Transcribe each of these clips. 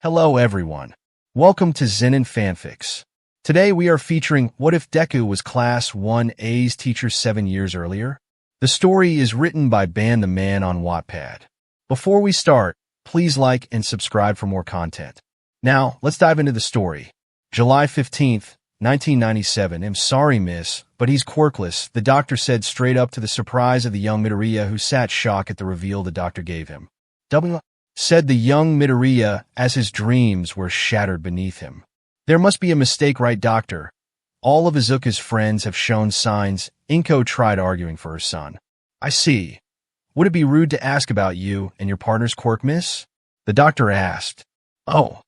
Hello everyone. Welcome to Zenin Fanfics. Today we are featuring What If Deku Was Class 1A's teacher 7 years earlier? The story is written by BannTheMann on Wattpad. Before we start, please like and subscribe for more content. Now, let's dive into the story. July 15th, 1997. I'm sorry, miss, but he's quirkless, the doctor said straight up to the surprise of the young Midoriya, who sat shocked at the reveal the doctor gave him. Said the young Midoriya as his dreams were shattered beneath him. There must be a mistake, right, doctor? All of Izuku's friends have shown signs. Inko tried arguing for her son. I see. Would it be rude to ask about you and your partner's quirk, miss? The doctor asked. Oh,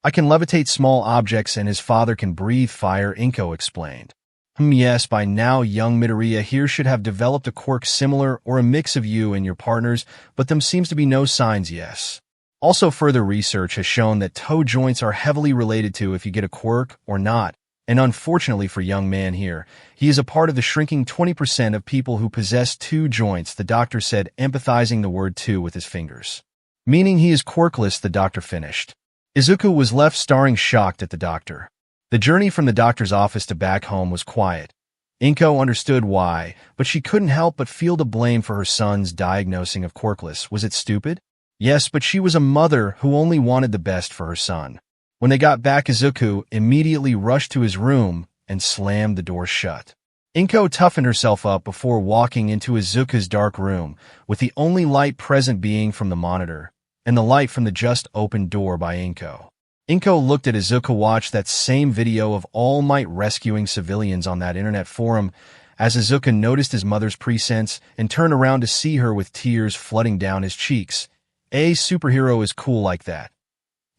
I can levitate small objects and his father can breathe fire, Inko explained. Yes, by now young Midoriya here should have developed a quirk similar or a mix of you and your partners, but there seems to be no signs, yes. Also, further research has shown that toe joints are heavily related to if you get a quirk or not, and unfortunately for young man here, he is a part of the shrinking 20% of people who possess two joints, the doctor said, empathizing the word two with his fingers. Meaning he is quirkless, the doctor finished. Izuku was left staring shocked at the doctor. The journey from the doctor's office to back home was quiet. Inko understood why, but she couldn't help but feel the blame for her son's diagnosing of quirkless. Was it stupid? Yes, but she was a mother who only wanted the best for her son. When they got back, Izuku immediately rushed to his room and slammed the door shut. Inko toughened herself up before walking into Izuku's dark room, with the only light present being from the monitor, and the light from the just-opened door by Inko. Inko looked at Izuku, watched that same video of All Might rescuing civilians on that internet forum, as Izuku noticed his mother's presence and turned around to see her with tears flooding down his cheeks. A superhero is cool like that.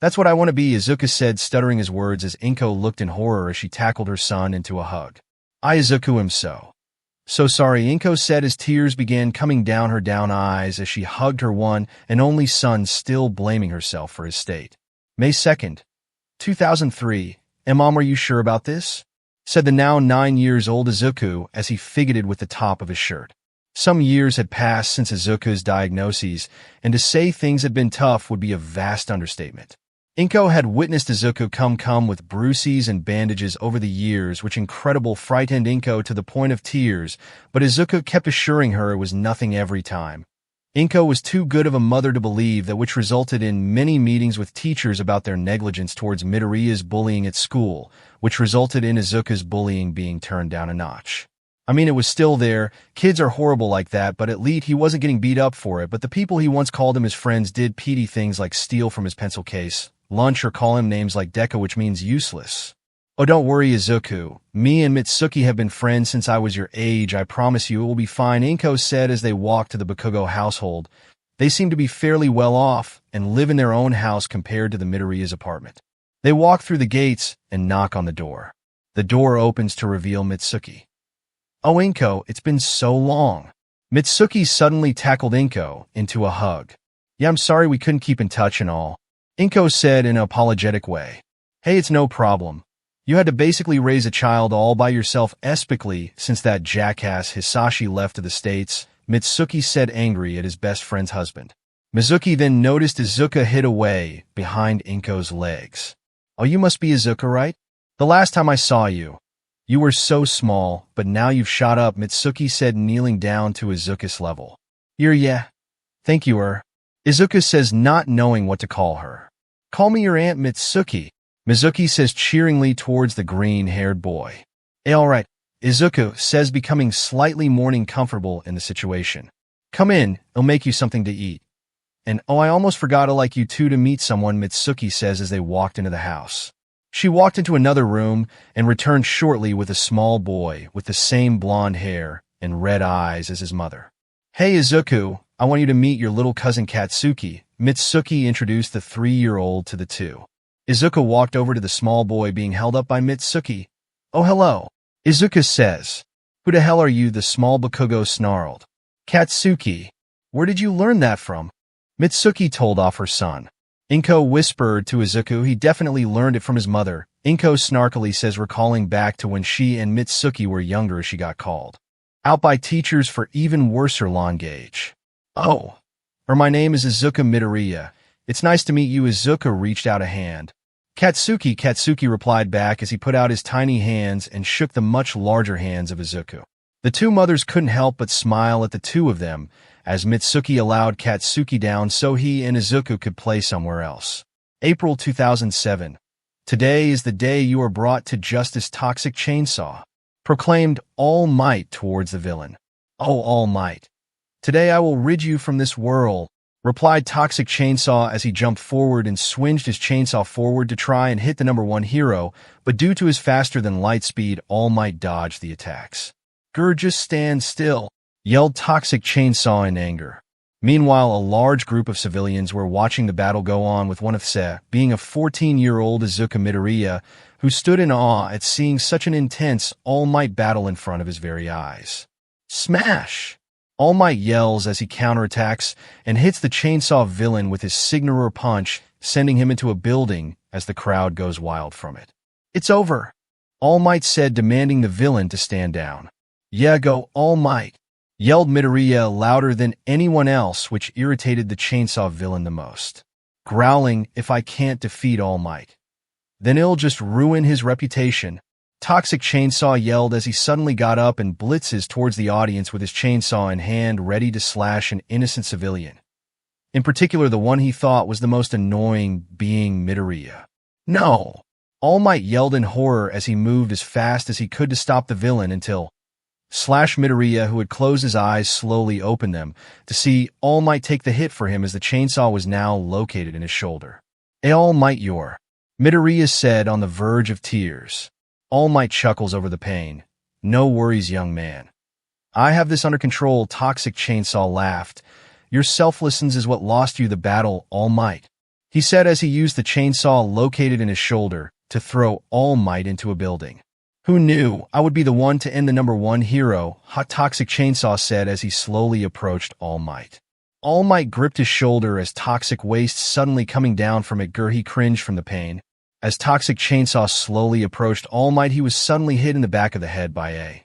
That's what I want to be, Izuku said, stuttering his words as Inko looked in horror as she tackled her son into a hug. Izuku, am so sorry, Inko said as tears began coming down her down eyes as she hugged her one and only son, still blaming herself for his state. May 2nd, 2003. Mom, are you sure about this? Said the now 9 years old Izuku as he fidgeted with the top of his shirt. Some years had passed since Izuku's diagnoses, and to say things had been tough would be a vast understatement. Inko had witnessed Izuku come with bruises and bandages over the years, which incredible frightened Inko to the point of tears, but Izuku kept assuring her it was nothing every time. Inko was too good of a mother to believe that, which resulted in many meetings with teachers about their negligence towards Midoriya's bullying at school, which resulted in Izuku's bullying being turned down a notch. I mean, it was still there. Kids are horrible like that, but at least he wasn't getting beat up for it, but the people he once called him his friends did petty things like steal from his pencil case, lunch, or call him names like Deku, which means useless. Oh, don't worry, Izuku. Me and Mitsuki have been friends since I was your age. I promise you it will be fine, Inko said as they walked to the Bakugo household. They seem to be fairly well off and live in their own house compared to the Midoriya's apartment. They walk through the gates and knock on the door. The door opens to reveal Mitsuki. Oh, Inko, it's been so long. Mitsuki suddenly tackled Inko into a hug. Yeah, I'm sorry we couldn't keep in touch and all, Inko said in an apologetic way. Hey, it's no problem. You had to basically raise a child all by yourself, especially since that jackass Hisashi left to the States, Mitsuki said, angry at his best friend's husband. Mizuki then noticed Izuku hid away behind Inko's legs. Oh, you must be Izuku, right? The last time I saw you, you were so small, but now you've shot up, Mitsuki said, kneeling down to Izuku's level. Yeah. Thank you, Izuku says, not knowing what to call her. Call me your Aunt Mitsuki, Mizuki says cheeringly towards the green-haired boy. All right, Izuku says, becoming slightly more comfortable in the situation. Come in, it'll make you something to eat. And oh, I almost forgot to like you two to meet someone, Mitsuki says as they walked into the house. She walked into another room and returned shortly with a small boy with the same blonde hair and red eyes as his mother. Hey, Izuku, I want you to meet your little cousin Katsuki, Mitsuki introduced the 3-year-old to the two. Izuku walked over to the small boy being held up by Mitsuki. Oh, hello, Izuku says. Who the hell are you? The small Bakugo snarled. Katsuki. Where did you learn that from? Mitsuki told off her son. Inko whispered to Izuku he definitely learned it from his mother. Inko snarkily says, recalling back to when she and Mitsuki were younger as she got called out by teachers for even worser language. Oh, my name is Izuku Midoriya, It's nice to meet you." Izuku reached out a hand. Katsuki replied back as he put out his tiny hands and shook the much larger hands of Izuku. The two mothers couldn't help but smile at the two of them, as Mitsuki allowed Katsuki down so he and Izuku could play somewhere else. April 2007. "Today is the day you are brought to justice, Toxic Chainsaw," proclaimed All Might towards the villain. "Oh, All Might. Today I will rid you from this world," replied Toxic Chainsaw as he jumped forward and swinged his chainsaw forward to try and hit the number one hero, but due to his faster-than-light speed, All Might dodged the attacks. "Grr, just stand still," yelled Toxic Chainsaw in anger. Meanwhile, a large group of civilians were watching the battle go on, with 1A's being a 14-year-old Izuku Midoriya, who stood in awe at seeing such an intense All Might battle in front of his very eyes. Smash! All Might yells as he counterattacks and hits the chainsaw villain with his signature punch, sending him into a building as the crowd goes wild from it. "It's over," All Might said, demanding the villain to stand down. "Yeah, go, All Might," yelled Midoriya louder than anyone else, which irritated the chainsaw villain the most. Growling, "If I can't defeat All Might, then it'll just ruin his reputation," Toxic Chainsaw yelled as he suddenly got up and blitzes towards the audience with his chainsaw in hand, ready to slash an innocent civilian. In particular, the one he thought was the most annoying, being Midoriya. "No!" All Might yelled in horror as he moved as fast as he could to stop the villain until Midoriya, who had closed his eyes, slowly opened them to see All Might take the hit for him as the chainsaw was now located in his shoulder. "All Might, you're," Midoriya said on the verge of tears. All Might chuckles over the pain. "No worries, young man. I have this under control," Toxic Chainsaw laughed. "Your selflessness is what lost you the battle, All Might," he said as he used the chainsaw located in his shoulder to throw All Might into a building. "Who knew I would be the one to end the number one hero?" Toxic Chainsaw said as he slowly approached All Might. All Might gripped his shoulder as Toxic waste suddenly coming down from it. He cringed from the pain. As Toxic Chainsaw slowly approached All Might, he was suddenly hit in the back of the head by a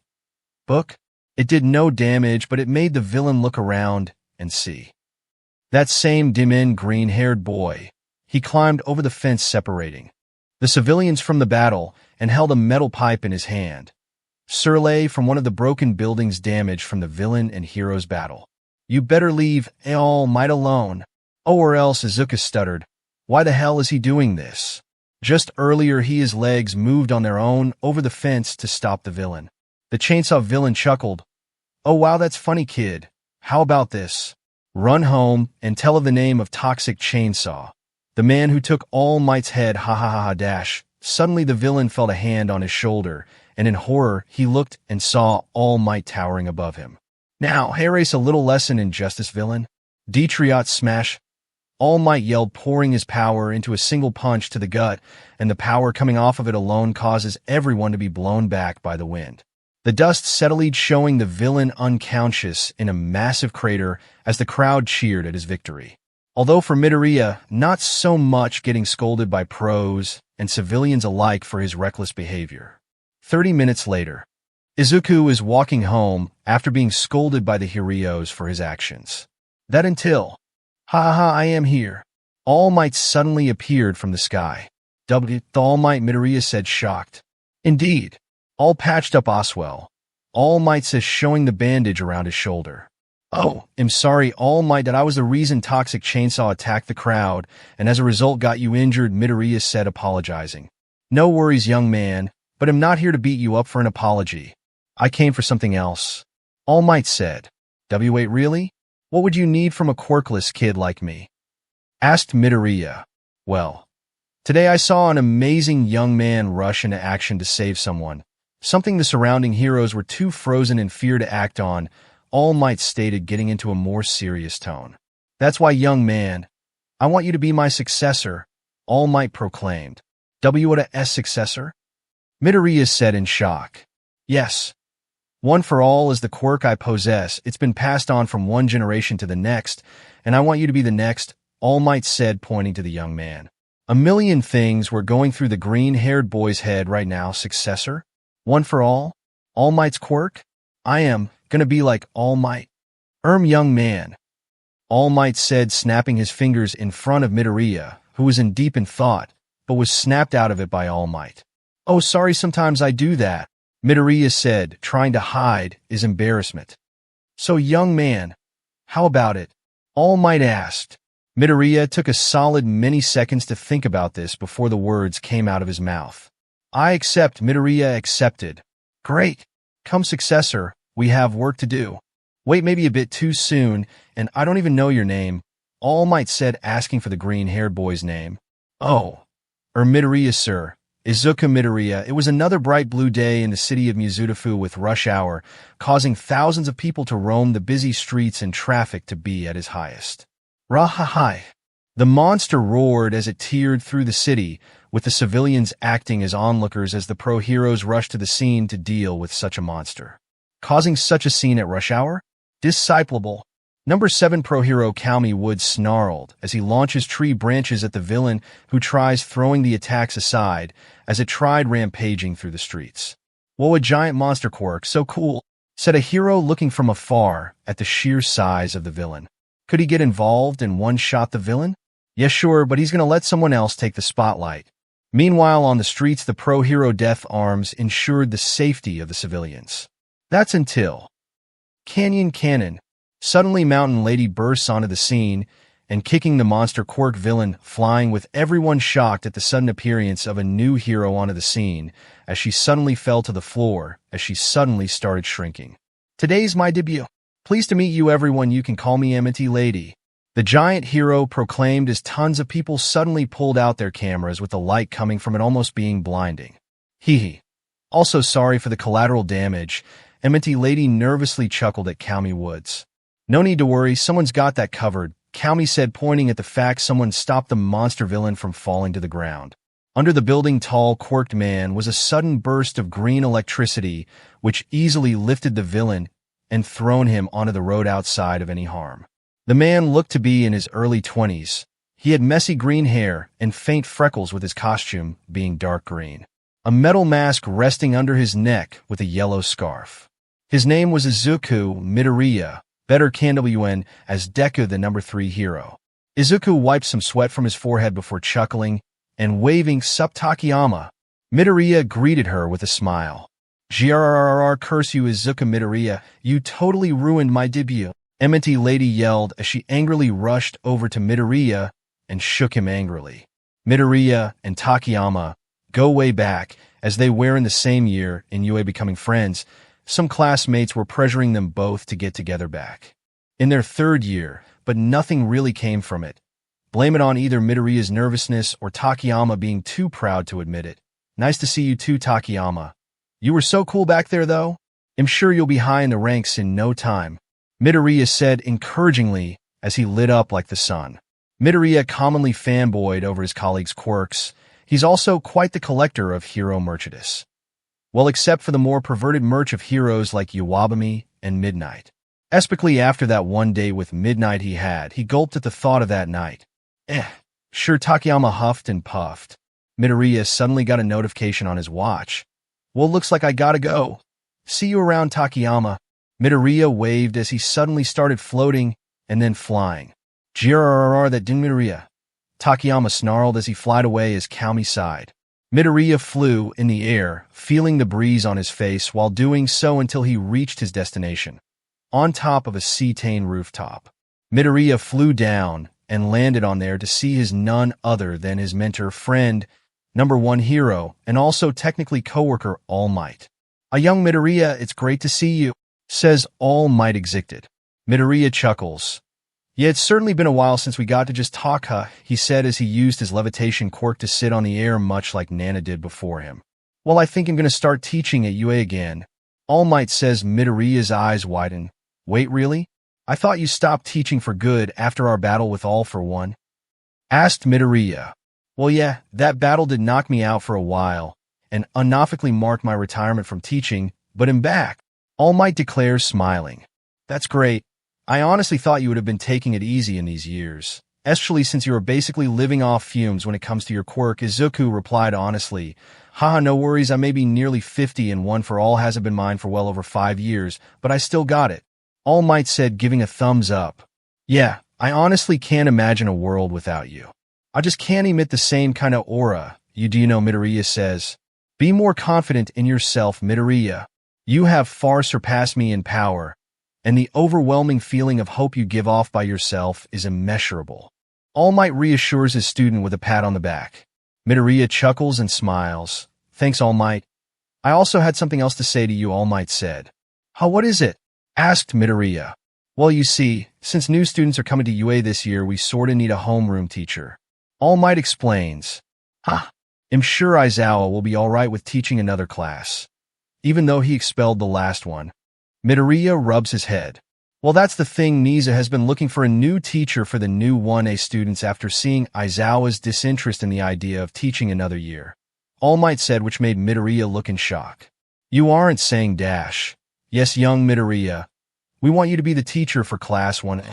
book. It did no damage, but it made the villain look around and see that same dim green-haired boy. He climbed over the fence separating the civilians from the battle and held a metal pipe in his hand. Surlay from one of the broken buildings damaged from the villain and hero's battle. "You better leave All Might alone." "Oh, or else," Izuku stuttered. "Why the hell is he doing this? Just earlier his legs moved on their own over the fence to stop the villain." The chainsaw villain chuckled. "Oh wow, that's funny, kid. How about this? Run home and tell of the name of Toxic Chainsaw, the man who took All Might's head, ha ha ha ha dash." Suddenly the villain felt a hand on his shoulder, and in horror he looked and saw All Might towering above him. "Now, erase a little lesson in justice, villain. Detriot smash." All Might yelled, pouring his power into a single punch to the gut, and the power coming off of it alone causes everyone to be blown back by the wind. The dust settled, showing the villain unconscious in a massive crater as the crowd cheered at his victory. Although for Midoriya, not so much, getting scolded by pros and civilians alike for his reckless behavior. 30 minutes later, Izuku is walking home after being scolded by the heroes for his actions. That until, "Ha ha, I am here." All Might suddenly appeared from the sky. "The All Might," Midoriya said, shocked. "Indeed. All patched up Oswell," All Might says, showing the bandage around his shoulder. "Oh, I'm sorry, All Might, that I was the reason Toxic Chainsaw attacked the crowd, and as a result got you injured," Midoriya said, apologizing. "No worries, young man, but I'm not here to beat you up for an apology. I came for something else," All Might said. "Wait, really? What would you need from a quirkless kid like me?" asked Midoriya. "Well, today I saw an amazing young man rush into action to save someone, something the surrounding heroes were too frozen in fear to act on," All Might stated, getting into a more serious tone. "That's why, young man, I want you to be my successor," All Might proclaimed. "W's successor?" Midoriya said in shock. "Yes. One for all is the quirk I possess. It's been passed on from one generation to the next, and I want you to be the next," All Might said, pointing to the young man. A million things were going through the green-haired boy's head right now. Successor? One for all? All Might's quirk? I am gonna be like All Might. Young man. All Might said, snapping his fingers in front of Midoriya, who was in deep in thought, but was snapped out of it by All Might. "Oh, sorry, sometimes I do that," Midoriya said, trying to hide his embarrassment. "So, young man, how about it?" All Might asked. Midoriya took a solid many seconds to think about this before the words came out of his mouth. "I accept." Midoriya accepted. "Great. Come, successor, we have work to do." "Wait, maybe a bit too soon, and I don't even know your name," All Might said, asking for the green-haired boy's name. "Oh, Midoriya, sir. Izuku Midoriya." It was another bright blue day in the city of Mizudafu with rush hour, causing thousands of people to roam the busy streets and traffic to be at its highest. "Ra-ha-hi!" The monster roared as it teared through the city, with the civilians acting as onlookers as the pro-heroes rushed to the scene to deal with such a monster. Causing such a scene at rush hour? Discipleable. Number 7 Pro-Hero Calmy Wood snarled as he launches tree branches at the villain, who tries throwing the attacks aside as it tried rampaging through the streets. "Whoa, a giant monster quirk, so cool," said a hero looking from afar at the sheer size of the villain. Could he get involved and one-shot the villain? Yeah, sure, but he's going to let someone else take the spotlight. Meanwhile, on the streets, the pro-hero death arms ensured the safety of the civilians. That's until Cannon. Suddenly, Mountain Lady bursts onto the scene and kicking the monster quirk villain flying, with everyone shocked at the sudden appearance of a new hero onto the scene as she suddenly fell to the floor as she suddenly started shrinking. "Today's my debut. Pleased to meet you, everyone. You can call me Amity Lady," the giant hero proclaimed as tons of people suddenly pulled out their cameras, with the light coming from it almost being blinding. "Hee. Also sorry for the collateral damage," Amity Lady nervously chuckled at Calmy Woods. "No need to worry, someone's got that covered," Calmy said, pointing at the fact someone stopped the monster villain from falling to the ground. Under the building, tall, quirked man was a sudden burst of green electricity, which easily lifted the villain and thrown him onto the road outside of any harm. The man looked to be in his early 20s. He had messy green hair and faint freckles, with his costume being dark green. A metal mask resting under his neck with a yellow scarf. His name was Izuku Midoriya, better known as Deku, the number 3 hero. Izuku wiped some sweat from his forehead before chuckling and waving "Sup, Takayama." Midoriya greeted her with a smile. "Grrrr, curse you, Izuku Midoriya, you totally ruined my debut," Amity Lady yelled as she angrily rushed over to Midoriya and shook him angrily. Midoriya and Takayama go way back, as they were in the same year in UA becoming friends. Some classmates were pressuring them both to get together back in their 3rd year, but nothing really came from it. Blame it on either Midoriya's nervousness or Takayama being too proud to admit it. "Nice to see you too, Takayama. You were so cool back there, though. I'm sure you'll be high in the ranks in no time," Midoriya said encouragingly as he lit up like the sun. Midoriya commonly fanboyed over his colleagues' quirks. He's also quite the collector of hero merchandise. Well, except for the more perverted merch of heroes like Iwabami and Midnight. Especially after that one day with Midnight he gulped at the thought of that night. Sure, Takayama huffed and puffed. Midoriya suddenly got a notification on his watch. "Well, looks like I gotta go. See you around, Takayama." Midoriya waved as he suddenly started floating and then flying. "Grrrr, that didn't Midoriya," Takayama snarled as he flied away as Calmy sighed. Midoriya flew in the air, feeling the breeze on his face while doing so until he reached his destination, on top of a cetane rooftop. Midoriya flew down and landed on there to see his none other than his mentor, friend, number 1 hero, and also technically co-worker All Might. "A young Midoriya, it's great to see you," says All Might excited. Midoriya chuckles. "Yeah, it's certainly been a while since we got to just talk, huh?" he said as he used his levitation quirk to sit on the air much like Nana did before him. "Well, I think I'm going to start teaching at UA again," All Might says. Midoriya's eyes widen. "Wait, really? I thought you stopped teaching for good after our battle with All for One?" asked Midoriya. "Well, yeah, that battle did knock me out for a while, and unofficially marked my retirement from teaching, but I'm back," All Might declares, smiling. "That's great. I honestly thought you would have been taking it easy in these years, especially since you are basically living off fumes when it comes to your quirk." Izuku replied honestly. "Haha, no worries, I may be nearly 50 and One for All hasn't been mine for well over 5 years, but I still got it," All Might said, giving a thumbs up. "Yeah, I honestly can't imagine a world without you. I just can't emit the same kind of aura you do, Midoriya says. Be more confident in yourself, Midoriya. You have far surpassed me in power, and the overwhelming feeling of hope you give off by yourself is immeasurable. All Might reassures his student with a pat on the back. Midoriya chuckles and smiles. Thanks, All Might. I also had something else to say to you, All Might said. What is it? Asked Midoriya. Well, you see, since new students are coming to UA this year, we sorta need a homeroom teacher. All Might explains. I'm sure Izawa will be alright with teaching another class, even though he expelled the last one. Midoriya rubs his head. Well, that's the thing. Niza has been looking for a new teacher for the new 1A students after seeing Izawa's disinterest in the idea of teaching another year. All Might said, which made Midoriya look in shock. You aren't saying dash. Yes, young Midoriya. We want you to be the teacher for class 1A.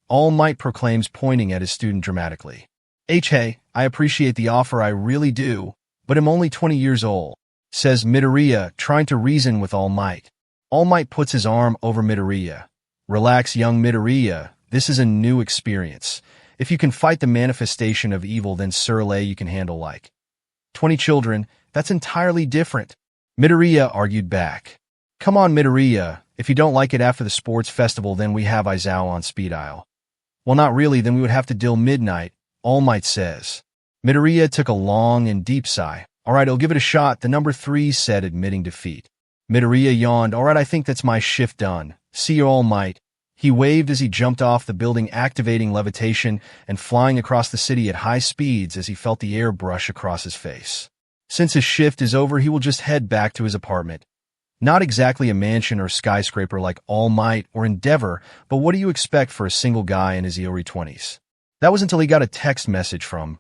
All Might proclaims, pointing at his student dramatically. Hey, I appreciate the offer, I really do, but I'm only 20 years old, says Midoriya, trying to reason with All Might. All Might puts his arm over Midoriya. Relax, young Midoriya, this is a new experience. If you can fight the manifestation of evil, then surely you can handle like 20 children. That's entirely different. Midoriya argued back. Come on, Midoriya, if you don't like it after the sports festival, then we have Izawa on speed dial. Well, not really, then we would have to deal midnight, All Might says. Midoriya took a long and deep sigh. Alright, I'll give it a shot, the number 3 said, admitting defeat. Midoriya yawned. Alright, I think that's my shift done. See you, All Might. He waved as he jumped off the building, activating levitation and flying across the city at high speeds as he felt the air brush across his face. Since his shift is over, he will just head back to his apartment. Not exactly a mansion or skyscraper like All Might or Endeavor, but what do you expect for a single guy in his early 20s? That was until he got a text message from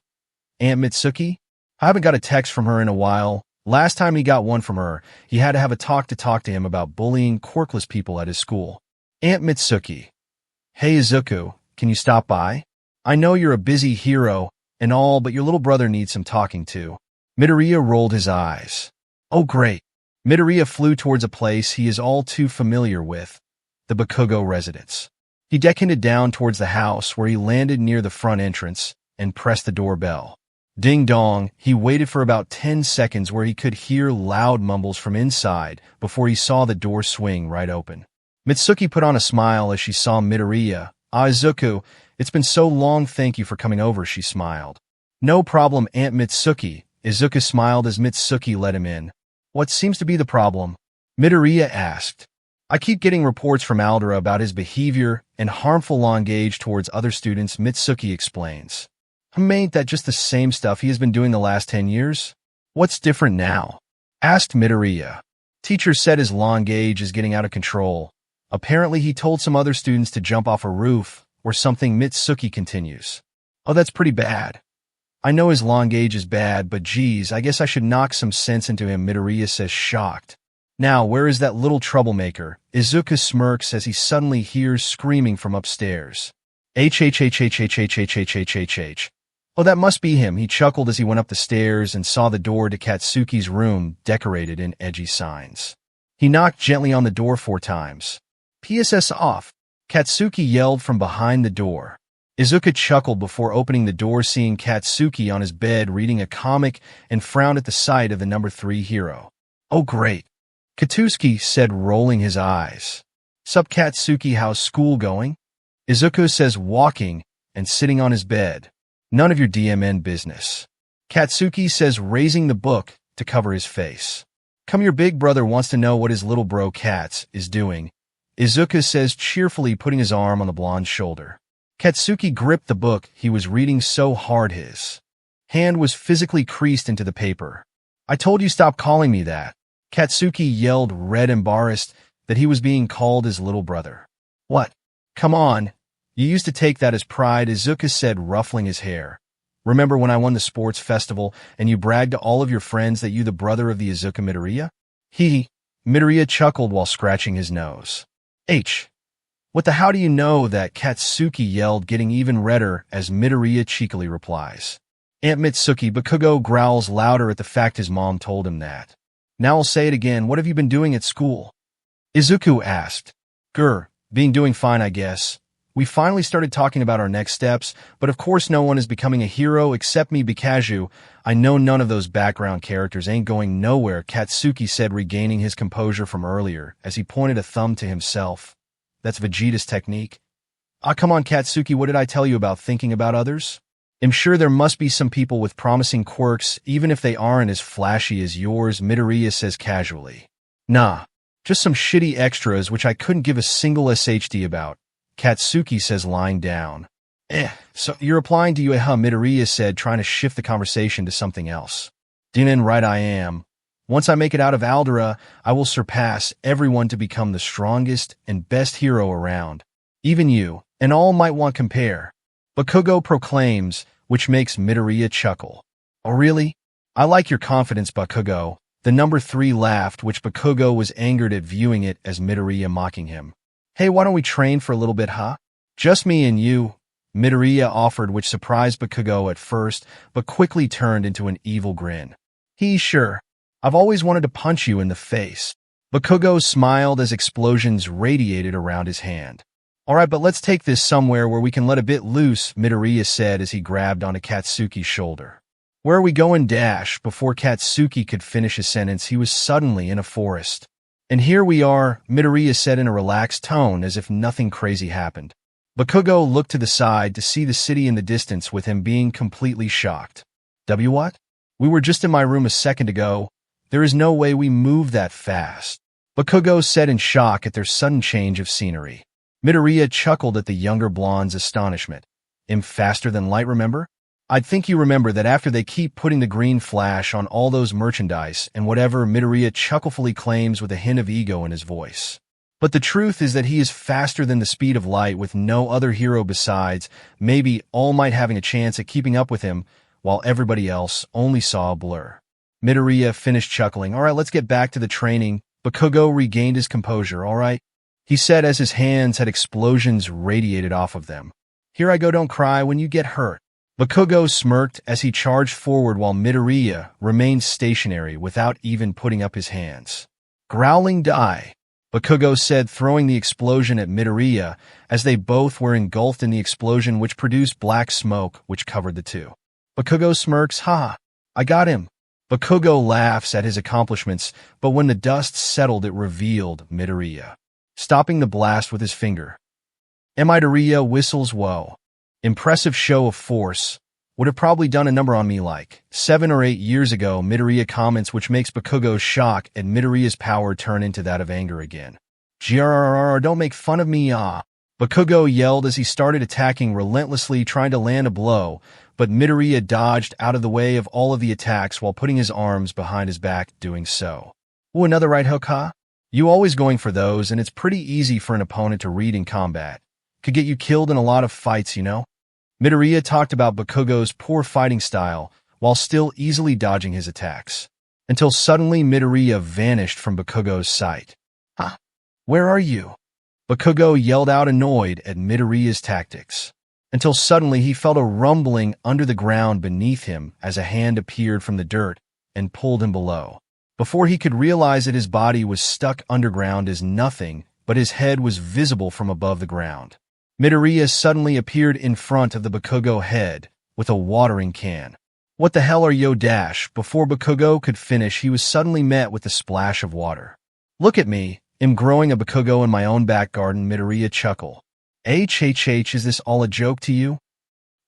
Aunt Mitsuki. I haven't got a text from her in a while. Last time he got one from her, he had to have a talk to him about bullying quirkless people at his school. Aunt Mitsuki. Hey Izuku, can you stop by? I know you're a busy hero and all, but your little brother needs some talking to. Midoriya rolled his eyes. Oh great. Midoriya flew towards a place he is all too familiar with, the Bakugo residence. He deckhanted down towards the house, where he landed near the front entrance and pressed the doorbell. Ding dong, he waited for about 10 seconds where he could hear loud mumbles from inside before he saw the door swing right open. Mitsuki put on a smile as she saw Midoriya. Izuku, it's been so long, thank you for coming over, she smiled. No problem, Aunt Mitsuki. Izuku smiled as Mitsuki let him in. What seems to be the problem? Midoriya asked. I keep getting reports from Aldera about his behavior and harmful language towards other students, Mitsuki explains. Ain't that just the same stuff he has been doing the last 10 years? What's different now? Asked Midoriya. Teacher said his language is getting out of control. Apparently he told some other students to jump off a roof or something, Mitsuki continues. Oh, that's pretty bad. I know his language is bad, but geez, I guess I should knock some sense into him, Midoriya says, shocked. Now, where is that little troublemaker? Izuku smirks as he suddenly hears screaming from upstairs. H. Oh, that must be him, he chuckled as he went up the stairs and saw the door to Katsuki's room decorated in edgy signs. He knocked gently on the door 4 times. PSS off, Katsuki yelled from behind the door. Izuku chuckled before opening the door, seeing Katsuki on his bed reading a comic, and frowned at the sight of the number 3 hero. Oh great. Katsuki said, rolling his eyes. Sup Katsuki, how's school going? Izuku says, walking and sitting on his bed. None of your DMN business. Katsuki says, raising the book to cover his face. Come, your big brother wants to know what his little bro Kats is doing. Izuku says, cheerfully, putting his arm on the blonde's shoulder. Katsuki gripped the book he was reading so hard his hand was physically creased into the paper. I told you stop calling me that. Katsuki yelled, red, embarrassed that he was being called his little brother. What? Come on. You used to take that as pride, Izuku said, ruffling his hair. Remember when I won the sports festival and you bragged to all of your friends that you the brother of the Izuku Midoriya? Midoriya chuckled while scratching his nose. What the how do you know that? Katsuki yelled, getting even redder as Midoriya cheekily replies. Aunt Mitsuki Bakugo growls louder at the fact his mom told him that. Now I'll say it again, what have you been doing at school? Izuku asked. Doing fine, I guess. We finally started talking about our next steps, but of course no one is becoming a hero except me Bikazu. I know none of those background characters ain't going nowhere, Katsuki said, regaining his composure from earlier, as he pointed a thumb to himself. That's Vegeta's technique. Ah, come on, Katsuki, what did I tell you about thinking about others? I'm sure there must be some people with promising quirks, even if they aren't as flashy as yours, Midoriya says casually. Nah, just some shitty extras which I couldn't give a single SHD about, Katsuki says, lying down. So you're applying to Yueha, Midoriya said, trying to shift the conversation to something else. Dinin, right I am. Once I make it out of Aldera, I will surpass everyone to become the strongest and best hero around. Even you, and all might want compare. Bakugo proclaims, which makes Midoriya chuckle. Oh really? I like your confidence, Bakugo. The number 3 laughed, which Bakugo was angered at viewing it as Midoriya mocking him. Hey, why don't we train for a little bit, huh? Just me and you, Midoriya offered, which surprised Bakugo at first, but quickly turned into an evil grin. Sure. I've always wanted to punch you in the face. Bakugo smiled as explosions radiated around his hand. Alright, but let's take this somewhere where we can let a bit loose, Midoriya said as he grabbed onto Katsuki's shoulder. Where are we going? Before Katsuki could finish his sentence, he was suddenly in a forest. And here we are, Midoriya said in a relaxed tone as if nothing crazy happened. Bakugo looked to the side to see the city in the distance, with him being completely shocked. What? We were just in my room a second ago. There is no way we moved that fast, Bakugo said in shock at their sudden change of scenery. Midoriya chuckled at the younger blonde's astonishment. Faster than light, remember? I'd think you remember that after they keep putting the green flash on all those merchandise and whatever, Midoriya chucklefully claims with a hint of ego in his voice. But the truth is that he is faster than the speed of light, with no other hero besides maybe All Might having a chance at keeping up with him, while everybody else only saw a blur. Midoriya finished chuckling. Alright, let's get back to the training. Bakugo regained his composure. Alright, he said as his hands had explosions radiated off of them. Here I go, don't cry when you get hurt. Bakugo smirked as he charged forward while Midoriya remained stationary without even putting up his hands. Growling die, Bakugo said, throwing the explosion at Midoriya as they both were engulfed in the explosion, which produced black smoke which covered the two. Bakugo smirks, ha, I got him. Bakugo laughs at his accomplishments, but when the dust settled it revealed Midoriya, stopping the blast with his finger. Midoriya whistles, whoa. Impressive show of force. Would have probably done a number on me like 7 or 8 years ago, Midoriya comments, which makes Bakugo's shock at Midoriya's power turn into that of anger again. Grrr, don't make fun of me, ah. Bakugo yelled as he started attacking relentlessly, trying to land a blow, but Midoriya dodged out of the way of all of the attacks while putting his arms behind his back, doing so. Ooh, another right hook, huh? You always going for those, and it's pretty easy for an opponent to read in combat. Could get you killed in a lot of fights, you know? Midoriya talked about Bakugo's poor fighting style while still easily dodging his attacks, until suddenly Midoriya vanished from Bakugo's sight. Huh? Where are you? Bakugo yelled out, annoyed at Midoriya's tactics, until suddenly he felt a rumbling under the ground beneath him as a hand appeared from the dirt and pulled him below. Before he could realize it, his body was stuck underground as nothing but his head was visible from above the ground. Midoriya suddenly appeared in front of the Bakugo head with a watering can. What the hell are you? Before Bakugo could finish, he was suddenly met with a splash of water. Look at me, I'm growing a Bakugo in my own back garden, Midoriya chuckled. Is this all a joke to you?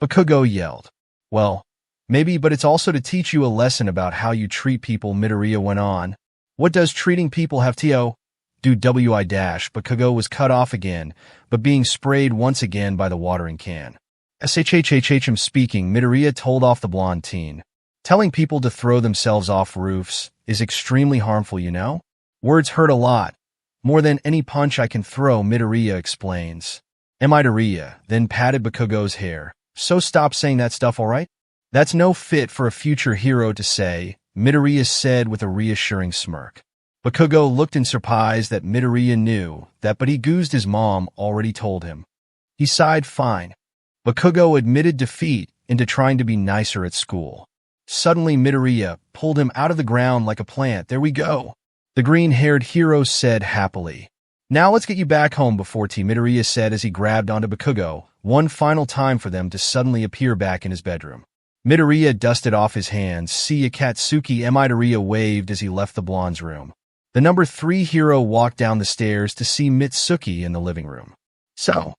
Bakugo yelled. Well, maybe, but it's also to teach you a lesson about how you treat people, Midoriya went on. What does treating people have to do? Bakugo was cut off again, but being sprayed once again by the watering can. I'm speaking, Midoriya told off the blonde teen. Telling people to throw themselves off roofs is extremely harmful, you know? Words hurt a lot. More than any punch I can throw, Midoriya explains. Midoriya then patted Bakugo's hair. So stop saying that stuff, alright? That's no fit for a future hero to say, Midoriya said with a reassuring smirk. Bakugo looked in surprise that Midoriya knew that, but he goozed his mom already told him. He sighed, fine. Bakugo admitted defeat into trying to be nicer at school. Suddenly Midoriya pulled him out of the ground like a plant. There we go, the green-haired hero said happily. Now let's get you back home before tea, Midoriya said as he grabbed onto Bakugo, one final time for them to suddenly appear back in his bedroom. Midoriya dusted off his hands. See ya, Katsuki. Midoriya waved as he left the blonde's room. The number 3 hero walked down the stairs to see Mitsuki in the living room. So,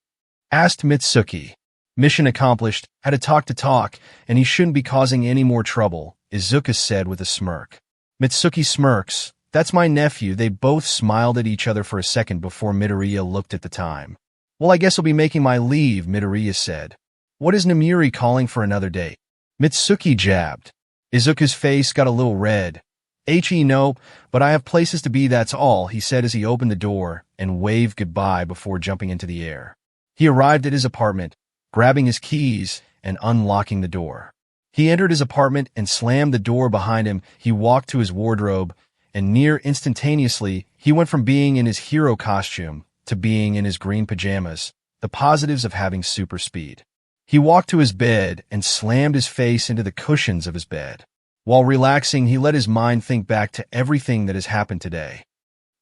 asked Mitsuki. Mission accomplished, had a talk to talk, and he shouldn't be causing any more trouble, Izuku said with a smirk. Mitsuki smirks. That's my nephew. They both smiled at each other for a second before Midoriya looked at the time. Well, I guess I'll be making my leave, Midoriya said. What is Namiri calling for another date? Mitsuki jabbed. Izuku's face got a little red. No, but I have places to be, that's all, he said as he opened the door and waved goodbye before jumping into the air. He arrived at his apartment, grabbing his keys and unlocking the door. He entered his apartment and slammed the door behind him. He walked to his wardrobe, and near instantaneously, he went from being in his hero costume to being in his green pajamas, the positives of having super speed. He walked to his bed and slammed his face into the cushions of his bed. While relaxing, he let his mind think back to everything that has happened today.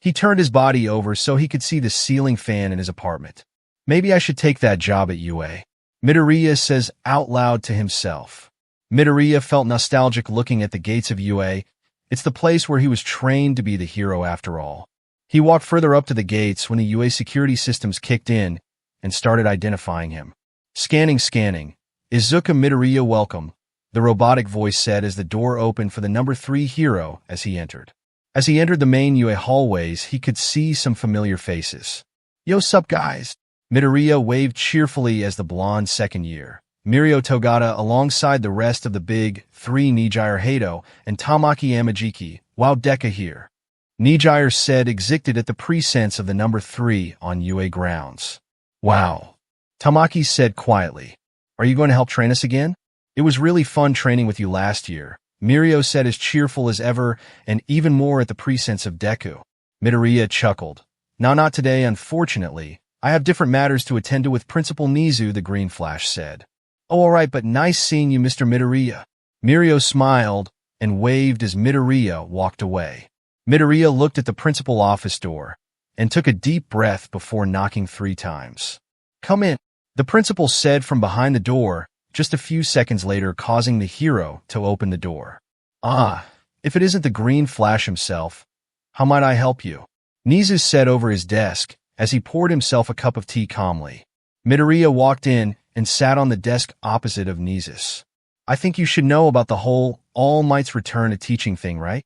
He turned his body over so he could see the ceiling fan in his apartment. Maybe I should take that job at UA. Midoriya says out loud to himself. Midoriya felt nostalgic looking at the gates of UA. It's the place where he was trained to be the hero after all. He walked further up to the gates when the UA security systems kicked in and started identifying him. Scanning. Izuku Midoriya, welcome, the robotic voice said as the door opened for the number 3 hero as he entered. As he entered the main UA hallways, he could see some familiar faces. Yo, sup guys? Midoriya waved cheerfully as the blonde second year, Mirio Togata, alongside the rest of the big 3 Nijire Hato and Tamaki Amajiki. Wow, Deka here. Nijire said exited at the presence of the number 3 on UA grounds. Wow. Tamaki said quietly. Are you going to help train us again? It was really fun training with you last year, Mirio said as cheerful as ever, and even more at the presence of Deku. Midoriya chuckled. No, not today, unfortunately. I have different matters to attend to with Principal Nizu, the Green Flash said. Oh, all right, but nice seeing you, Mr. Midoriya. Mirio smiled and waved as Midoriya walked away. Midoriya looked at the principal office door and took a deep breath before knocking 3 times. Come in, the principal said from behind the door, just a few seconds later causing the hero to open the door. Ah, if it isn't the Green Flash himself, how might I help you? Nizu said over his desk as he poured himself a cup of tea calmly. Midoriya walked in and sat on the desk opposite of Nizus. I think you should know about the whole All Might's return to teaching thing, right?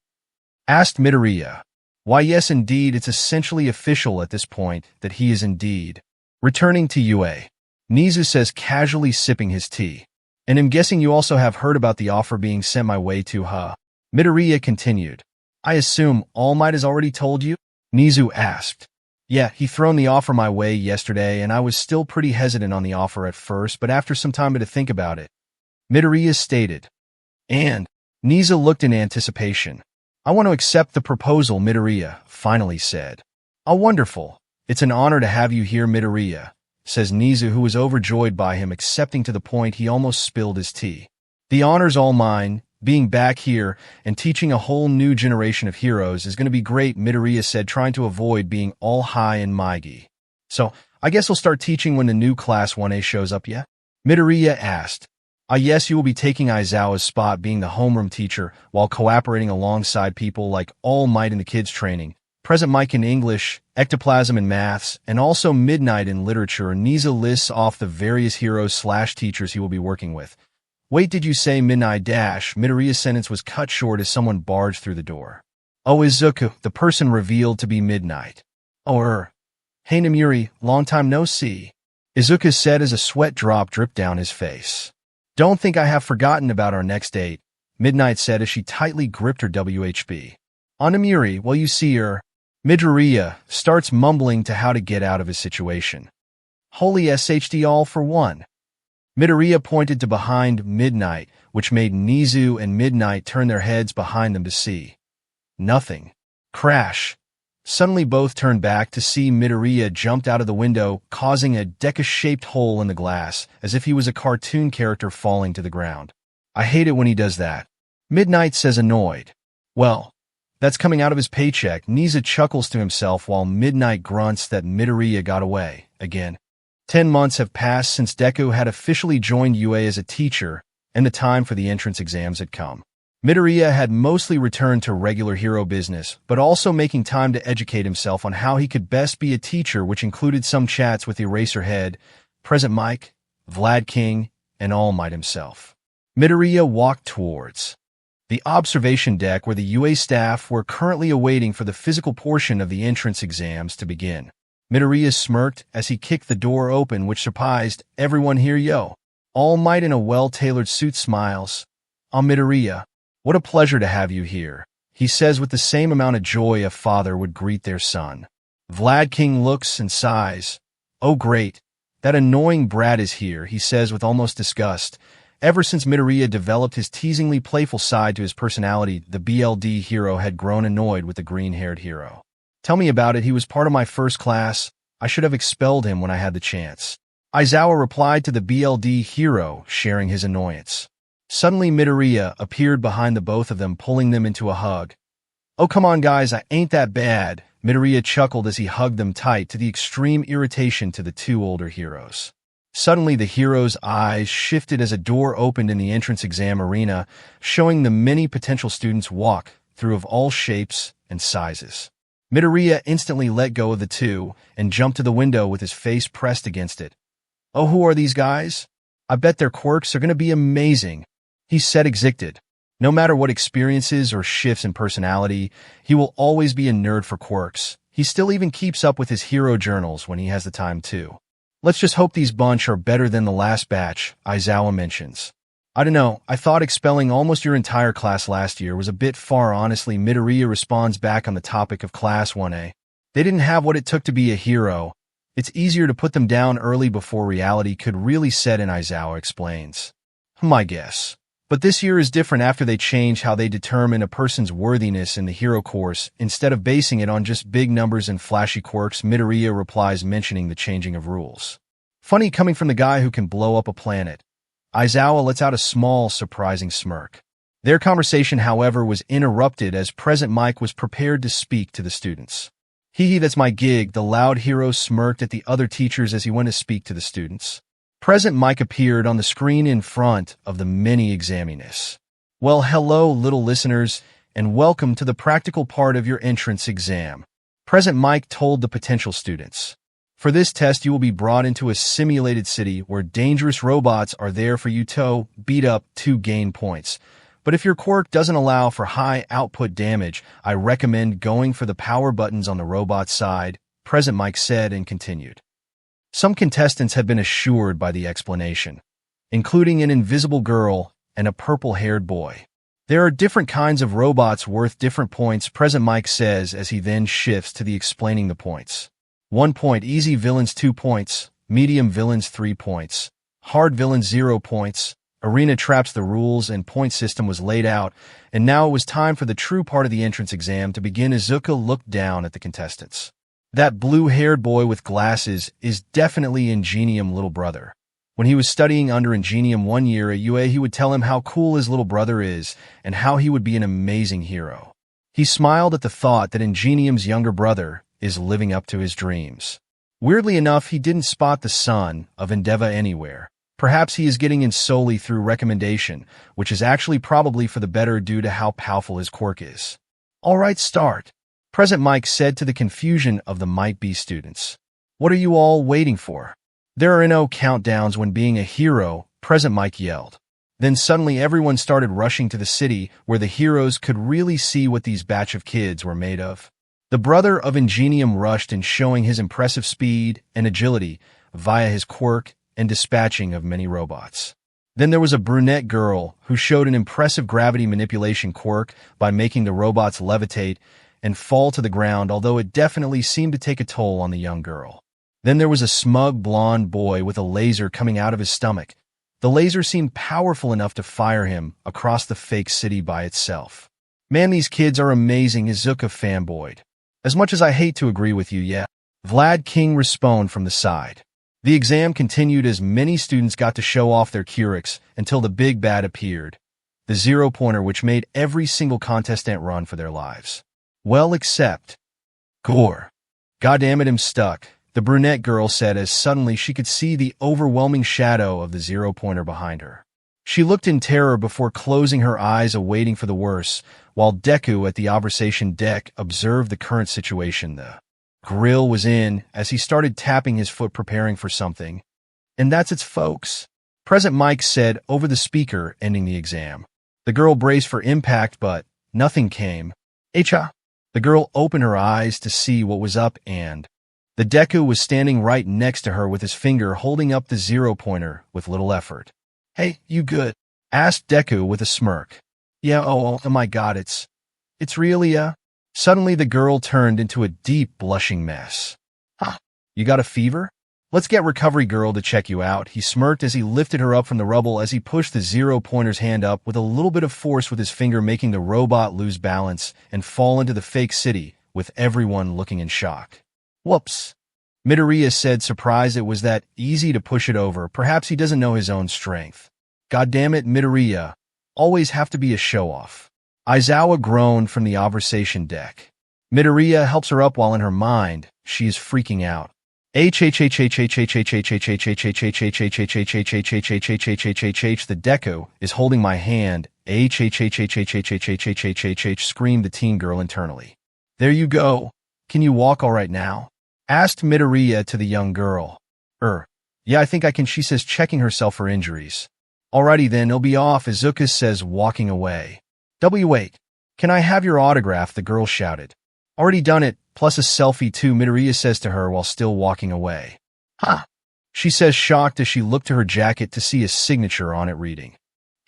Asked Midoriya. Why, yes, indeed, it's essentially official at this point that he is indeed returning to UA. Nizu says casually sipping his tea. And I'm guessing you also have heard about the offer being sent my way too, huh? Midoriya continued. I assume All Might has already told you? Nizu asked. Yeah, he thrown the offer my way yesterday, and I was still pretty hesitant on the offer at first, but after some time to think about it, Midoriya stated. And Nizu looked in anticipation. I want to accept the proposal, Midoriya finally said. Oh, wonderful. It's an honor to have you here, Midoriya, says Nizu, who was overjoyed by him accepting to the point he almost spilled his tea. The honor's all mine. Being back here and teaching a whole new generation of heroes is going to be great, Midoriya said, trying to avoid being all high and mighty. So, I guess I'll start teaching when the new class 1A shows up, yeah? Midoriya asked. Yes, you will be taking Aizawa's spot being the homeroom teacher while cooperating alongside people like All Might in the kids' training, Present Mike in English, Ectoplasm in maths, and also Midnight in literature. Nizu lists off the various heroes/teachers he will be working with. Wait, did you say Midnight dash? Midoriya's sentence was cut short as someone barged through the door. Oh, Izuku, the person revealed to be Midnight. Oh, hey Namiri, long time no see. Izuku said as a sweat drop dripped down his face. Don't think I have forgotten about our next date, Midnight said as she tightly gripped her WHB. On Namiri, well, you see her. Midoriya starts mumbling to how to get out of his situation. Holy SHD all for one. Midoriya pointed to behind Midnight, which made Nizu and Midnight turn their heads behind them to see. Nothing. Crash. Suddenly both turned back to see Midoriya jumped out of the window, causing a Deku-shaped hole in the glass, as if he was a cartoon character falling to the ground. I hate it when he does that. Midnight says annoyed. Well, that's coming out of his paycheck. Niza chuckles to himself while Midnight grunts that Midoriya got away again. 10 months have passed since Deku had officially joined UA as a teacher, and the time for the entrance exams had come. Midoriya had mostly returned to regular hero business, but also making time to educate himself on how he could best be a teacher, which included some chats with Eraserhead, Present Mike, Vlad King, and All Might himself. Midoriya walked towards the observation deck where the UA staff were currently awaiting for the physical portion of the entrance exams to begin. Midoriya smirked as he kicked the door open, which surprised everyone here. Yo! All Might in a well-tailored suit smiles. "I'm Midoriya. What a pleasure to have you here," he says with the same amount of joy a father would greet their son. Vlad King looks and sighs. "Oh great, that annoying brat is here," he says with almost disgust. Ever since Midoriya developed his teasingly playful side to his personality, the BLD hero had grown annoyed with the green-haired hero. "Tell me about it. He was part of my first class. I should have expelled him when I had the chance." Aizawa replied to the BLD hero, sharing his annoyance. Suddenly Midoriya appeared behind the both of them, pulling them into a hug. "Oh come on guys, I ain't that bad," Midoriya chuckled as he hugged them tight, to the extreme irritation to the two older heroes. Suddenly the heroes' eyes shifted as a door opened in the entrance exam arena, showing the many potential students walk through of all shapes and sizes. Midoriya instantly let go of the two and jumped to the window with his face pressed against it. "Oh, who are these guys? I bet their quirks are going to be amazing," he said excited. No matter what experiences or shifts in personality, he will always be a nerd for quirks. He still even keeps up with his hero journals when he has the time too. "Let's just hope these bunch are better than the last batch," Aizawa mentions. "I don't know, I thought expelling almost your entire class last year was a bit far honestly." Midoriya responds back on the topic of Class 1A. "They didn't have what it took to be a hero. It's easier to put them down early before reality could really set in," Aizawa explains. "I guess. But this year is different after they changed how they determine a person's worthiness in the hero course, instead of basing it on just big numbers and flashy quirks," Midoriya replies, mentioning the changing of rules. Funny coming from the guy who can blow up a planet. Aizawa lets out a small, surprising smirk. Their conversation, however, was interrupted as Present Mike was prepared to speak to the students. "Hee, that's my gig," the loud hero smirked at the other teachers as he went to speak to the students. Present Mike appeared on the screen in front of the many examinees. "Well, hello, little listeners, and welcome to the practical part of your entrance exam," Present Mike told the potential students. "For this test, you will be brought into a simulated city where dangerous robots are there for you to beat up to gain points. But if your quirk doesn't allow for high output damage, I recommend going for the power buttons on the robot side," Present Mike said and continued. Some contestants had been assured by the explanation, including an invisible girl and a purple-haired boy. "There are different kinds of robots worth different points," Present Mike says as he then shifts to the explaining the points. 1 point, easy villains 2 points, medium villains 3 points, hard villains 0 points. Arena traps. The rules and point system was laid out, and now it was time for the true part of the entrance exam to begin. Izuku looked down at the contestants. "That blue-haired boy with glasses is definitely Ingenium little brother. When he was studying under Ingenium 1 year at UA, he would tell him how cool his little brother is and how he would be an amazing hero. He smiled at the thought that Ingenium's younger brother is living up to his dreams. Weirdly enough, he didn't spot the son of Endeavor anywhere. Perhaps he is getting in solely through recommendation, which is actually probably for the better due to how powerful his quirk is. All right, start," Present Mike said to the confusion of the might-be students. "What are you all waiting for? There are no countdowns when being a hero," Present Mike yelled. Then suddenly everyone started rushing to the city where the heroes could really see what these batch of kids were made of. The brother of Ingenium rushed in, showing his impressive speed and agility via his quirk and dispatching of many robots. Then there was a brunette girl who showed an impressive gravity manipulation quirk by making the robots levitate and fall to the ground, although it definitely seemed to take a toll on the young girl. Then there was a smug blonde boy with a laser coming out of his stomach. The laser seemed powerful enough to fire him across the fake city by itself. "Man, these kids are amazing," Izuku fanboyed. "As much as I hate to agree with you, yeah," Vlad King responded from the side. The exam continued as many students got to show off their quirks until the big bad appeared, the 0-pointer which made every single contestant run for their lives. Well, except... Gore. Goddamn it, I'm stuck, the brunette girl said as suddenly she could see the overwhelming shadow of the zero-pointer behind her. She looked in terror before closing her eyes awaiting for the worst, while Deku at the observation deck observed the current situation. The grill was in as he started tapping his foot preparing for something. And that's it, folks. President Mike said over the speaker, ending the exam. The girl braced for impact, but nothing came. Echa. The girl opened her eyes to see what was up, and the Deku was standing right next to her with his finger holding up the zero-pointer with little effort. Hey, you good? Asked Deku with a smirk. Yeah, oh my god, it's really, Suddenly the girl turned into a deep blushing mess. Huh, you got a fever? Let's get recovery girl to check you out, he smirked as he lifted her up from the rubble as he pushed the zero-pointer's hand up with a little bit of force with his finger, making the robot lose balance and fall into the fake city, with everyone looking in shock. Whoops. Midoriya said, surprised it was that easy to push it over. Perhaps he doesn't know his own strength. Goddammit, Midoriya. Always have to be a show-off. Aizawa groaned from the observation deck. Midoriya helps her up while in her mind, she is freaking out. The Deku is holding my hand. Screamed the teen girl internally. There you go. Can you walk all right now? Asked Midoriya to the young girl. Yeah, I think I can, she says, checking herself for injuries. Alrighty then, it'll be off, Izuku says, walking away. Wait. Can I have your autograph? The girl shouted. Already done it, plus a selfie too, Midoriya says to her while still walking away. Huh? She says, shocked as she looked to her jacket to see his signature on it reading.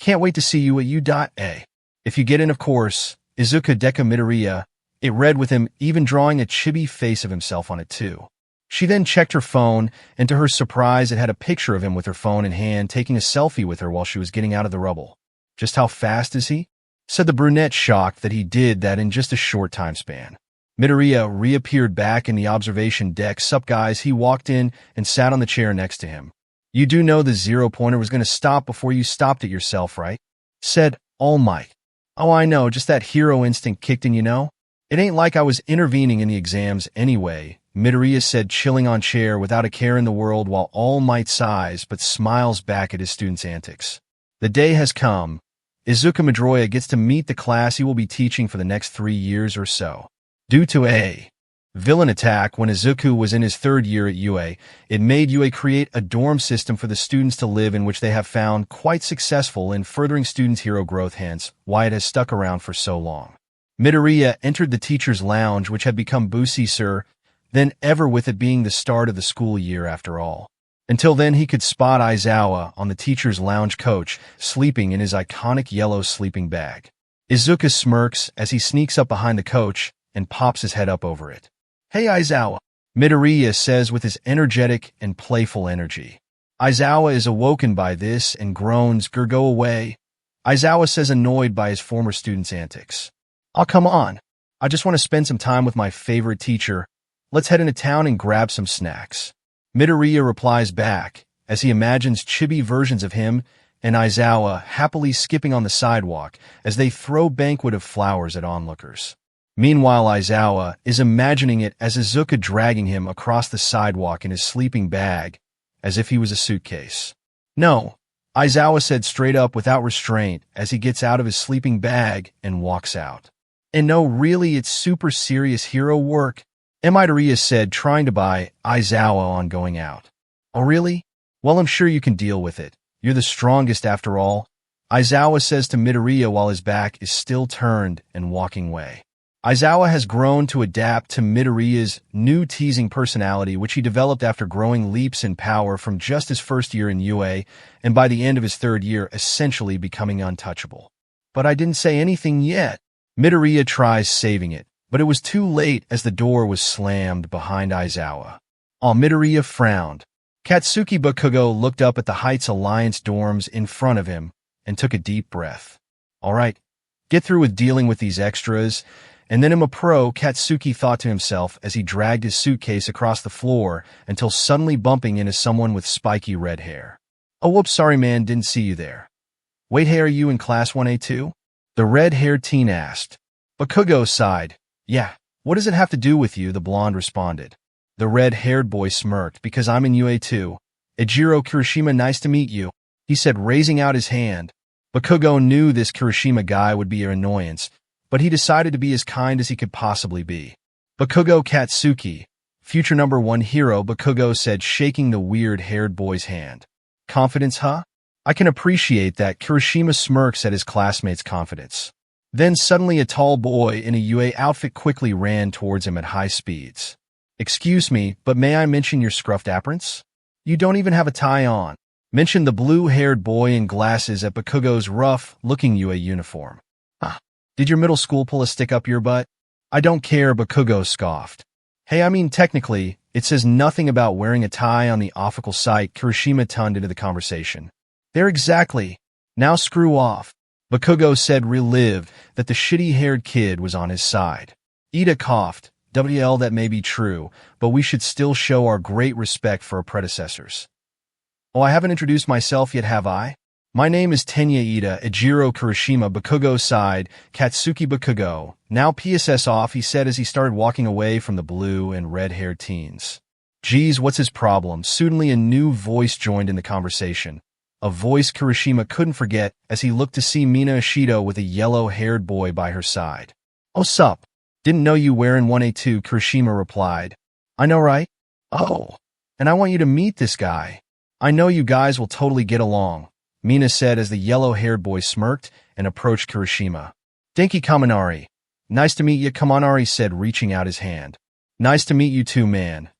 Can't wait to see you at U.A. If you get in, of course, Izuku Deku Midoriya. It read with him even drawing a chibi face of himself on it too. She then checked her phone, and to her surprise it had a picture of him with her phone in hand taking a selfie with her while she was getting out of the rubble. Just how fast is he? Said the brunette, shocked that he did that in just a short time span. Midoriya reappeared back in the observation deck. Sup guys, he walked in and sat on the chair next to him. You do know the zero-pointer was going to stop before you stopped it yourself, right? Said All Might. Oh, I know, just that hero instinct kicked in, you know? It ain't like I was intervening in the exams anyway, Midoriya said, chilling on chair without a care in the world while All Might sighs but smiles back at his students' antics. The day has come. Izuku Midoriya gets to meet the class he will be teaching for the next 3 years or so. Due to a villain attack when Izuku was in his 3rd year at UA, it made UA create a dorm system for the students to live in, which they have found quite successful in furthering students' hero growth, hence why it has stuck around for so long. Midoriya entered the teacher's lounge, which had become busier than ever with it being the start of the school year after all. Until then, he could spot Aizawa on the teacher's lounge couch, sleeping in his iconic yellow sleeping bag. Izuku smirks as he sneaks up behind the couch and pops his head up over it. Hey Aizawa, Midoriya says with his energetic and playful energy. Aizawa is awoken by this and groans, go away. Aizawa says, annoyed by his former student's antics. Oh, come on. I just want to spend some time with my favorite teacher. Let's head into town and grab some snacks. Midoriya replies back, as he imagines chibi versions of him and Aizawa happily skipping on the sidewalk as they throw banquet of flowers at onlookers. Meanwhile, Aizawa is imagining it as Izuku dragging him across the sidewalk in his sleeping bag, as if he was a suitcase. No, Aizawa said straight up without restraint as he gets out of his sleeping bag and walks out. And no, really, it's super serious hero work, Midoriya said, trying to buy Aizawa on going out. Oh really? Well, I'm sure you can deal with it. You're the strongest after all, Aizawa says to Midoriya while his back is still turned and walking away. Aizawa has grown to adapt to Midoriya's new teasing personality, which he developed after growing leaps in power from just his 1st year in UA, and by the end of his 3rd year essentially becoming untouchable. But I didn't say anything yet. Midoriya tries saving it, but it was too late as the door was slammed behind Aizawa. Midoriya frowned. Katsuki Bakugo looked up at the Heights Alliance dorms in front of him and took a deep breath. Alright, get through with dealing with these extras, and then I'm a pro, Katsuki thought to himself as he dragged his suitcase across the floor until suddenly bumping into someone with spiky red hair. Oh whoops, sorry man, didn't see you there. Wait, hey, are you in class 1A too? The red-haired teen asked. Bakugo sighed. Yeah, what does it have to do with you? The blonde responded. The red-haired boy smirked. Because I'm in UA too. Ejiro Kirishima, nice to meet you, he said, raising out his hand. Bakugo knew this Kirishima guy would be an annoyance, but he decided to be as kind as he could possibly be. Bakugo Katsuki, future number 1 hero, Bakugo said, shaking the weird-haired boy's hand. Confidence, huh? I can appreciate that. Kirishima smirks at his classmate's confidence. Then suddenly a tall boy in a UA outfit quickly ran towards him at high speeds. Excuse me, but may I mention your scruffed aprons? You don't even have a tie on, mentioned the blue-haired boy in glasses at Bakugo's rough-looking UA uniform. Did your middle school pull a stick up your butt? I don't care, Bakugo scoffed. Hey, I mean technically, it says nothing about wearing a tie on the official site. Kirishima tuned into the conversation. There exactly. Now screw off. Bakugo said, relieved that the shitty-haired kid was on his side. Ida coughed. WL, that may be true, but we should still show our great respect for our predecessors. Oh, I haven't introduced myself yet, have I? My name is Tenya Ida, Ejiro Kirishima. Bakugo sighed. Katsuki Bakugo. Now PSS off, he said as he started walking away from the blue and red-haired teens. Geez, what's his problem? Suddenly a new voice joined in the conversation. A voice Kirishima couldn't forget as he looked to see Mina Ishido with a yellow-haired boy by her side. Oh, sup? Didn't know you were in 1A too, Kirishima replied. I know, right? Oh, and I want you to meet this guy. I know you guys will totally get along, Mina said as the yellow-haired boy smirked and approached Kirishima. Denki Kaminari. Nice to meet you, Kaminari said, reaching out his hand. Nice to meet you too, man.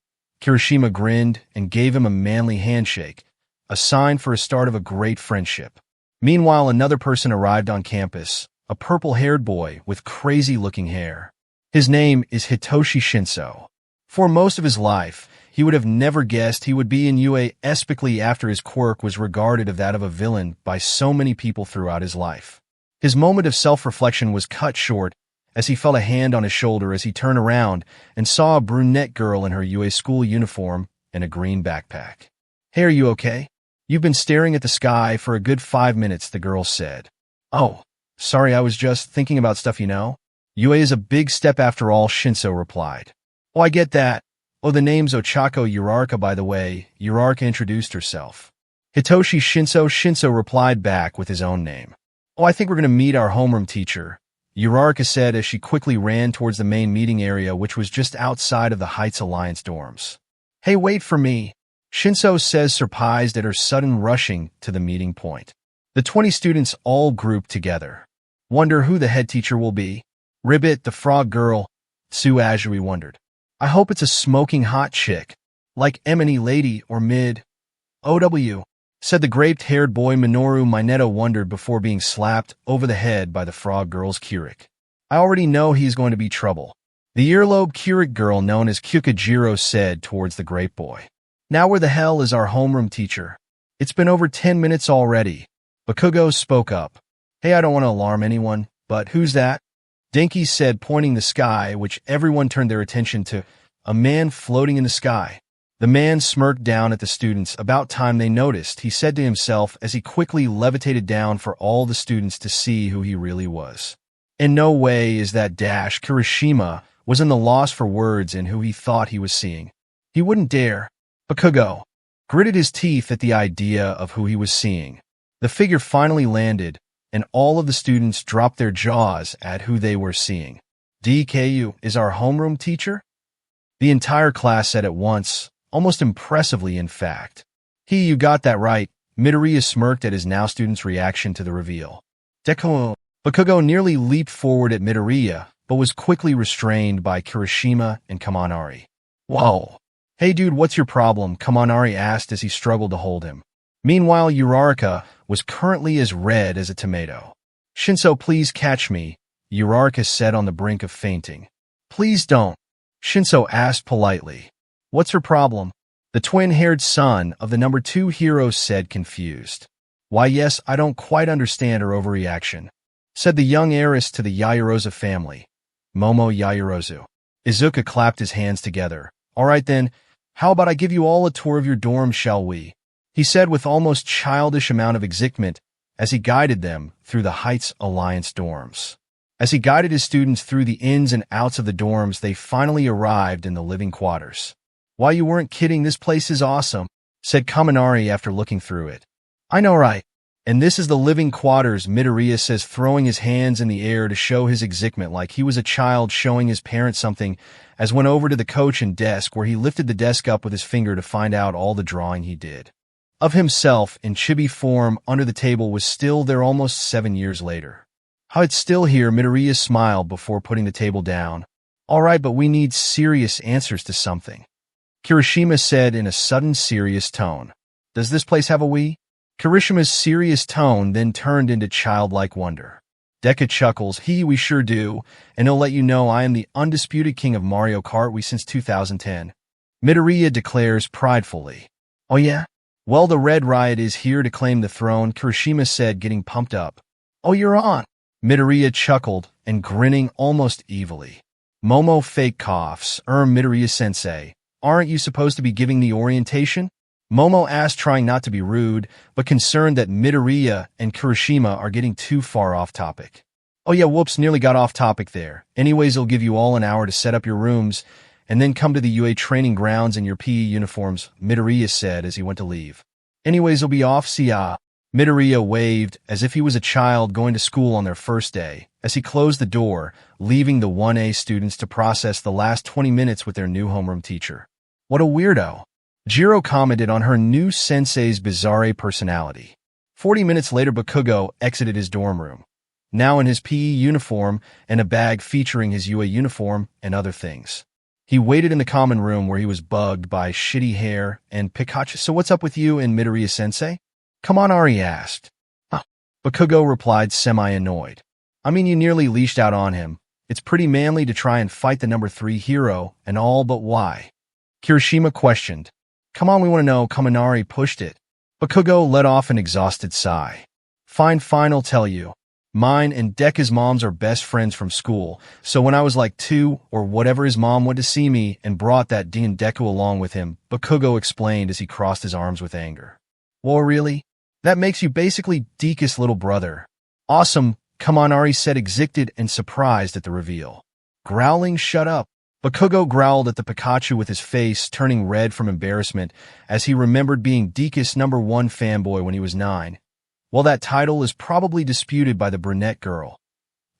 Kirishima grinned and gave him a manly handshake, a sign for a start of a great friendship. Meanwhile, another person arrived on campus, a purple-haired boy with crazy-looking hair. His name is Hitoshi Shinso. For most of his life, he would have never guessed he would be in UA, especially after his quirk was regarded as that of a villain by so many people throughout his life. His moment of self-reflection was cut short as he felt a hand on his shoulder as he turned around and saw a brunette girl in her UA school uniform and a green backpack. Hey, are you okay? You've been staring at the sky for a good 5 minutes, the girl said. Oh, sorry, I was just thinking about stuff, you know. UA is a big step after all, Shinso replied. Oh, I get that. Oh, the name's Ochako Uraraka, by the way. Uraraka introduced herself. Hitoshi Shinso replied back with his own name. Oh, I think we're going to meet our homeroom teacher, Uraraka said as she quickly ran towards the main meeting area, which was just outside of the Heights Alliance dorms. Hey, wait for me, Shinso says, surprised at her sudden rushing to the meeting point. The 20 students all grouped together. Wonder who the head teacher will be? Ribbit, the frog girl, Tsu Azuri wondered. I hope it's a smoking hot chick, like Emily Lady or Mid. OW, said the graped-haired boy. Minoru Minato wondered before being slapped over the head by the frog girl's Keurig. I already know he's going to be trouble, the earlobe Keurig girl known as Kyukajiro said towards the grape boy. Now where the hell is our homeroom teacher? It's been over 10 minutes already. Bakugo spoke up. Hey, I don't want to alarm anyone, but who's that? Denki said, pointing the sky, which everyone turned their attention to. A man floating in the sky. The man smirked down at the students. About time they noticed, he said to himself as he quickly levitated down for all the students to see who he really was. In no way is that dash. Kirishima was in the loss for words in who he thought he was seeing. He wouldn't dare. Bakugo gritted his teeth at the idea of who he was seeing. The figure finally landed, and all of the students dropped their jaws at who they were seeing. DKU is our homeroom teacher? The entire class said at once, almost impressively in fact. You got that right. Midoriya smirked at his now student's reaction to the reveal. Deku. Bakugo nearly leaped forward at Midoriya, but was quickly restrained by Kirishima and Kaminari. Whoa. Hey dude, what's your problem? Kaminari asked as he struggled to hold him. Meanwhile, Uraraka was currently as red as a tomato. Shinso, please catch me, Uraraka said on the brink of fainting. Please don't, Shinso asked politely. What's her problem? The twin-haired son of the number 2 hero said, confused. Why yes, I don't quite understand her overreaction, said the young heiress to the Yaoyorozu family. Momo Yaoyorozu. Izuku clapped his hands together. All right then, how about I give you all a tour of your dorm, shall we? He said with almost childish amount of excitement as he guided them through the Heights Alliance dorms. As he guided his students through the ins and outs of the dorms, they finally arrived in the living quarters. "Why, you weren't kidding, this place is awesome," said Kaminari after looking through it. "I know, right? And this is the living quarters," Midoriya says, throwing his hands in the air to show his excitement like he was a child showing his parents something, as went over to the coach and desk where he lifted the desk up with his finger to find out all the drawing he did of himself in chibi form under the table was still there almost 7 years later. "How it's still here," Midoriya smiled before putting the table down. "All right, but we need serious answers to something," Kirishima said in a sudden serious tone. "Does this place have a Wii?" Kirishima's serious tone then turned into childlike wonder. Deku chuckles, "We sure do, and he'll let you know I am the undisputed king of Mario Kart Wii since 2010. Midoriya declares pridefully. "Oh yeah? Well, the Red Riot is here to claim the throne," Kirishima said, getting pumped up. "Oh, you're on." Midoriya chuckled and grinning almost evilly. Momo fake coughs. Midoriya-Sensei, aren't you supposed to be giving the orientation?" Momo asked, trying not to be rude, but concerned that Midoriya and Kirishima are getting too far off topic. "Oh yeah, whoops, nearly got off topic there. Anyways, I'll give you all an hour to set up your rooms, and then come to the UA training grounds in your PE uniforms," Midoriya said as he went to leave. "Anyways, I'll be off, see ya." Midoriya waved as if he was a child going to school on their first day, as he closed the door, leaving the 1A students to process the last 20 minutes with their new homeroom teacher. "What a weirdo," Jiro commented on her new sensei's bizarre personality. 40 minutes later, Bakugo exited his dorm room, now in his PE uniform and a bag featuring his UA uniform and other things. He waited in the common room where he was bugged by shitty hair and Pikachu. "So what's up with you and Midoriya-sensei?" "Come on," Ari asked. "Huh." Bakugo replied, semi-annoyed. "I mean, you nearly leashed out on him. It's pretty manly to try and fight the number 3 hero and all, but why?" Kirishima questioned. "Come on, we want to know." Kaminari pushed it. Bakugo let off an exhausted sigh. Fine, I'll tell you. Mine and Deku's moms are best friends from school, so when I was like 2 or whatever, his mom went to see me and brought that D and Deku along with him," Bakugo explained as he crossed his arms with anger. "Well, really? That makes you basically Deku's little brother." "Awesome," Kaminari said, excited and surprised at the reveal. Growling, "Shut up." Bakugo growled at the Pikachu with his face turning red from embarrassment as he remembered being Deku's #1 fanboy when he was 9. Well, that title is probably disputed by the brunette girl.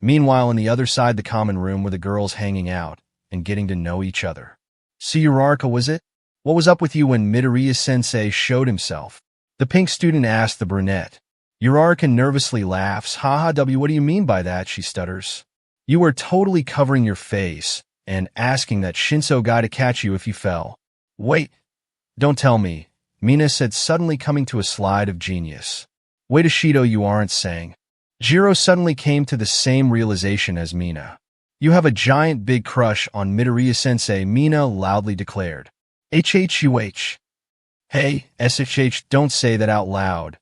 Meanwhile, on the other side the common room were the girls hanging out and getting to know each other. "See, Uraraka, was it? What was up with you when Midoriya-sensei showed himself?" the pink student asked the brunette. Uraraka nervously laughs. "Haha, what do you mean by that?" she stutters. "You were totally covering your face and asking that Shinso guy to catch you if you fell." "Wait, don't tell me," Mina said, suddenly coming to a slide of genius. "Wait, Ashido, you aren't saying?" Jiro suddenly came to the same realization as Mina. "You have a giant big crush on Midoriya-sensei," Mina loudly declared. "HHUH. Hey, SHH, don't say that out loud."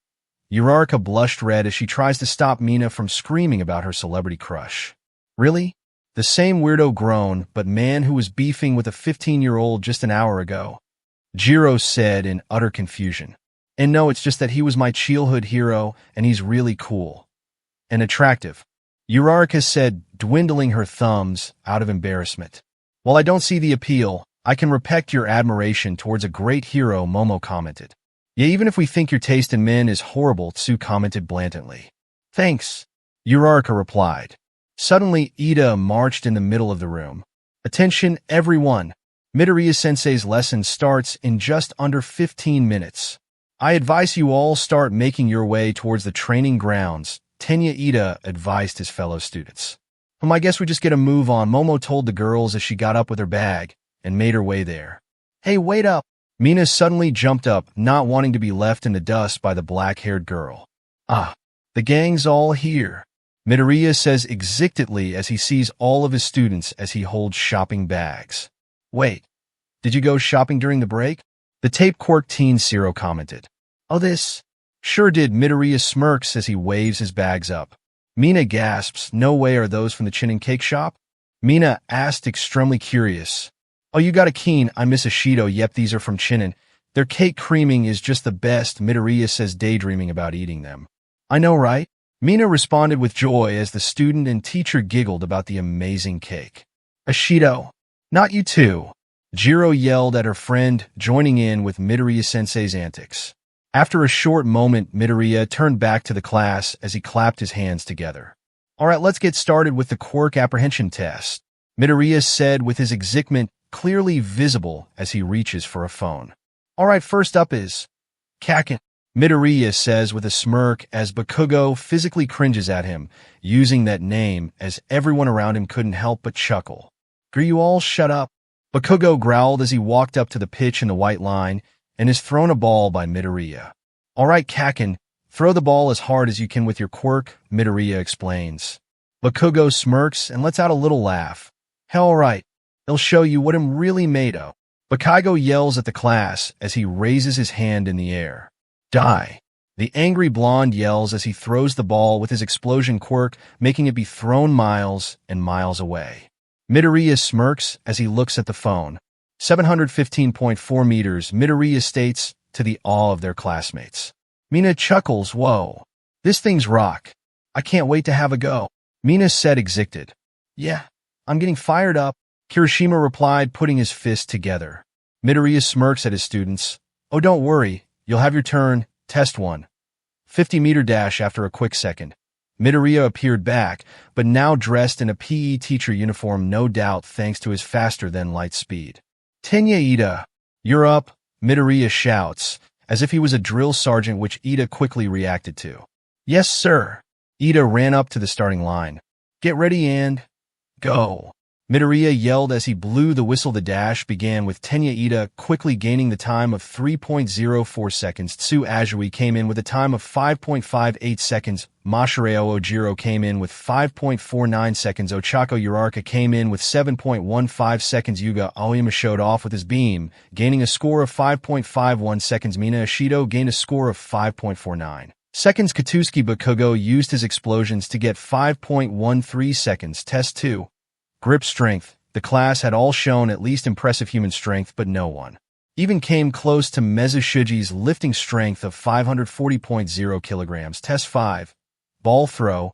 Uraraka blushed red as she tries to stop Mina from screaming about her celebrity crush. "Really? The same weirdo grown, but man who was beefing with a 15-year-old just an hour ago," Jiro said in utter confusion. "And no, it's just that he was my childhood hero, and he's really cool and attractive," Uraraka said, dwindling her thumbs out of embarrassment. "While I don't see the appeal, I can respect your admiration towards a great hero," Momo commented. "Yeah, even if we think your taste in men is horrible," Tsu commented blandly. "Thanks," Uraraka replied. Suddenly, Ida marched in the middle of the room. "Attention, everyone. Midoriya-sensei's lesson starts in just under 15 minutes. I advise you all start making your way towards the training grounds," Tenya Ida advised his fellow students. I guess we just get a move on," Momo told the girls as she got up with her bag and made her way there. "Hey, wait up." Mina suddenly jumped up, not wanting to be left in the dust by the black-haired girl. "Ah, the gang's all here," Midoriya says excitedly as he sees all of his students as he holds shopping bags. "Wait, did you go shopping during the break?" the tape-quirk teen Zero commented. "Oh, this?" "Sure did," Midoriya smirks as he waves his bags up. Mina gasps. "No way, are those from the Chinen cake shop?" Mina asked, extremely curious. "Oh, you got a keen, I miss Ashido. Yep, these are from Chinen. Their cake creaming is just the best," Midoriya says, daydreaming about eating them. "I know, right?" Mina responded with joy as the student and teacher giggled about the amazing cake. Ashido, not you too. Jiro yelled at her friend, joining in with Midoriya-Sensei's antics. After a short moment, Midoriya turned back to the class as he clapped his hands together. Alright, let's get started with the quirk apprehension test, Midoriya said with his excitement clearly visible as he reaches for a phone. Alright, first up is Kaken, Midoriya says with a smirk as Bakugo physically cringes at him, using that name as everyone around him couldn't help but chuckle. Can you all shut up? Bakugo growled as he walked up to the pitch in the white line and is thrown a ball by Midoriya. Alright, Kaken, throw the ball as hard as you can with your quirk, Midoriya explains. Bakugo smirks and lets out a little laugh. Hell, alright, he'll show you what I'm really made of. Bakugo yells at the class as he raises his hand in the air. Die! The angry blonde yells as he throws the ball with his explosion quirk, making it be thrown miles and miles away. Midoriya smirks as he looks at the phone. 715.4 meters, Midoriya states, to the awe of their classmates. Mina chuckles, whoa. This thing's rock. I can't wait to have a go. Mina said excited. Yeah, I'm getting fired up, Kirishima replied, putting his fist together. Midoriya smirks at his students. Oh, don't worry, you'll have your turn, test 1. 50-meter dash after a quick second. Midoriya appeared back, but now dressed in a PE teacher uniform, no doubt thanks to his faster-than-light speed. Tenya Ida, you're up, Midoriya shouts, as if he was a drill sergeant, which Ida quickly reacted to. Yes, sir. Ida ran up to the starting line. Get ready and go. Midoriya yelled as he blew the whistle. The dash began with Tenya Ida quickly gaining the time of 3.04 seconds. Tsu Azui came in with a time of 5.58 seconds. Masahiro Ojiro came in with 5.49 seconds. Ochako Uraraka came in with 7.15 seconds. Yuga Aoyama showed off with his beam, gaining a score of 5.51 seconds. Mina Ashido gained a score of 5.49 seconds. Katsuki Bakugo used his explosions to get 5.13 seconds. Test 2. Grip strength. The class had all shown at least impressive human strength, but no one even came close to Meza Shuji's lifting strength of 540.0 kilograms. Test 5. Ball throw.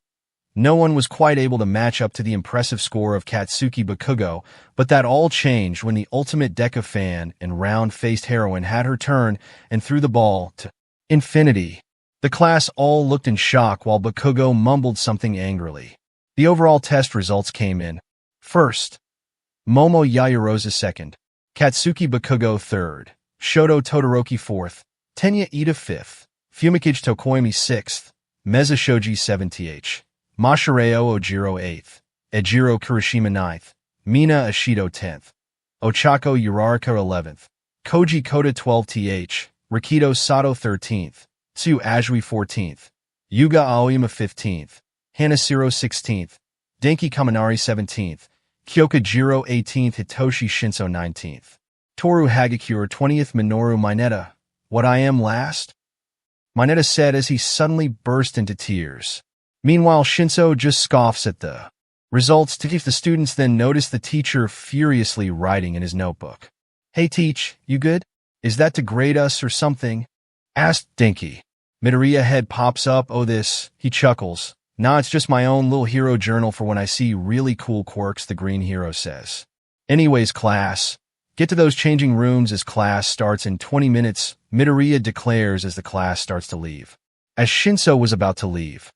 No one was quite able to match up to the impressive score of Katsuki Bakugo, but that all changed when the ultimate Deku fan and round-faced heroine had her turn and threw the ball to infinity. The class all looked in shock while Bakugo mumbled something angrily. The overall test results came in. First, Momo Yaoyorozu second, Katsuki Bakugo third, Shoto Todoroki fourth, Tenya Ida fifth, Fumikage Tokoyami sixth, Meza Shoji 7th, Masahiro Ojiro eighth, Ejiro Kirishima ninth, Mina Ashido 10th, Ochako Uraraka 11th, Koji Koda 12th, Rikido Sato 13th, Tsu Azui 14th, Yuga Aoyama 15th, Hanashiro 16th, Denki Kaminari 17th, Kyoka Jiro 18th, Hitoshi Shinso 19th, Toru Hagakure 20th, Minoru Mineta. What I am last? Mineta said as he suddenly burst into tears. Meanwhile, Shinso just scoffs at the results. The students then notice the teacher furiously writing in his notebook. Hey teach, you good? Is that to grade us or something? Asked Denki. Midoriya head pops up. Oh this, he chuckles. Nah, it's just my own little hero journal for when I see really cool quirks, the green hero says. Anyways, class, get to those changing rooms as class starts in 20 minutes, Midoriya declares as the class starts to leave. As Shinso was about to leave.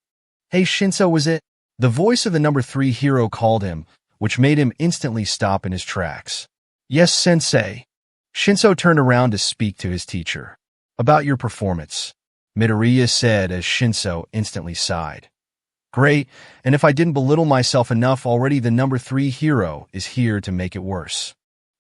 Hey Shinso, was it? The voice of the number 3 hero called him, which made him instantly stop in his tracks. Yes, sensei. Shinso turned around to speak to his teacher. About your performance, Midoriya said as Shinso instantly sighed. Great, and if I didn't belittle myself enough already, the number 3 hero is here to make it worse.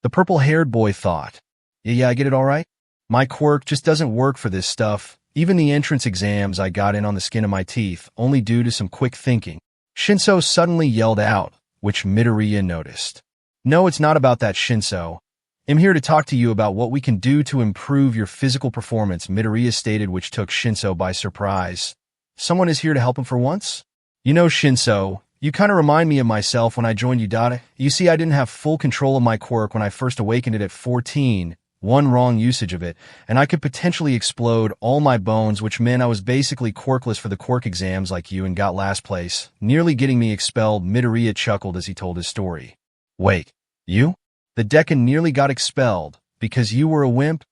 The purple-haired boy thought. Yeah, I get it all right? My quirk just doesn't work for this stuff. Even the entrance exams I got in on the skin of my teeth, only due to some quick thinking. Shinso suddenly yelled out, which Midoriya noticed. No, it's not about that, Shinso. I'm here to talk to you about what we can do to improve your physical performance, Midoriya stated, which took Shinso by surprise. Someone is here to help him for once? You know, Shinso, you kind of remind me of myself when I joined you, Dada. You see, I didn't have full control of my quirk when I first awakened it at 14, One wrong usage of it, and I could potentially explode all my bones, which meant I was basically quirkless for the quirk exams like you and got last place, nearly getting me expelled. Midoriya chuckled as he told his story. Wait, you? The Decan nearly got expelled because you were a wimp?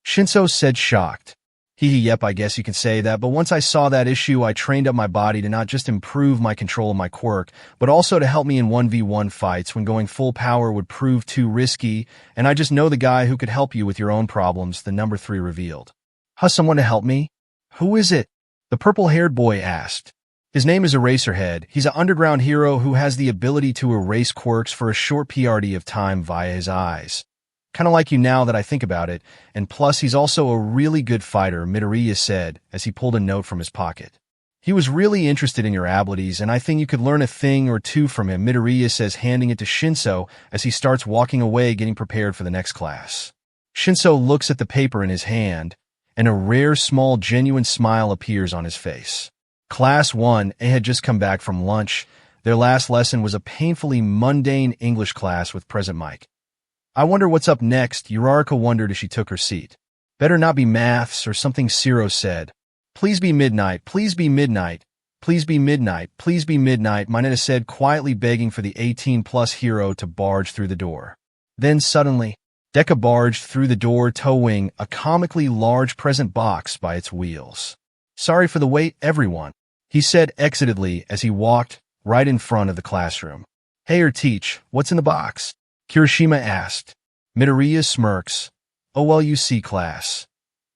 Shinso said, shocked. Yep, I guess you can say that, but once I saw that issue, I trained up my body to not just improve my control of my quirk, but also to help me in 1v1 fights when going full power would prove too risky, and I just know the guy who could help you with your own problems, the number 3 revealed. Someone to help me? Who is it? The purple-haired boy asked. His name is Eraserhead. He's an underground hero who has the ability to erase quirks for a short PRD of time via his eyes. Kind of like you now that I think about it, and plus he's also a really good fighter, Midoriya said as he pulled a note from his pocket. He was really interested in your abilities, and I think you could learn a thing or two from him, Midoriya says, handing it to Shinso as he starts walking away getting prepared for the next class. Shinso looks at the paper in his hand, and a rare, small, genuine smile appears on his face. Class 1A had just come back from lunch. Their last lesson was a painfully mundane English class with present Mike. I wonder what's up next, Uraraka wondered as she took her seat. Better not be maths or something, Ciro said. Please be midnight, please be midnight, please be midnight, please be midnight, Mineta said, quietly begging for the 18-plus hero to barge through the door. Then suddenly, Deku barged through the door, towing a comically large present box by its wheels. Sorry for the wait, everyone, he said excitedly as he walked right in front of the classroom. Hey, teach, what's in the box? Kirishima asked. Midoriya smirks. Oh well, you see, class,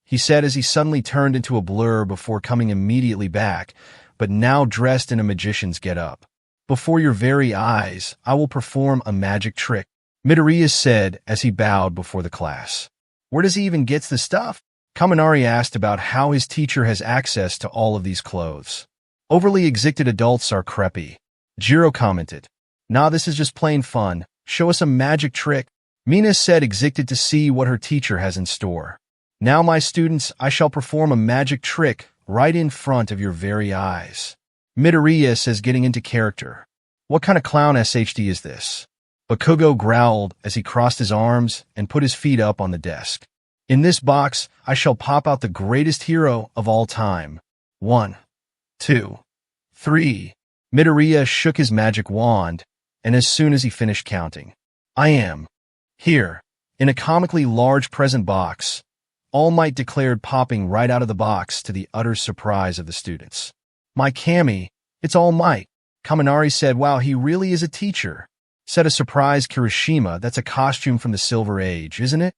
he said as he suddenly turned into a blur before coming immediately back, but now dressed in a magician's get-up. Before your very eyes, I will perform a magic trick, Midoriya said as he bowed before the class. Where does he even get the stuff? Kaminari asked about how his teacher has access to all of these clothes. Overly excited adults are creepy, Jiro commented. Nah, this is just plain fun. Show us a magic trick, Mina said, excited to see what her teacher has in store. Now, my students, I shall perform a magic trick right in front of your very eyes. Midoriya says, getting into character. What kind of clown SHD is this? Bakugo growled as he crossed his arms and put his feet up on the desk. In this box, I shall pop out the greatest hero of all time. 1, 2, 3. Midoriya shook his magic wand, and as soon as he finished counting, I am here, in a comically large present box, All Might declared, popping right out of the box to the utter surprise of the students. My Kami, it's All Might, Kaminari said. Wow, he really is a teacher, said a surprised Kirishima. That's a costume from the Silver Age, isn't it?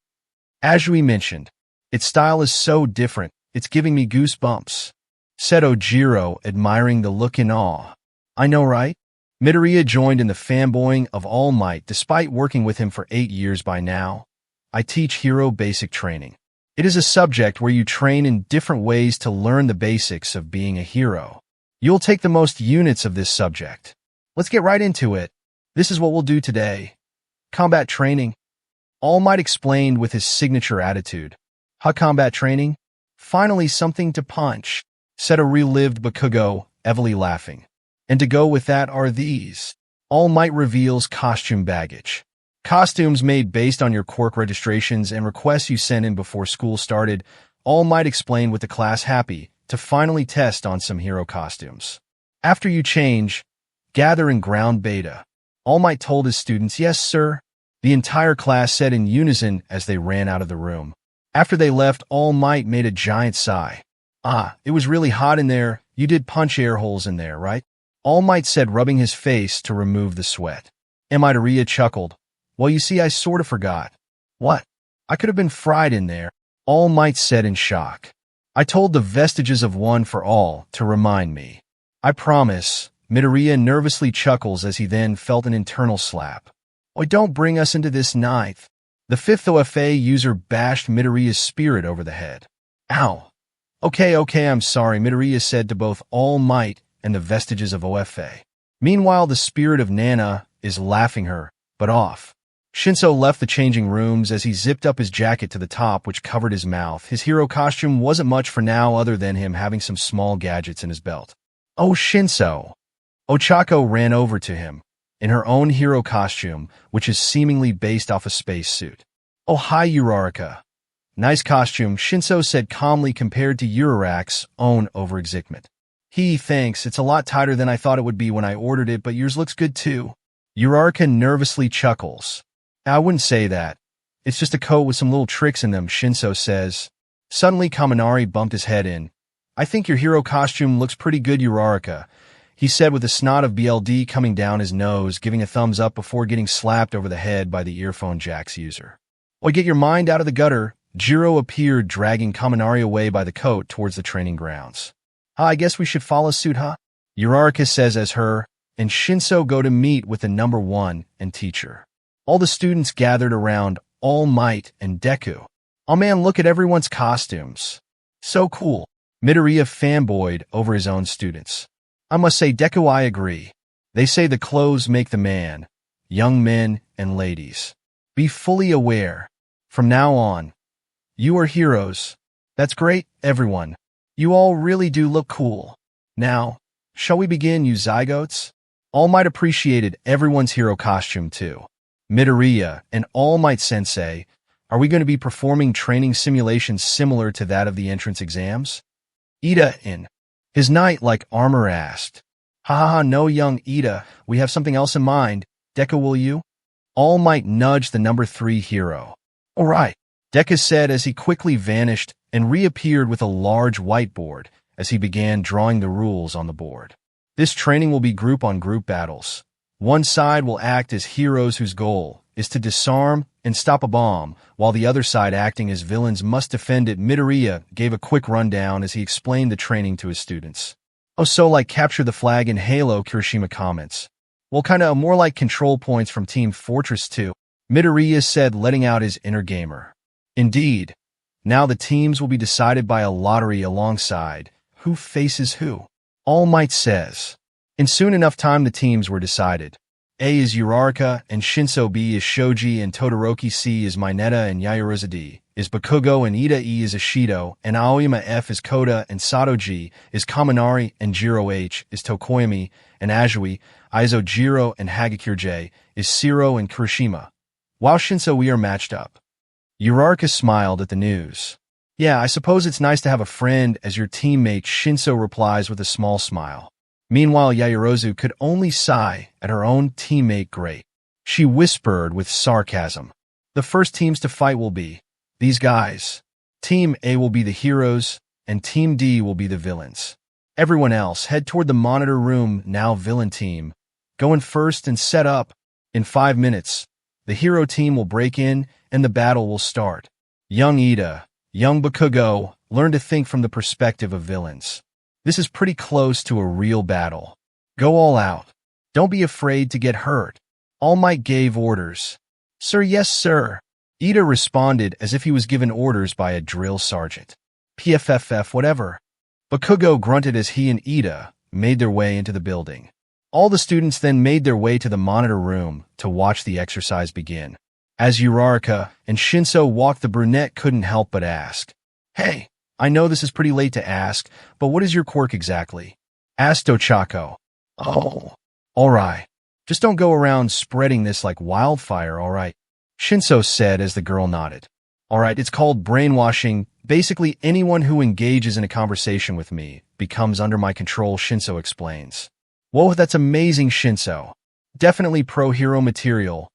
Azui mentioned. Its style is so different, it's giving me goosebumps, said Ojiro, admiring the look in awe. I know, right? Midoriya joined in the fanboying of All Might despite working with him for 8 years by now. I teach hero basic training. It is a subject where you train in different ways to learn the basics of being a hero. You'll take the most units of this subject. Let's get right into it. This is what we'll do today. Combat training. All Might explained with his signature attitude. Combat training? Finally something to punch, said a relived Bakugo, heavily laughing. And to go with that are these. All Might reveals costume baggage. Costumes made based on your quirk registrations and requests you sent in before school started. All Might explained with the class happy to finally test on some hero costumes. After you change, gather in ground beta. All Might told his students. Yes, sir. The entire class said in unison as they ran out of the room. After they left, All Might made a giant sigh. It was really hot in there. You did punch air holes in there, right? All Might said, rubbing his face to remove the sweat. Midoriya chuckled. Well, you see, I sort of forgot. What? I could have been fried in there, All Might said in shock. I told the vestiges of One for All to remind me. I promise, Midoriya nervously chuckles as he then felt an internal slap. Oh, don't bring us into this ninth. The 5th OFA user bashed Midoriya's spirit over the head. Ow. Okay, I'm sorry, Midoriya said to both All Might and the vestiges of OFA. Meanwhile, the spirit of Nana is laughing her butt off. Shinso left the changing rooms as he zipped up his jacket to the top, which covered his mouth. His hero costume wasn't much for now other than him having some small gadgets in his belt. Oh, Shinso. Ochako ran over to him, in her own hero costume, which is seemingly based off a spacesuit. Oh, hi, Uraraka. Nice costume, Shinso said calmly compared to Urarak's own overexcitement. Thanks, it's a lot tighter than I thought it would be when I ordered it, but yours looks good too. Uraraka nervously chuckles. I wouldn't say that. It's just a coat with some little tricks in them, Shinso says. Suddenly Kaminari bumped his head in. I think your hero costume looks pretty good, Uraraka, he said with a snot of BLD coming down his nose, giving a thumbs up before getting slapped over the head by the earphone jack's user. Oi, get your mind out of the gutter. Jiro appeared, dragging Kaminari away by the coat towards the training grounds. I guess we should follow suit, huh? Uraraka says as her and Shinso go to meet with the number 1 and teacher. All the students gathered around All Might and Deku. Oh man, look at everyone's costumes. So cool. Midoriya fanboyed over his own students. I must say, Deku, I agree. They say the clothes make the man. Young men and ladies, be fully aware. From now on, you are heroes. That's great, everyone. You all really do look cool. Now, shall we begin, you zygotes? All Might appreciated everyone's hero costume too. Midoriya and All Might Sensei, are we going to be performing training simulations similar to that of the entrance exams? Ida, in his knight-like armor, asked. Ha, no, young Ida, we have something else in mind. Deku, will you? All Might nudged the number 3 hero. All right, Deku said as he quickly vanished and reappeared with a large whiteboard as he began drawing the rules on the board. This training will be group-on-group battles. One side will act as heroes whose goal is to disarm and stop a bomb, while the other side, acting as villains, must defend it. Midoriya gave a quick rundown as he explained the training to his students. Oh, so like capture the flag in Halo, Kirishima comments. Well, kinda more like control points from Team Fortress 2, Midoriya said, letting out his inner gamer. Indeed. Now the teams will be decided by a lottery alongside who faces who. All Might says. In soon enough time the teams were decided. A is Uraraka and Shinso, B is Shoji and Todoroki, C is Mineta and Yaoyorozu, D is Bakugo and Ida, E is Ishido and Aoyama, F is Koda and Sato, G is Kaminari and Jiro, H is Tokoyami and Azui, Izo, Jiro and Hagakure, J is Siro and Kirishima. While Shinso, we are matched up. Uraraka smiled at the news. Yeah, I suppose it's nice to have a friend as your teammate, Shinso replies with a small smile. Meanwhile, Yaoyorozu could only sigh at her own teammate. Great. She whispered with sarcasm. The first teams to fight will be these guys. Team A will be the heroes, and Team D will be the villains. Everyone else, head toward the monitor room now. Villain team, go in first and set up. In 5 minutes, the hero team will break in, and the battle will start. Young Ida, young Bakugo, learn to think from the perspective of villains. This is pretty close to a real battle. Go all out. Don't be afraid to get hurt. All Might gave orders. Sir, yes, sir. Ida responded as if he was given orders by a drill sergeant. PFFF, whatever. Bakugo grunted as he and Ida made their way into the building. All the students then made their way to the monitor room to watch the exercise begin. As Uraraka and Shinso walked, the brunette couldn't help but ask, Hey, I know this is pretty late to ask, but what is your quirk exactly? Asked Ochako. Oh, alright. Just don't go around spreading this like wildfire, alright? Shinso said as the girl nodded. Alright, it's called brainwashing. Basically, anyone who engages in a conversation with me becomes under my control, Shinso explains. Whoa, that's amazing, Shinso. Definitely pro-hero material.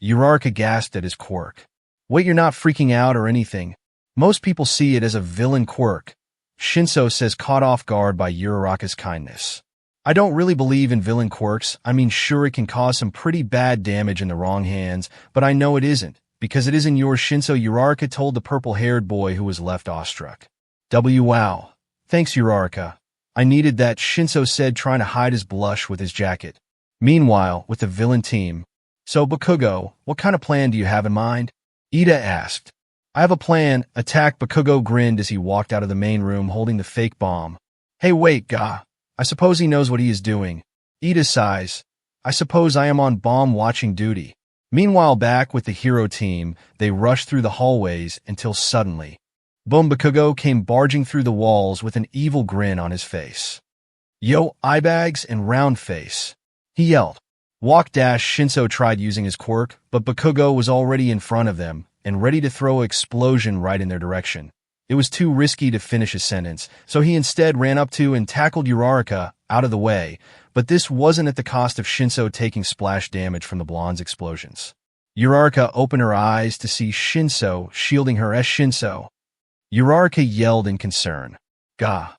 Uraraka gasped at his quirk. Wait, you're not freaking out or anything. Most people see it as a villain quirk, Shinso says, caught off guard by Uraraka's kindness. I don't really believe in villain quirks. I mean, sure, it can cause some pretty bad damage in the wrong hands, but I know it isn't, because it isn't yours, Shinso, Uraraka told the purple-haired boy who was left awestruck. Wow. Thanks, Uraraka. I needed that, Shinso said, trying to hide his blush with his jacket. Meanwhile, with the villain team. So, Bakugo, what kind of plan do you have in mind? Ida asked. I have a plan. Attack. Bakugo grinned as he walked out of the main room holding the fake bomb. Hey, wait, Ga. I suppose he knows what he is doing. Ida sighs. I suppose I am on bomb watching duty. Meanwhile, back with the hero team, they rushed through the hallways until suddenly, boom, Bakugo came barging through the walls with an evil grin on his face. Yo, eyebags and round face. He yelled. Walk dash. Shinso tried using his quirk, but Bakugo was already in front of them, and ready to throw an explosion right in their direction. It was too risky to finish a sentence, so he instead ran up to and tackled Uraraka out of the way, but this wasn't at the cost of Shinso taking splash damage from the blonde's explosions. Uraraka opened her eyes to see Shinso shielding her as Shinso. Uraraka yelled in concern. Gah.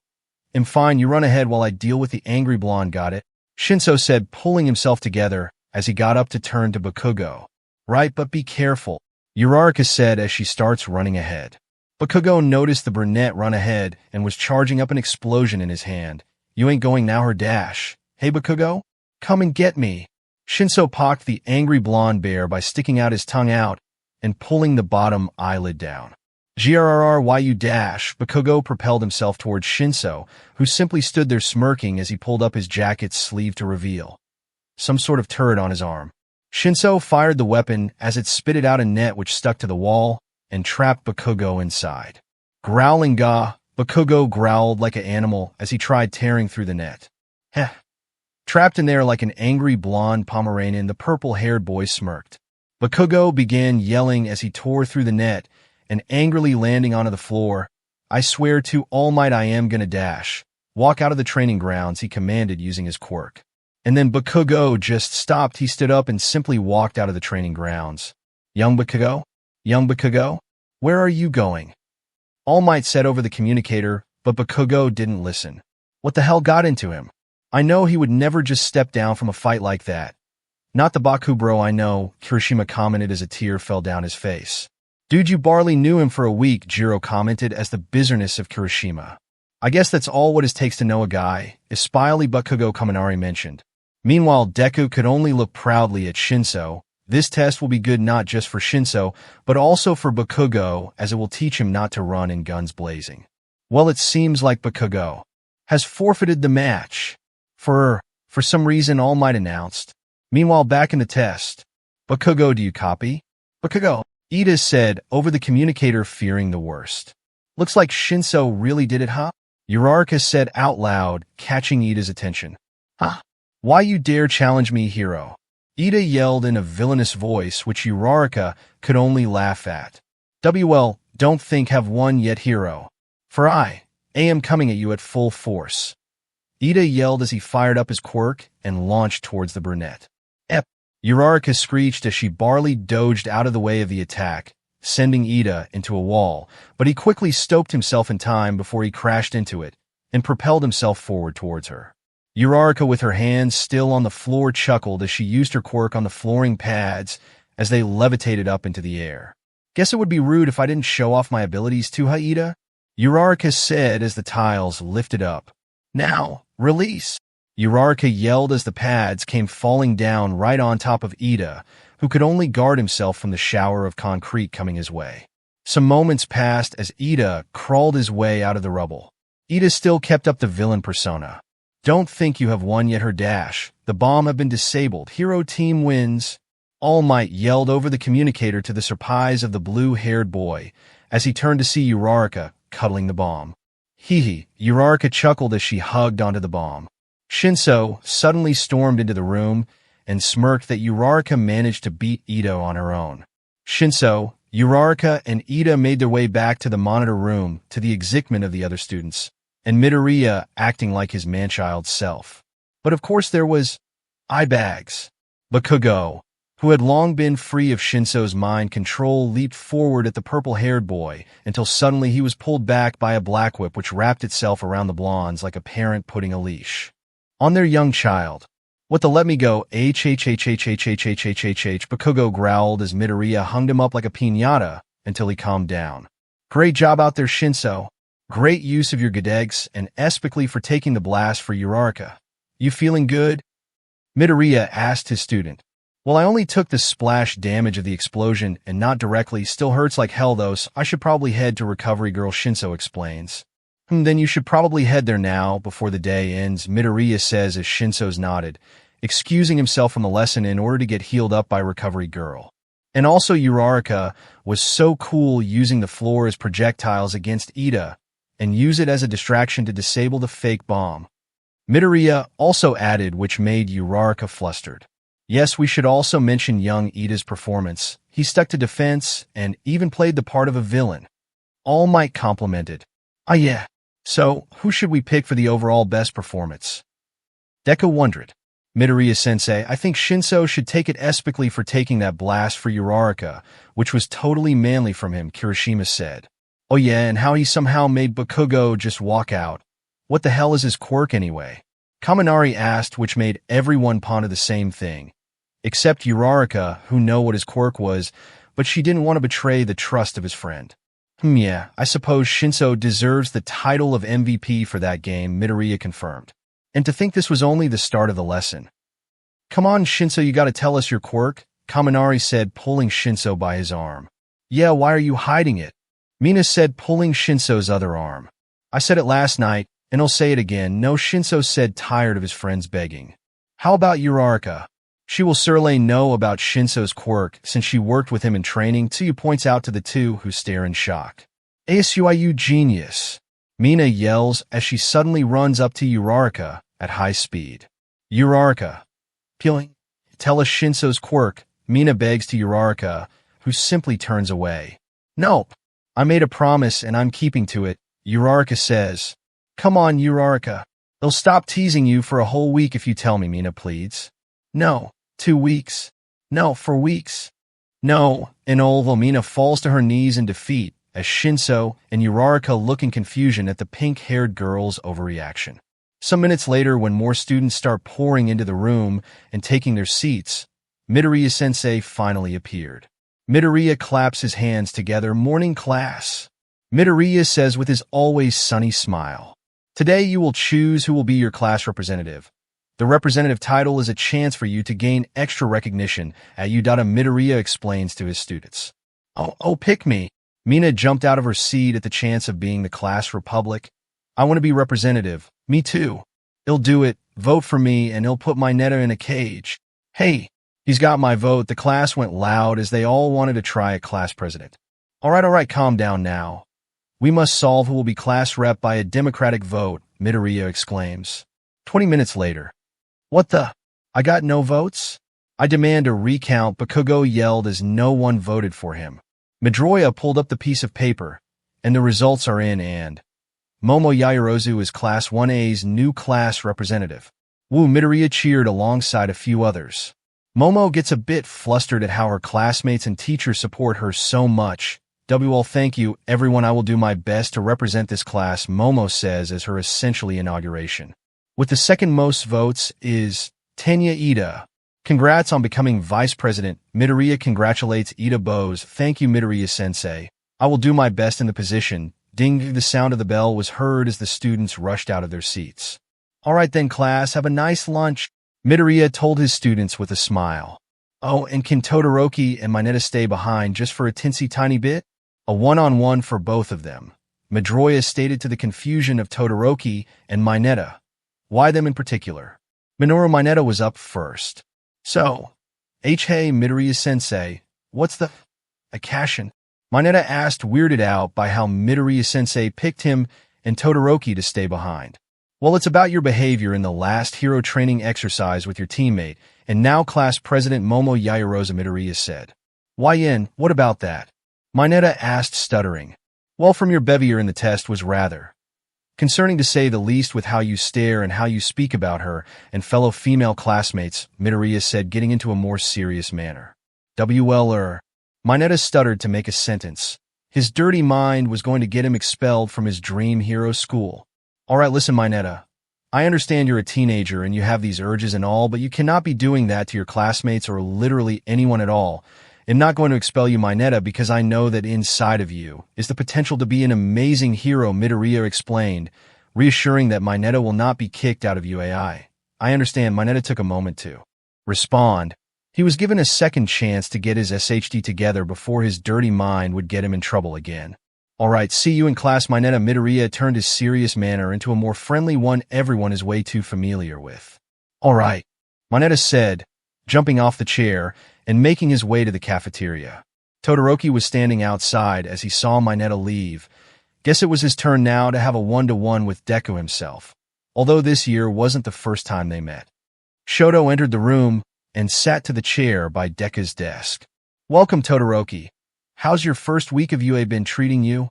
I'm fine, you run ahead while I deal with the angry blonde, got it? Shinso said, pulling himself together as he got up to turn to Bakugo. Right, but be careful, Uraraka said as she starts running ahead. Bakugo noticed the brunette run ahead and was charging up an explosion in his hand. You ain't going now, her dash. Hey Bakugo, come and get me. Shinso pocked the angry blonde bear by sticking out his tongue out and pulling the bottom eyelid down. Grrr, you dash. Bakugo propelled himself towards Shinso, who simply stood there smirking as he pulled up his jacket's sleeve to reveal some sort of turret on his arm. Shinso fired the weapon as it spitted out a net which stuck to the wall and trapped Bakugo inside. Growling Gah, Bakugo growled like an animal as he tried tearing through the net. Heh. Trapped in there like an angry blonde Pomeranian, the purple-haired boy smirked. Bakugo began yelling as he tore through the net and angrily landing onto the floor. I swear to All Might I am gonna dash. Walk out of the training grounds, he commanded using his quirk. And then Bakugo just stopped. He stood up and simply walked out of the training grounds. Young Bakugo? Young Bakugo? Where are you going? All Might said over the communicator, but Bakugo didn't listen. What the hell got into him? I know he would never just step down from a fight like that. Not the Baku bro I know, Kirishima commented as a tear fell down his face. Dude, you barely knew him for a week, Jiro commented as the bitterness of Kirishima. I guess that's all what it takes to know a guy, especially Bakugo, Kaminari mentioned. Meanwhile, Deku could only look proudly at Shinso. This test will be good not just for Shinso, but also for Bakugo, as it will teach him not to run in guns blazing. Well, it seems like Bakugo has forfeited the match. For some reason, All Might announced. Meanwhile, back in the test. Bakugo, do you copy? Bakugo, Ida said over the communicator, fearing the worst. Looks like Shinso really did it, huh? Uraraka said out loud, catching Ida's attention. Huh? Why you dare challenge me, hero? Ida yelled in a villainous voice, which Uraraka could only laugh at. WL, don't think have won yet, hero. For I am coming at you at full force. Ida yelled as he fired up his quirk and launched towards the brunette. Ep! Uraraka screeched as she barely dodged out of the way of the attack, sending Ida into a wall, but he quickly stopped himself in time before he crashed into it and propelled himself forward towards her. Uraraka, with her hands still on the floor, chuckled as she used her quirk on the flooring pads as they levitated up into the air. Guess it would be rude if I didn't show off my abilities too, Ida? Uraraka said as the tiles lifted up. Now, release! Uraraka yelled as the pads came falling down right on top of Ida, who could only guard himself from the shower of concrete coming his way. Some moments passed as Ida crawled his way out of the rubble. Ida still kept up the villain persona. Don't think you have won yet, her dash. The bomb have been disabled. Hero team wins. All Might yelled over the communicator to the surprise of the blue-haired boy as he turned to see Uraraka cuddling the bomb. Hee. Uraraka chuckled as she hugged onto the bomb. Shinso suddenly stormed into the room and smirked that Uraraka managed to beat Ida on her own. Shinso, Uraraka, and Ida made their way back to the monitor room to the excitement of the other students, and Midoriya acting like his man-child self. But of course there was Eyebags. Bakugo, who had long been free of Shinso's mind control, leaped forward at the purple-haired boy until suddenly he was pulled back by a black whip which wrapped itself around the blondes like a parent putting a leash on their young child. What the let me go, Bakugo growled as Midoriya hung him up like a piñata until he calmed down. Great job out there, Shinso. Great use of your Gadegs, and especially for taking the blast for Uraraka. You feeling good? Midoriya asked his student. Well, I only took the splash damage of the explosion and not directly. Still hurts like hell though, so I should probably head to Recovery Girl, Shinso explains. Then you should probably head there now before the day ends, Midoriya says as Shinso's nodded, excusing himself from the lesson in order to get healed up by Recovery Girl. And also Uraraka was so cool using the floor as projectiles against Ida and use it as a distraction to disable the fake bomb. Midoriya also added, which made Uraraka flustered. Yes, we should also mention young Ida's performance. He stuck to defense and even played the part of a villain. All Might complimented. Ah yeah. So, who should we pick for the overall best performance? Deku wondered. Midoriya-Sensei, I think Shinso should take it epically for taking that blast for Uraraka, which was totally manly from him, Kirishima said. Oh yeah, and how he somehow made Bakugo just walk out. What the hell is his quirk anyway? Kaminari asked, which made everyone ponder the same thing. Except Uraraka, who knew what his quirk was, but she didn't want to betray the trust of his friend. Yeah, I suppose Shinso deserves the title of MVP for that game, Midoriya confirmed. And to think this was only the start of the lesson. Come on, Shinso, you gotta tell us your quirk, Kaminari said, pulling Shinso by his arm. Yeah, why are you hiding it? Mina said, pulling Shinso's other arm. I said it last night, and I'll say it again. No, Shinso said, tired of his friends begging. How about Uraraka? She will certainly know about Shinso's quirk since she worked with him in training, Tsuyu points out to the two who stare in shock. ASUIU genius, Mina yells as she suddenly runs up to Uraraka at high speed. Uraraka, peeling, tell us Shinso's quirk, Mina begs to Uraraka, who simply turns away. Nope, I made a promise and I'm keeping to it, Uraraka says. Come on, Uraraka. They'll stop teasing you for a whole week if you tell me, Mina pleads. No, 2 weeks. No, 4 weeks. No, and although Mina falls to her knees in defeat as Shinso and Uraraka look in confusion at the pink-haired girl's overreaction. Some minutes later, when more students start pouring into the room and taking their seats, Midoriya-Sensei finally appeared. Midoriya claps his hands together. Morning class. Midoriya says with his always sunny smile. Today you will choose who will be your class representative. The representative title is a chance for you to gain extra recognition at Udata. Midoriya explains to his students. Oh, pick me. Mina jumped out of her seat at the chance of being the class republic. I want to be representative. Me too. He'll do it. Vote for me and he'll put my Netta in a cage. Hey, he's got my vote. The class went loud as they all wanted to try a class president. All right, calm down now. We must solve who will be class rep by a democratic vote, Midoriya exclaims. 20 minutes later. What the? I got no votes? I demand a recount, Bakugo yelled as no one voted for him. Midoriya pulled up the piece of paper, and the results are in and Momo Yaoyorozu is Class 1A's new class representative. Woo, Midoriya cheered alongside a few others. Momo gets a bit flustered at how her classmates and teachers support her so much. Well, thank you, everyone. I will do my best to represent this class, Momo says as her essentially inauguration. With the second most votes is Tenya Ida. Congrats on becoming vice president. Midoriya congratulates Ida Bose. Thank you, Midoriya-sensei. I will do my best in the position. Ding, the sound of the bell was heard as the students rushed out of their seats. All right then, class, have a nice lunch, Midoriya told his students with a smile. Oh, and can Todoroki and Mineta stay behind just for a tinsy tiny bit? A one-on-one for both of them. Midoriya stated to the confusion of Todoroki and Mineta. Why them in particular? Minoru Mineta was up first. So, hey Midoriya-sensei, what's the occasion? Mineta asked, weirded out by how Midoriya-sensei picked him and Todoroki to stay behind. Well, it's about your behavior in the last hero training exercise with your teammate, and now class president Momo Yaoyorozu, Midoriya said. Why, what about that? Mineta asked, stuttering. Well, from your behavior in the test was rather concerning to say the least with how you stare and how you speak about her and fellow female classmates, Midoriya said, getting into a more serious manner. Mineta stuttered to make a sentence. His dirty mind was going to get him expelled from his dream hero school. All right, listen, Mineta. I understand you're a teenager and you have these urges and all, but you cannot be doing that to your classmates or literally anyone at all. I'm not going to expel you, Mineta, because I know that inside of you is the potential to be an amazing hero, Midoriya explained, reassuring that Mineta will not be kicked out of UAI. I understand. Mineta took a moment to respond. He was given a second chance to get his SHD together before his dirty mind would get him in trouble again. All right, see you in class, Mineta. Midoriya turned his serious manner into a more friendly one everyone is way too familiar with. All right, Mineta said, jumping off the chair and making his way to the cafeteria. Todoroki was standing outside as he saw Mineta leave. Guess it was his turn now to have a one-to-one with Deku himself, although this year wasn't the first time they met. Shoto entered the room and sat to the chair by Deku's desk. Welcome, Todoroki. How's your first week of UA been treating you?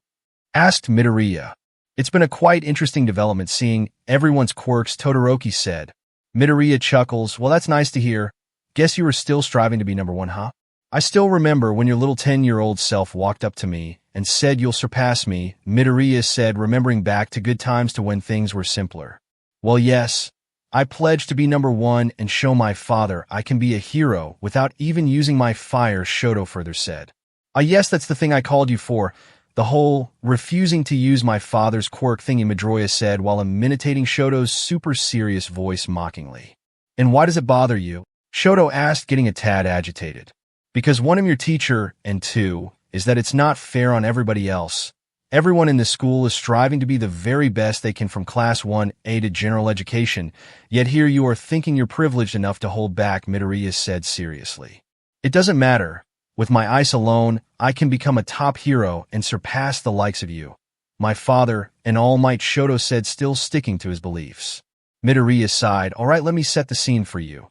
Asked Midoriya. It's been a quite interesting development seeing everyone's quirks, Todoroki said. Midoriya chuckles. Well, that's nice to hear. Guess you were still striving to be number one, huh? I still remember when your little 10-year-old self walked up to me and said you'll surpass me, Midoriya said, remembering back to good times to when things were simpler. Well, yes. I pledge to be number one and show my father I can be a hero without even using my fire, Shoto further said. Yes, that's the thing I called you for. The whole refusing to use my father's quirk thingy, Midoriya said while imitating Shoto's super serious voice mockingly. And why does it bother you? Shoto asked, getting a tad agitated. Because one, I'm your teacher, and two, is that it's not fair on everybody else. Everyone in this school is striving to be the very best they can from Class 1A to general education, yet here you are thinking you're privileged enough to hold back, Midoriya said seriously. It doesn't matter. With my ice alone, I can become a top hero and surpass the likes of you. My father and All Might, Shoto said, still sticking to his beliefs. Midoriya sighed. All right, let me set the scene for you.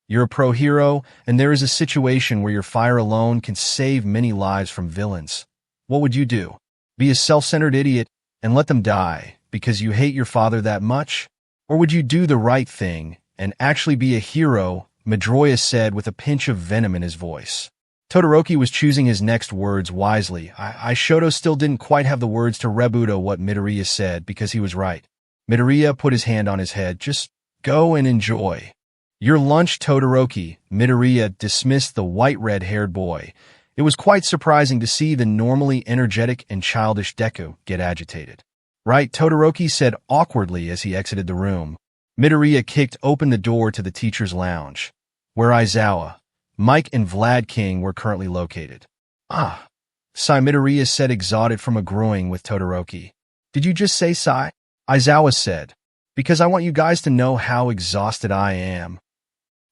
You're a pro hero, and there is a situation where your fire alone can save many lives from villains. What would you do? Be a self-centered idiot and let them die because you hate your father that much? Or would you do the right thing and actually be a hero? Midoriya said with a pinch of venom in his voice. Todoroki was choosing his next words wisely. Shoto still didn't quite have the words to rebut what Midoriya said because he was right. Midoriya put his hand on his head. Just go and enjoy your lunch, Todoroki. Midoriya dismissed the white red-haired boy. It was quite surprising to see the normally energetic and childish Deku get agitated. Right, Todoroki said awkwardly as he exited the room. Midoriya kicked open the door to the teacher's lounge, where Izawa, Mike, and Vlad King were currently located. Ah, Sai, Midoriya said, exhausted from agreeing with Todoroki. Did you just say Sai? Izawa said. Because I want you guys to know how exhausted I am.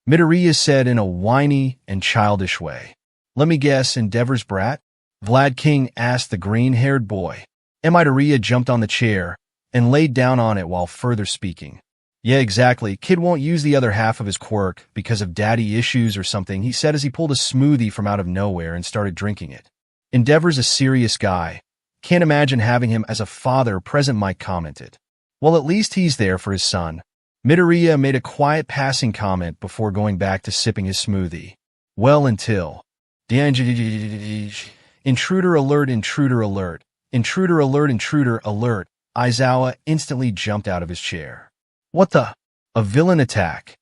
Midoriya said in a whiny and childish way. Let me guess, Endeavor's brat? Vlad King asked the green-haired boy. Midoriya jumped on the chair and laid down on it while further speaking. Yeah, exactly. Kid won't use the other half of his quirk because of daddy issues or something, he said as he pulled a smoothie from out of nowhere and started drinking it. Endeavor's a serious guy. Can't imagine having him as a father present, Mike commented. Well, at least he's there for his son. Midoriya made a quiet passing comment before going back to sipping his smoothie. Well, until... Intruder alert, intruder alert, intruder alert, intruder alert. Izawa instantly jumped out of his chair. What the? A villain attack?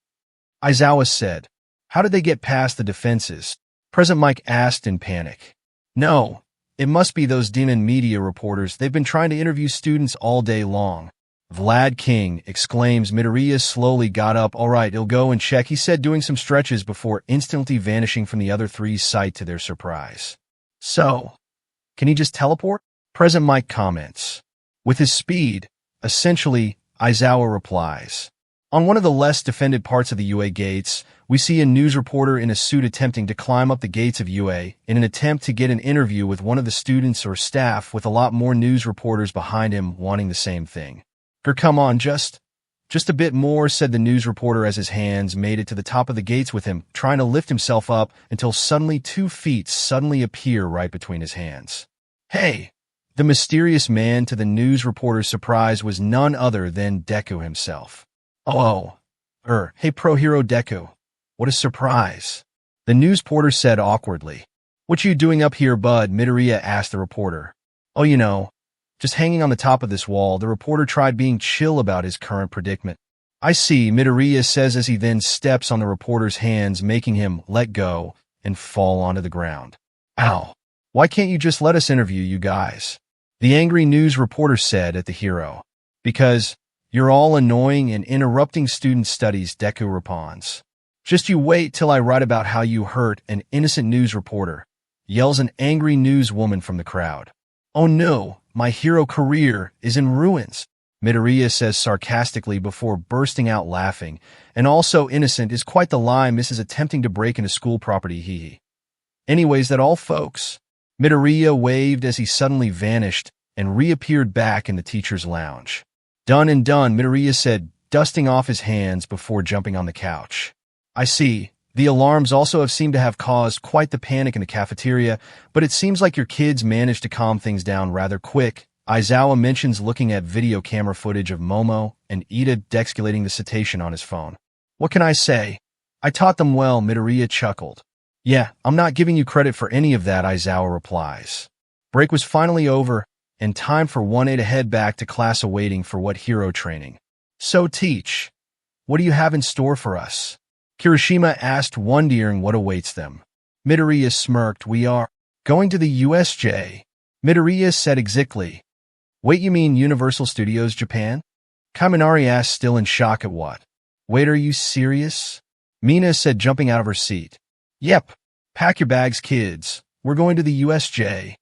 Izawa said. How did they get past the defenses? President Mike asked in panic. No, it must be those demon media reporters. They've been trying to interview students all day long. Vlad King exclaims. Midoriya slowly got up. All right, he'll go and check, he said, doing some stretches before instantly vanishing from the other three's sight to their surprise. So, can he just teleport? President Mike comments. With his speed, essentially, Izawa replies. On one of the less defended parts of the UA gates, we see a news reporter in a suit attempting to climb up the gates of UA in an attempt to get an interview with one of the students or staff, with a lot more news reporters behind him wanting the same thing. Come on, just a bit more, said the news reporter as his hands made it to the top of the gates with him, trying to lift himself up until suddenly 2 feet suddenly appear right between his hands. Hey! The mysterious man, to the news reporter's surprise, was none other than Deku himself. Hey, Pro-Hero Deku. What a surprise. The news reporter said awkwardly. What you doing up here, bud? Midoriya asked the reporter. Oh, you know, just hanging on the top of this wall. The reporter tried being chill about his current predicament. I see, Midoriya says as he then steps on the reporter's hands, making him let go and fall onto the ground. Ow. Why can't you just let us interview you guys? The angry news reporter said at the hero. Because you're all annoying and interrupting student studies, Deku responds. Just you wait till I write about how you hurt an innocent news reporter, yells an angry newswoman from the crowd. Oh no, my hero career is in ruins, Midoriya says sarcastically before bursting out laughing. And also innocent is quite the lie, Mrs. attempting to break into school property, hee. Anyways, that all, folks? Midoriya waved as he suddenly vanished and reappeared back in the teacher's lounge. Done and done, Midoriya said, dusting off his hands before jumping on the couch. I see, The alarms also have seemed to have caused quite the panic in the cafeteria, but it seems like your kids managed to calm things down rather quick. Aizawa mentions looking at video camera footage of Momo and Ida dexculating the cetacean on his phone. What can I say? I taught them well, Midoriya chuckled. Yeah, I'm not giving you credit for any of that, Aizawa replies. Break was finally over, and time for 1A to head back to class awaiting for what hero training. So teach, what do you have in store for us? Kirishima asked, wondering what awaits them. Midoriya smirked. We are going to the USJ. Midoriya said exactly. Wait, you mean Universal Studios Japan? Kaminari asked, still in shock at what? Wait, are you serious? Mina said, jumping out of her seat. Yep. Pack your bags, kids. We're going to the USJ.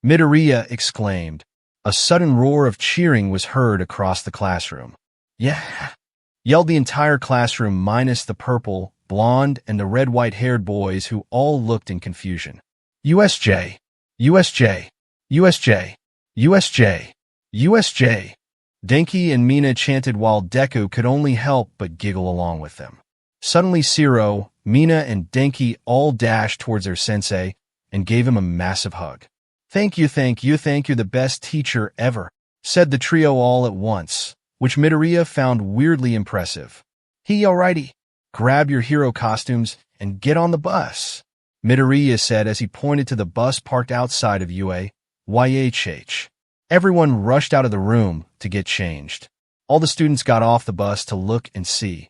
Midoriya exclaimed. A sudden roar of cheering was heard across the classroom. Yeah! Yelled the entire classroom minus the purple, blonde, and the red white-haired boys who all looked in confusion. USJ! USJ! USJ! USJ! USJ! Denki and Mina chanted while Deku could only help but giggle along with them. Suddenly Shiro, Mina, and Denki all dashed towards their sensei and gave him a massive hug. Thank you, you're the best teacher ever, said the trio all at once, which Midoriya found weirdly impressive. He alrighty. Grab your hero costumes and get on the bus, Midoriya said as he pointed to the bus parked outside of UA-YHH. Everyone rushed out of the room to get changed. All the students got off the bus to look and see.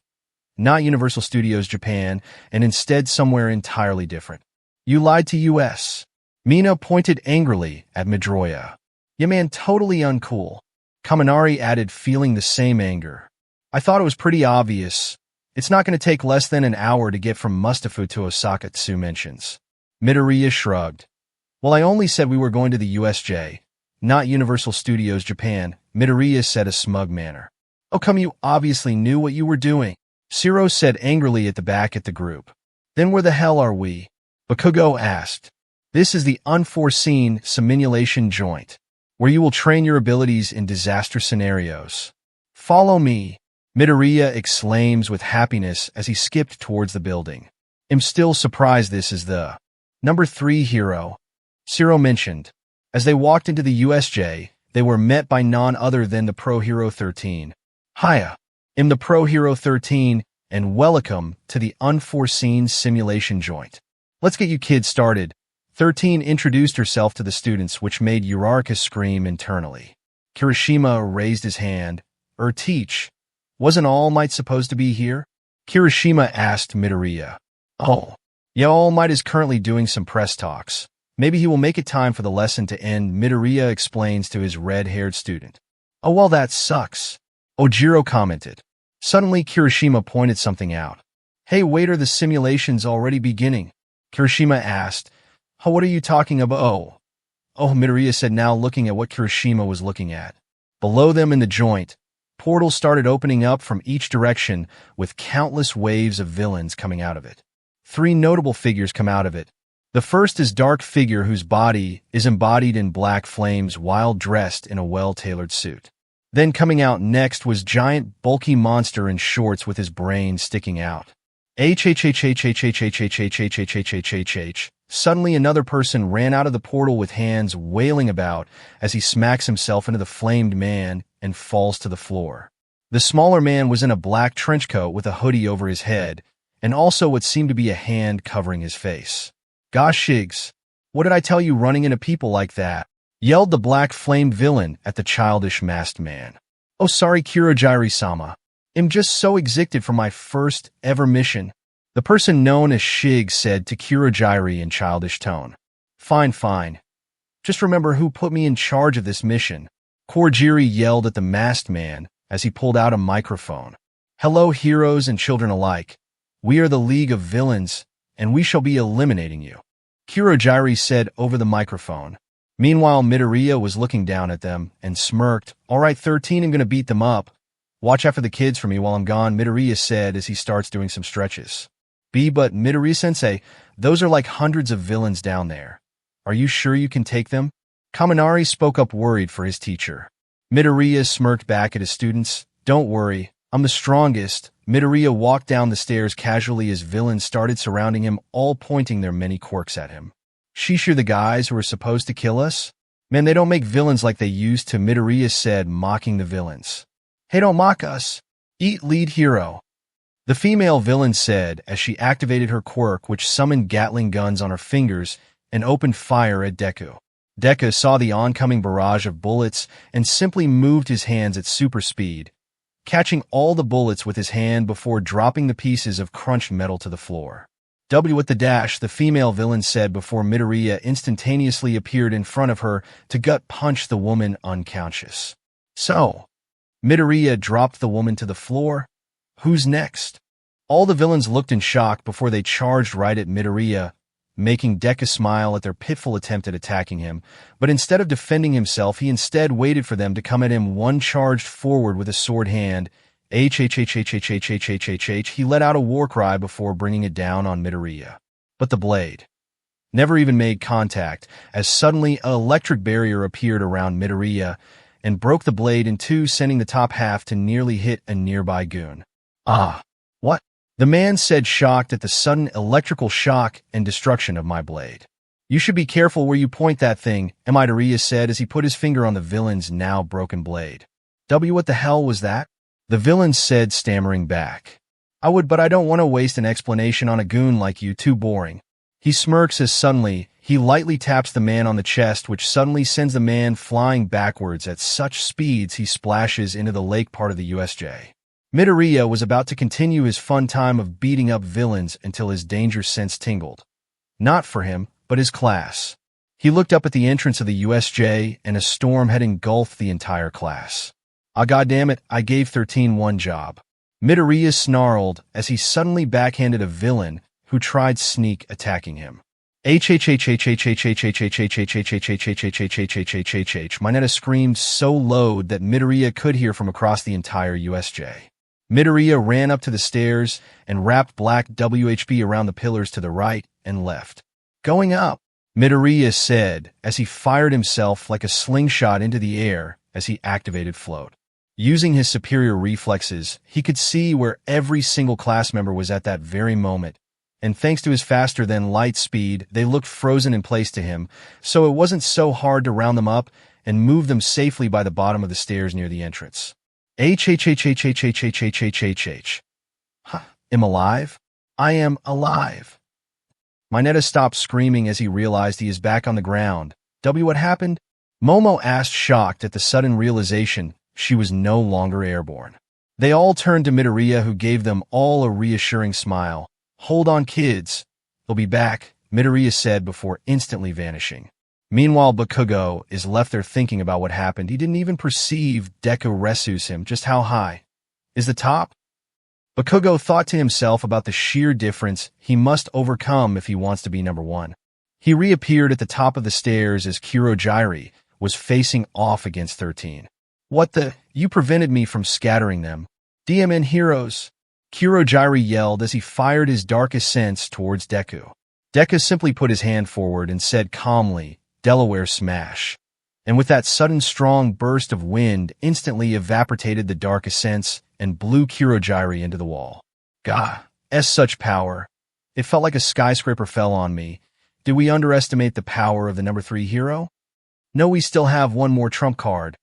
Not Universal Studios Japan, and instead somewhere entirely different. You lied to US. Mina pointed angrily at Midoriya. Ya man, totally uncool. Kaminari added, feeling the same anger. I thought it was pretty obvious. It's not going to take less than an hour to get from Mustafu to Osaka, Tsu mentions. Midoriya shrugged. Well, I only said we were going to the USJ, not Universal Studios Japan, Midoriya said a smug manner. Oh come, you obviously knew what you were doing, Shiro said angrily at the back at the group. Then where the hell are we? Bakugo asked. This is the unforeseen simulation joint, where you will train your abilities in disaster scenarios. Follow me, Midoriya exclaims with happiness as he skipped towards the building. I'm still surprised this is the number 3 hero, Shiro mentioned. As they walked into the USJ, they were met by none other than the Pro-Hero 13. Hiya, I'm the Pro-Hero 13, and welcome to the unforeseen simulation joint. Let's get you kids started. 13 introduced herself to the students, which made Uraraka scream internally. Kirishima raised his hand. Teach. Wasn't All Might supposed to be here? Kirishima asked Midoriya. Oh. Yeah, All Might is currently doing some press talks. Maybe he will make it time for the lesson to end, Midoriya explains to his red-haired student. Oh, well, that sucks, Ojiro commented. Suddenly, Kirishima pointed something out. Hey, waiter, the simulation's already beginning, Kirishima asked. Oh, what are you talking about? Oh, Midoriya said, now looking at what Kirishima was looking at. Below them in the joint, portals started opening up from each direction with countless waves of villains coming out of it. 3 notable figures come out of it. The first is Dark Figure, whose body is embodied in black flames while dressed in a well-tailored suit. Then coming out next was Giant Bulky Monster in shorts with his brain sticking out. Suddenly another person ran out of the portal with hands wailing about as he smacks himself into the flamed man and falls to the floor. The smaller man was in a black trench coat with a hoodie over his head, and also what seemed to be a hand covering his face. Gosh, Shigs, what did I tell you running into people like that? Yelled the black flamed villain at the childish masked man. Oh, sorry, Kurogiri-sama. I'm just so excited for my first ever mission, the person known as Shig said to Kurogiri in childish tone. Fine. Just remember who put me in charge of this mission, Kurogiri yelled at the masked man as he pulled out a microphone. Hello, heroes and children alike. We are the League of Villains, and we shall be eliminating you, Kurogiri said over the microphone. Meanwhile, Midoriya was looking down at them and smirked. All right, 13, I'm going to beat them up. Watch out for the kids for me while I'm gone, Midoriya said as he starts doing some stretches. But Midoriya-sensei, those are like hundreds of villains down there. Are you sure you can take them? Kaminari spoke up, worried for his teacher. Midoriya smirked back at his students. Don't worry, I'm the strongest. Midoriya walked down the stairs casually as villains started surrounding him, all pointing their many quirks at him. Sheesh, you're the guys who are supposed to kill us? Man, they don't make villains like they used to, Midoriya said, mocking the villains. Hey, don't mock us. Eat lead hero. The female villain said as she activated her quirk, which summoned Gatling guns on her fingers and opened fire at Deku. Deku saw the oncoming barrage of bullets and simply moved his hands at super speed, catching all the bullets with his hand before dropping the pieces of crunched metal to the floor. W with the dash, the female villain said before Midoriya instantaneously appeared in front of her to gut punch the woman unconscious. So, Midoriya dropped the woman to the floor. Who's next? All the villains looked in shock before they charged right at Midoriya, making Deku smile at their pitiful attempt at attacking him, but instead of defending himself, he instead waited for them to come at him. One charged forward with a sword hand. He let out a war cry before bringing it down on Midoriya. But the blade never even made contact, as suddenly an electric barrier appeared around Midoriya and broke the blade in two, sending the top half to nearly hit a nearby goon. Ah, what? The man said, shocked at the sudden electrical shock and destruction of my blade. You should be careful where you point that thing, Midoriya said as he put his finger on the villain's now broken blade. What the hell was that? The villain said, stammering back. I would, but I don't want to waste an explanation on a goon like you, too boring. He smirks as suddenly, he lightly taps the man on the chest, which suddenly sends the man flying backwards at such speeds he splashes into the lake part of the USJ. Midoriya was about to continue his fun time of beating up villains until his danger sense tingled. Not for him, but his class. He looked up at the entrance of the USJ, and a storm had engulfed the entire class. Ah, goddammit, I gave 13 one job. Midoriya snarled as he suddenly backhanded a villain who tried sneak attacking him. Mineta screamed so loud that Midoriya could hear from across the entire USJ. Midoriya ran up to the stairs and wrapped black WHB around the pillars to the right and left. Going up, Midoriya said as he fired himself like a slingshot into the air as he activated float. Using his superior reflexes, he could see where every single class member was at that very moment, and thanks to his faster-than-light speed, they looked frozen in place to him, so it wasn't so hard to round them up and move them safely by the bottom of the stairs near the entrance. Huh, am alive? I am alive. Mineta stopped screaming as he realized he is back on the ground. What happened? Momo asked, shocked at the sudden realization she was no longer airborne. They all turned to Midoriya, who gave them all a reassuring smile. Hold on, kids. They'll be back, Midoriya said before instantly vanishing. Meanwhile, Bakugo is left there thinking about what happened. He didn't even perceive Deku rescues him. Just how high is the top? Bakugo thought to himself about the sheer difference he must overcome if he wants to be number one. He reappeared at the top of the stairs as Kurojirai was facing off against 13. What the? You prevented me from scattering them. DMN heroes! Kurojirai yelled as he fired his darkest sense towards Deku. Deku simply put his hand forward and said calmly, Delaware smash. And with that sudden strong burst of wind instantly evaporated the darkest sense and blew Kurojirai into the wall. Gah, such power. It felt like a skyscraper fell on me. Did we underestimate the power of the number 3 hero? No, we still have one more trump card,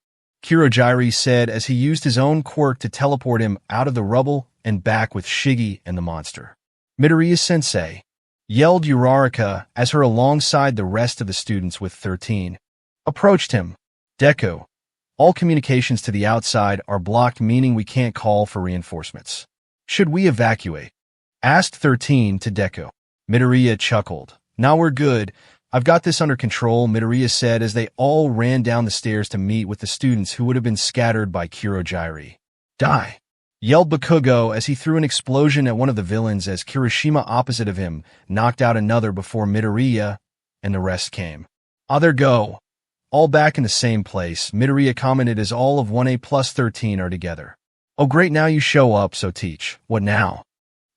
Kurojirai said as he used his own quirk to teleport him out of the rubble and back with Shiggy and the monster. Midoriya-Sensei, yelled Uraraka as her alongside the rest of the students with 13. Approached him. Deku, all communications to the outside are blocked, meaning we can't call for reinforcements. Should we evacuate? Asked 13 to Deku. Midoriya chuckled. Now we're good. I've got this under control, Midoriya said as they all ran down the stairs to meet with the students who would have been scattered by Kurojirai. Die! Yelled Bakugo as he threw an explosion at one of the villains as Kirishima opposite of him knocked out another before Midoriya and the rest came. Ah, there go. All back in the same place, Midoriya commented as all of 1A plus 13 are together. Oh great, now you show up, so teach. What now?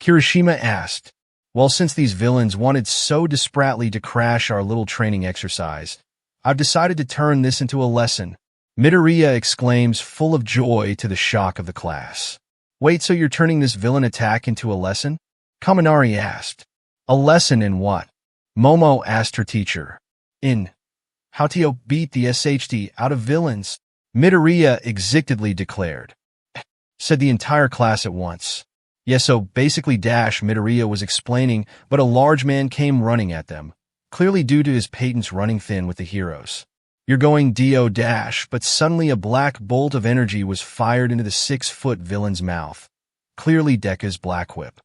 Kirishima asked. Well, since these villains wanted so desperately to crash our little training exercise, I've decided to turn this into a lesson. Midoriya exclaims, full of joy to the shock of the class. Wait, so you're turning this villain attack into a lesson? Kaminari asked. A lesson in what? Momo asked her teacher. In how to beat the SHD out of villains, Midoriya exultantly declared. Said the entire class at once. Yeah, so basically Midoriya was explaining, but a large man came running at them, clearly due to his patents running thin with the heroes. You're going do but suddenly a black bolt of energy was fired into the 6-foot villain's mouth. Clearly Deku's black whip.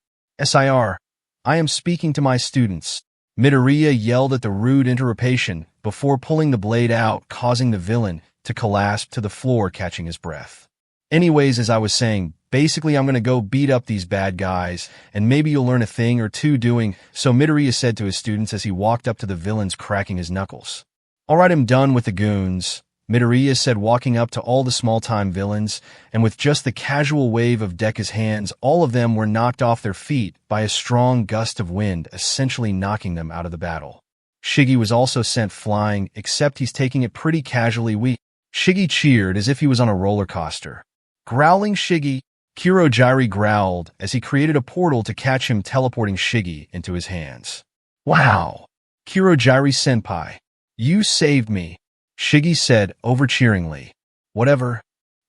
Sir, I am speaking to my students. Midoriya yelled at the rude interruption before pulling the blade out, causing the villain to collapse to the floor, catching his breath. Anyways, as I was saying, basically I'm gonna go beat up these bad guys, and maybe you'll learn a thing or two doing so, Midoriya said to his students as he walked up to the villains, cracking his knuckles. Alright, I'm done with the goons, Midoriya said, walking up to all the small-time villains, and with just the casual wave of Deku's hands, all of them were knocked off their feet by a strong gust of wind, essentially knocking them out of the battle. Shiggy was also sent flying, except he's taking it pretty casually. Shiggy cheered as if he was on a roller coaster. Growling Shiggy, Kurojiri growled as he created a portal to catch him, teleporting Shiggy into his hands. Wow! Kurojiri-senpai. You saved me, Shiggy said over-cheeringly. Whatever,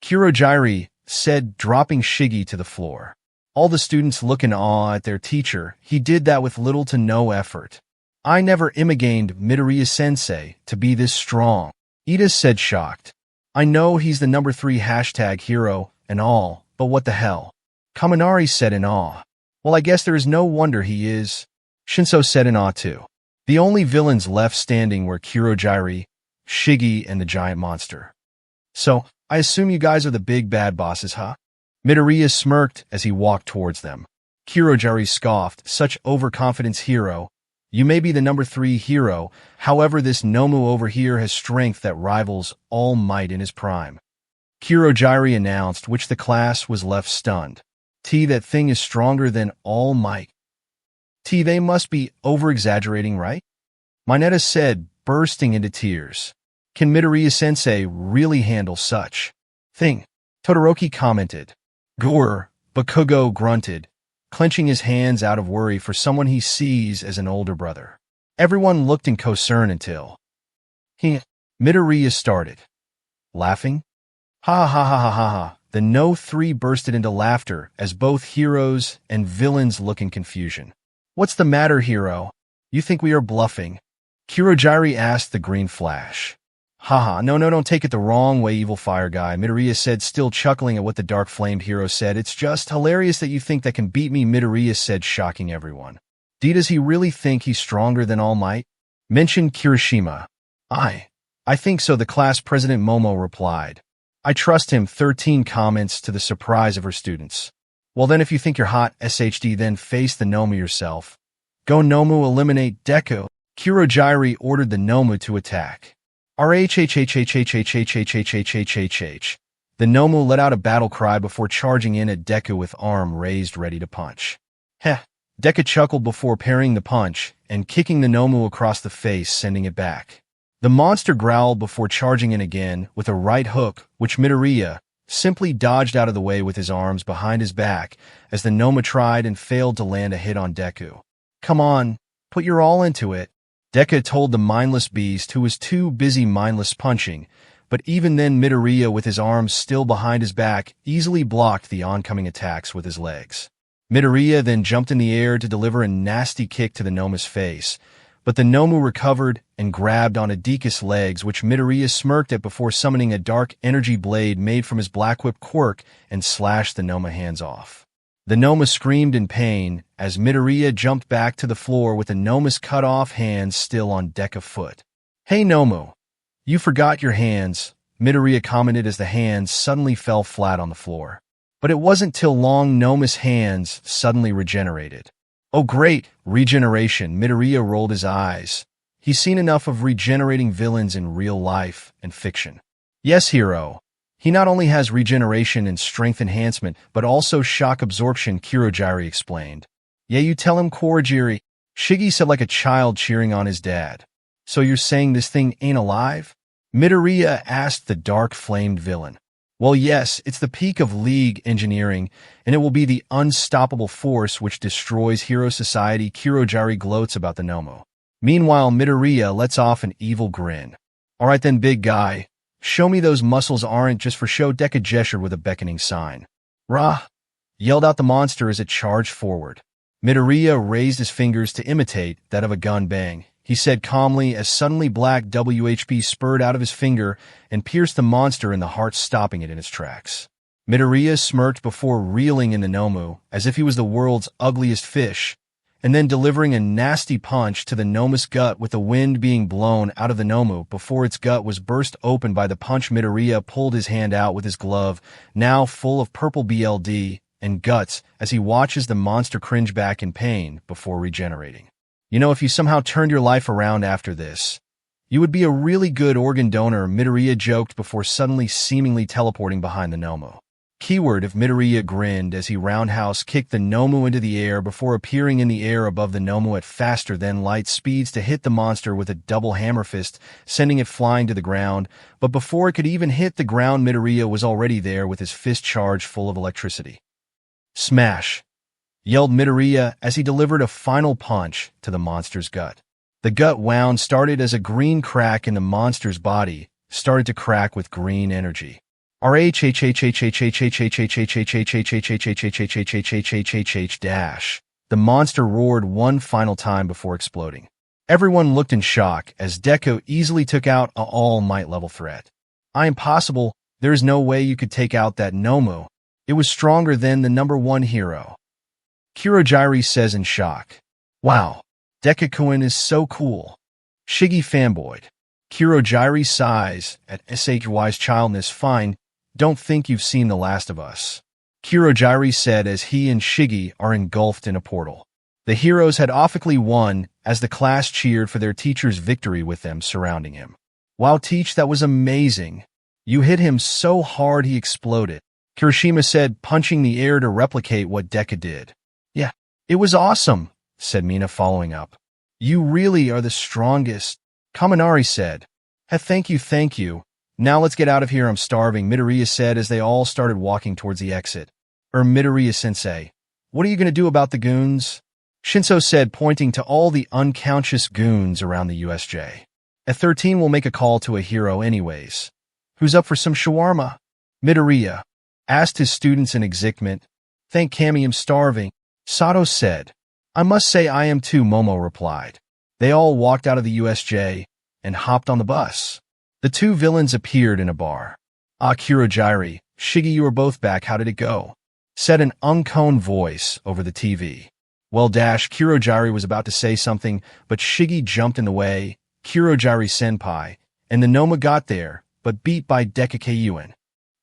Kurojiri said, dropping Shiggy to the floor. All the students look in awe at their teacher. He did that with little to no effort. I never imagined Midoriya-sensei to be this strong, Ida said, shocked. I know he's the number 3 hero and all, but what the hell? Kaminari said in awe. Well, I guess there is no wonder he is, Shinso said in awe too. The only villains left standing were Kurojiri, Shiggy, and the giant monster. So, I assume you guys are the big bad bosses, huh? Midoriya smirked as he walked towards them. Kurojiri scoffed, such overconfidence, hero. You may be the number 3 hero, however this Nomu over here has strength that rivals All Might in his prime. Kurojiri announced, which the class was left stunned. That thing is stronger than All Might. They must be over-exaggerating, right? Mineta said, bursting into tears. Can Midoriya-sensei really handle such thing? Todoroki commented. Gore, Bakugo grunted, clenching his hands out of worry for someone he sees as an older brother. Everyone looked in concern until Midoriya started laughing. Ha ha ha ha ha ha. The no 3 bursted into laughter as both heroes and villains look in confusion. What's the matter, hero? You think we are bluffing? Kurojiri asked the green flash. Haha, no, don't take it the wrong way, evil fire guy, Midoriya said, still chuckling at what the dark-flamed hero said. It's just hilarious that you think that can beat me, Midoriya said, shocking everyone. Does he really think he's stronger than All Might? Mentioned Kirishima. I think so, the class president Momo replied. I trust him, 13 comments to the surprise of her students. Well then, if you think you're hot, SHD, then face the Nomu yourself. Go Nomu, eliminate Deku. Kurojiri ordered the Nomu to attack. RHHHHHHHHHHHHHH. The Nomu let out a battle cry before charging in at Deku with arm raised ready to punch. Heh. Deku chuckled before parrying the punch and kicking the Nomu across the face, sending it back. The monster growled before charging in again with a right hook, which Midoriya simply dodged out of the way with his arms behind his back as the Nomu tried and failed to land a hit on Deku. Come on, put your all into it, Deku told the mindless beast, who was too busy mindless punching, but even then Midoriya, with his arms still behind his back, easily blocked the oncoming attacks with his legs. Midoriya then jumped in the air to deliver a nasty kick to the Nomu's face, but the Nomu recovered and grabbed onto Deku's legs, which Midoriya smirked at before summoning a dark energy blade made from his black whip quirk and slashed the Nomu hands off. The Nomu screamed in pain as Midoriya jumped back to the floor with the Nomu's cut-off hands still on Deku's foot. Hey Nomu, you forgot your hands, Midoriya commented as the hands suddenly fell flat on the floor. But it wasn't till long Nomu's hands suddenly regenerated. Oh great, regeneration, Midoriya rolled his eyes. He's seen enough of regenerating villains in real life and fiction. Yes, hero. He not only has regeneration and strength enhancement, but also shock absorption, Kurojiri explained. Yeah, you tell him, Kurojiri, Shiggy said like a child cheering on his dad. So you're saying this thing ain't alive? Midoriya asked the dark-flamed villain. Well, yes, it's the peak of League engineering, and it will be the unstoppable force which destroys hero society. Kirojiri gloats about the Nomu. Meanwhile, Midoriya lets off an evil grin. All right then, big guy. Show me those muscles aren't just for show. Deku gestured with a beckoning sign. Rah! Yelled out the monster as it charged forward. Midoriya raised his fingers to imitate that of a gun bang. He said calmly as suddenly black WHP spurred out of his finger and pierced the monster in the heart, stopping it in its tracks. Midoriya smirked before reeling in the Nomu as if he was the world's ugliest fish, and then delivering a nasty punch to the Nomu's gut with the wind being blown out of the Nomu before its gut was burst open by the punch. Midoriya pulled his hand out with his glove, now full of purple BLD and guts, as he watches the monster cringe back in pain before regenerating. You know, if you somehow turned your life around after this, you would be a really good organ donor, Midoriya joked before suddenly seemingly teleporting behind the Nomu. Keyword if Midoriya grinned as he roundhouse kicked the Nomu into the air before appearing in the air above the Nomu at faster than light speeds to hit the monster with a double hammer fist, sending it flying to the ground. But before it could even hit the ground, Midoriya was already there with his fist charged full of electricity. Smash! Yelled Midoriya as he delivered a final punch to the monster's gut. The gut wound started as a green crack in the monster's body, started to crack with green energy. Dash. The monster roared one final time before exploding. Everyone looked in shock as Deku easily took out a All Might level threat. Impossible, there is no way you could take out that Nomu. It was stronger than the #1 hero. Kirojiri says in shock. Wow, Deku-kun is so cool. Shiggy fanboyed. Kirojiri sighs at SHY's childness. Fine, don't think you've seen The Last of Us. Kirojiri said as he and Shiggy are engulfed in a portal. The heroes had obviously won as the class cheered for their teacher's victory with them surrounding him. Wow, teach, that was amazing. You hit him so hard he exploded. Kirishima said, punching the air to replicate what Deku did. Yeah, it was awesome, said Mina following up. You really are the strongest, Kaminari said. Thank you. Now let's get out of here, I'm starving, Midoriya said as they all started walking towards the exit. Midoriya-sensei, what are you going to do about the goons? Shinso said, pointing to all the unconscious goons around the USJ. At 13 we'll make a call to a hero anyways. Who's up for some shawarma? Midoriya asked his students in excitement. Thank Kami, I'm starving, Sato said. I must say I am too, Momo replied. They all walked out of the USJ and hopped on the bus. The two villains appeared in a bar. Kirojiri, Shiggy, you are both back, how did it go? Said an uncone voice over the TV. Well, Kirojiri was about to say something, but Shiggy jumped in the way. Kirojiri-senpai, and the Noma got there, but beat by Deku-kun.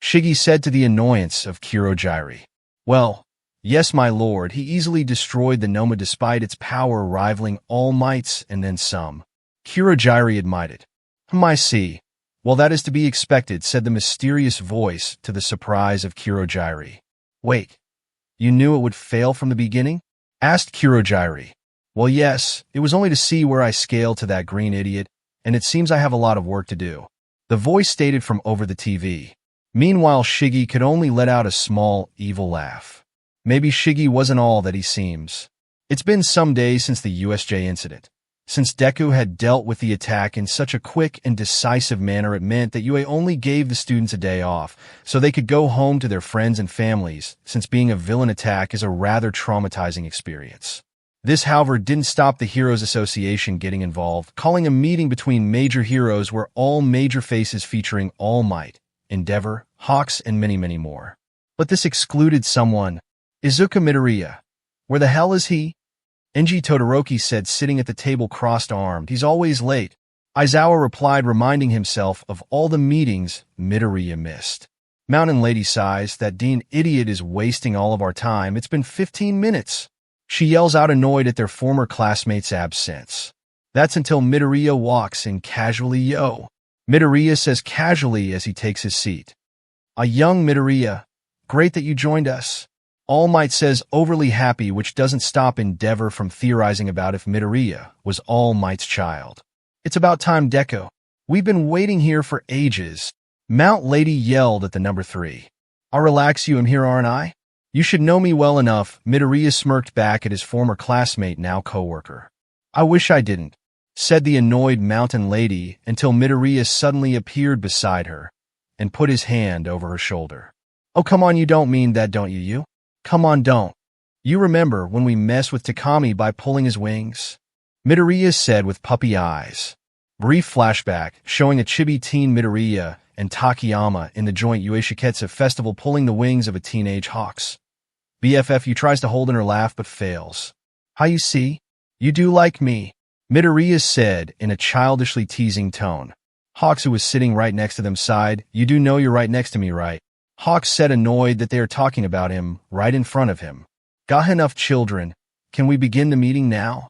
Shiggy said to the annoyance of Kirojiri. Well, yes, my lord, he easily destroyed the Noma despite its power rivaling All Might's and then some. Kirojiri admitted. I see. Well, that is to be expected, said the mysterious voice to the surprise of Kirojiri. Wait, you knew it would fail from the beginning? Asked Kirojiri. Well, yes, it was only to see where I scaled to that green idiot, and it seems I have a lot of work to do. The voice stated from over the TV. Meanwhile, Shiggy could only let out a small, evil laugh. Maybe Shiggy wasn't all that he seems. It's been some days since the USJ incident. Since Deku had dealt with the attack in such a quick and decisive manner, it meant that UA only gave the students a day off, so they could go home to their friends and families, since being a villain attack is a rather traumatizing experience. This, however, didn't stop the Heroes Association getting involved, calling a meeting between major heroes where all major faces featuring All Might, Endeavor, Hawks, and many more. But this excluded someone. Izuku Midoriya. Where the hell is he? Enji Todoroki said, sitting at the table crossed-armed. He's always late. Aizawa replied, reminding himself of all the meetings Midoriya missed. Mountain Lady sighs, that Dean idiot is wasting all of our time. It's been 15 minutes. She yells out, annoyed at their former classmate's absence. That's until Midoriya walks in casually. Yo. Midoriya says casually as he takes his seat. A young Midoriya. Great that you joined us. All Might says, overly happy, which doesn't stop Endeavor from theorizing about if Midoriya was All Might's child. It's about time, Deku. We've been waiting here for ages. Mount Lady yelled at the number 3. I'll relax you, I'm here, aren't I? You should know me well enough, Midoriya smirked back at his former classmate, now co-worker. I wish I didn't, said the annoyed mountain lady until Midoriya suddenly appeared beside her and put his hand over her shoulder. Oh, come on, you don't mean that, don't you? Come on, don't. You remember when we messed with Takami by pulling his wings? Midoriya said with puppy eyes. Brief flashback showing a chibi teen Midoriya and Takayama in the joint Ueshiketsu festival pulling the wings of a teenage hawk's BFF. Tries to hold in her laugh but fails. How you see? You do like me, Midoriya said in a childishly teasing tone. Hawks, who was sitting right next to them, sighed. You do know you're right next to me, right? Hawks said, annoyed that they are talking about him right in front of him. Got enough, children. Can we begin the meeting now?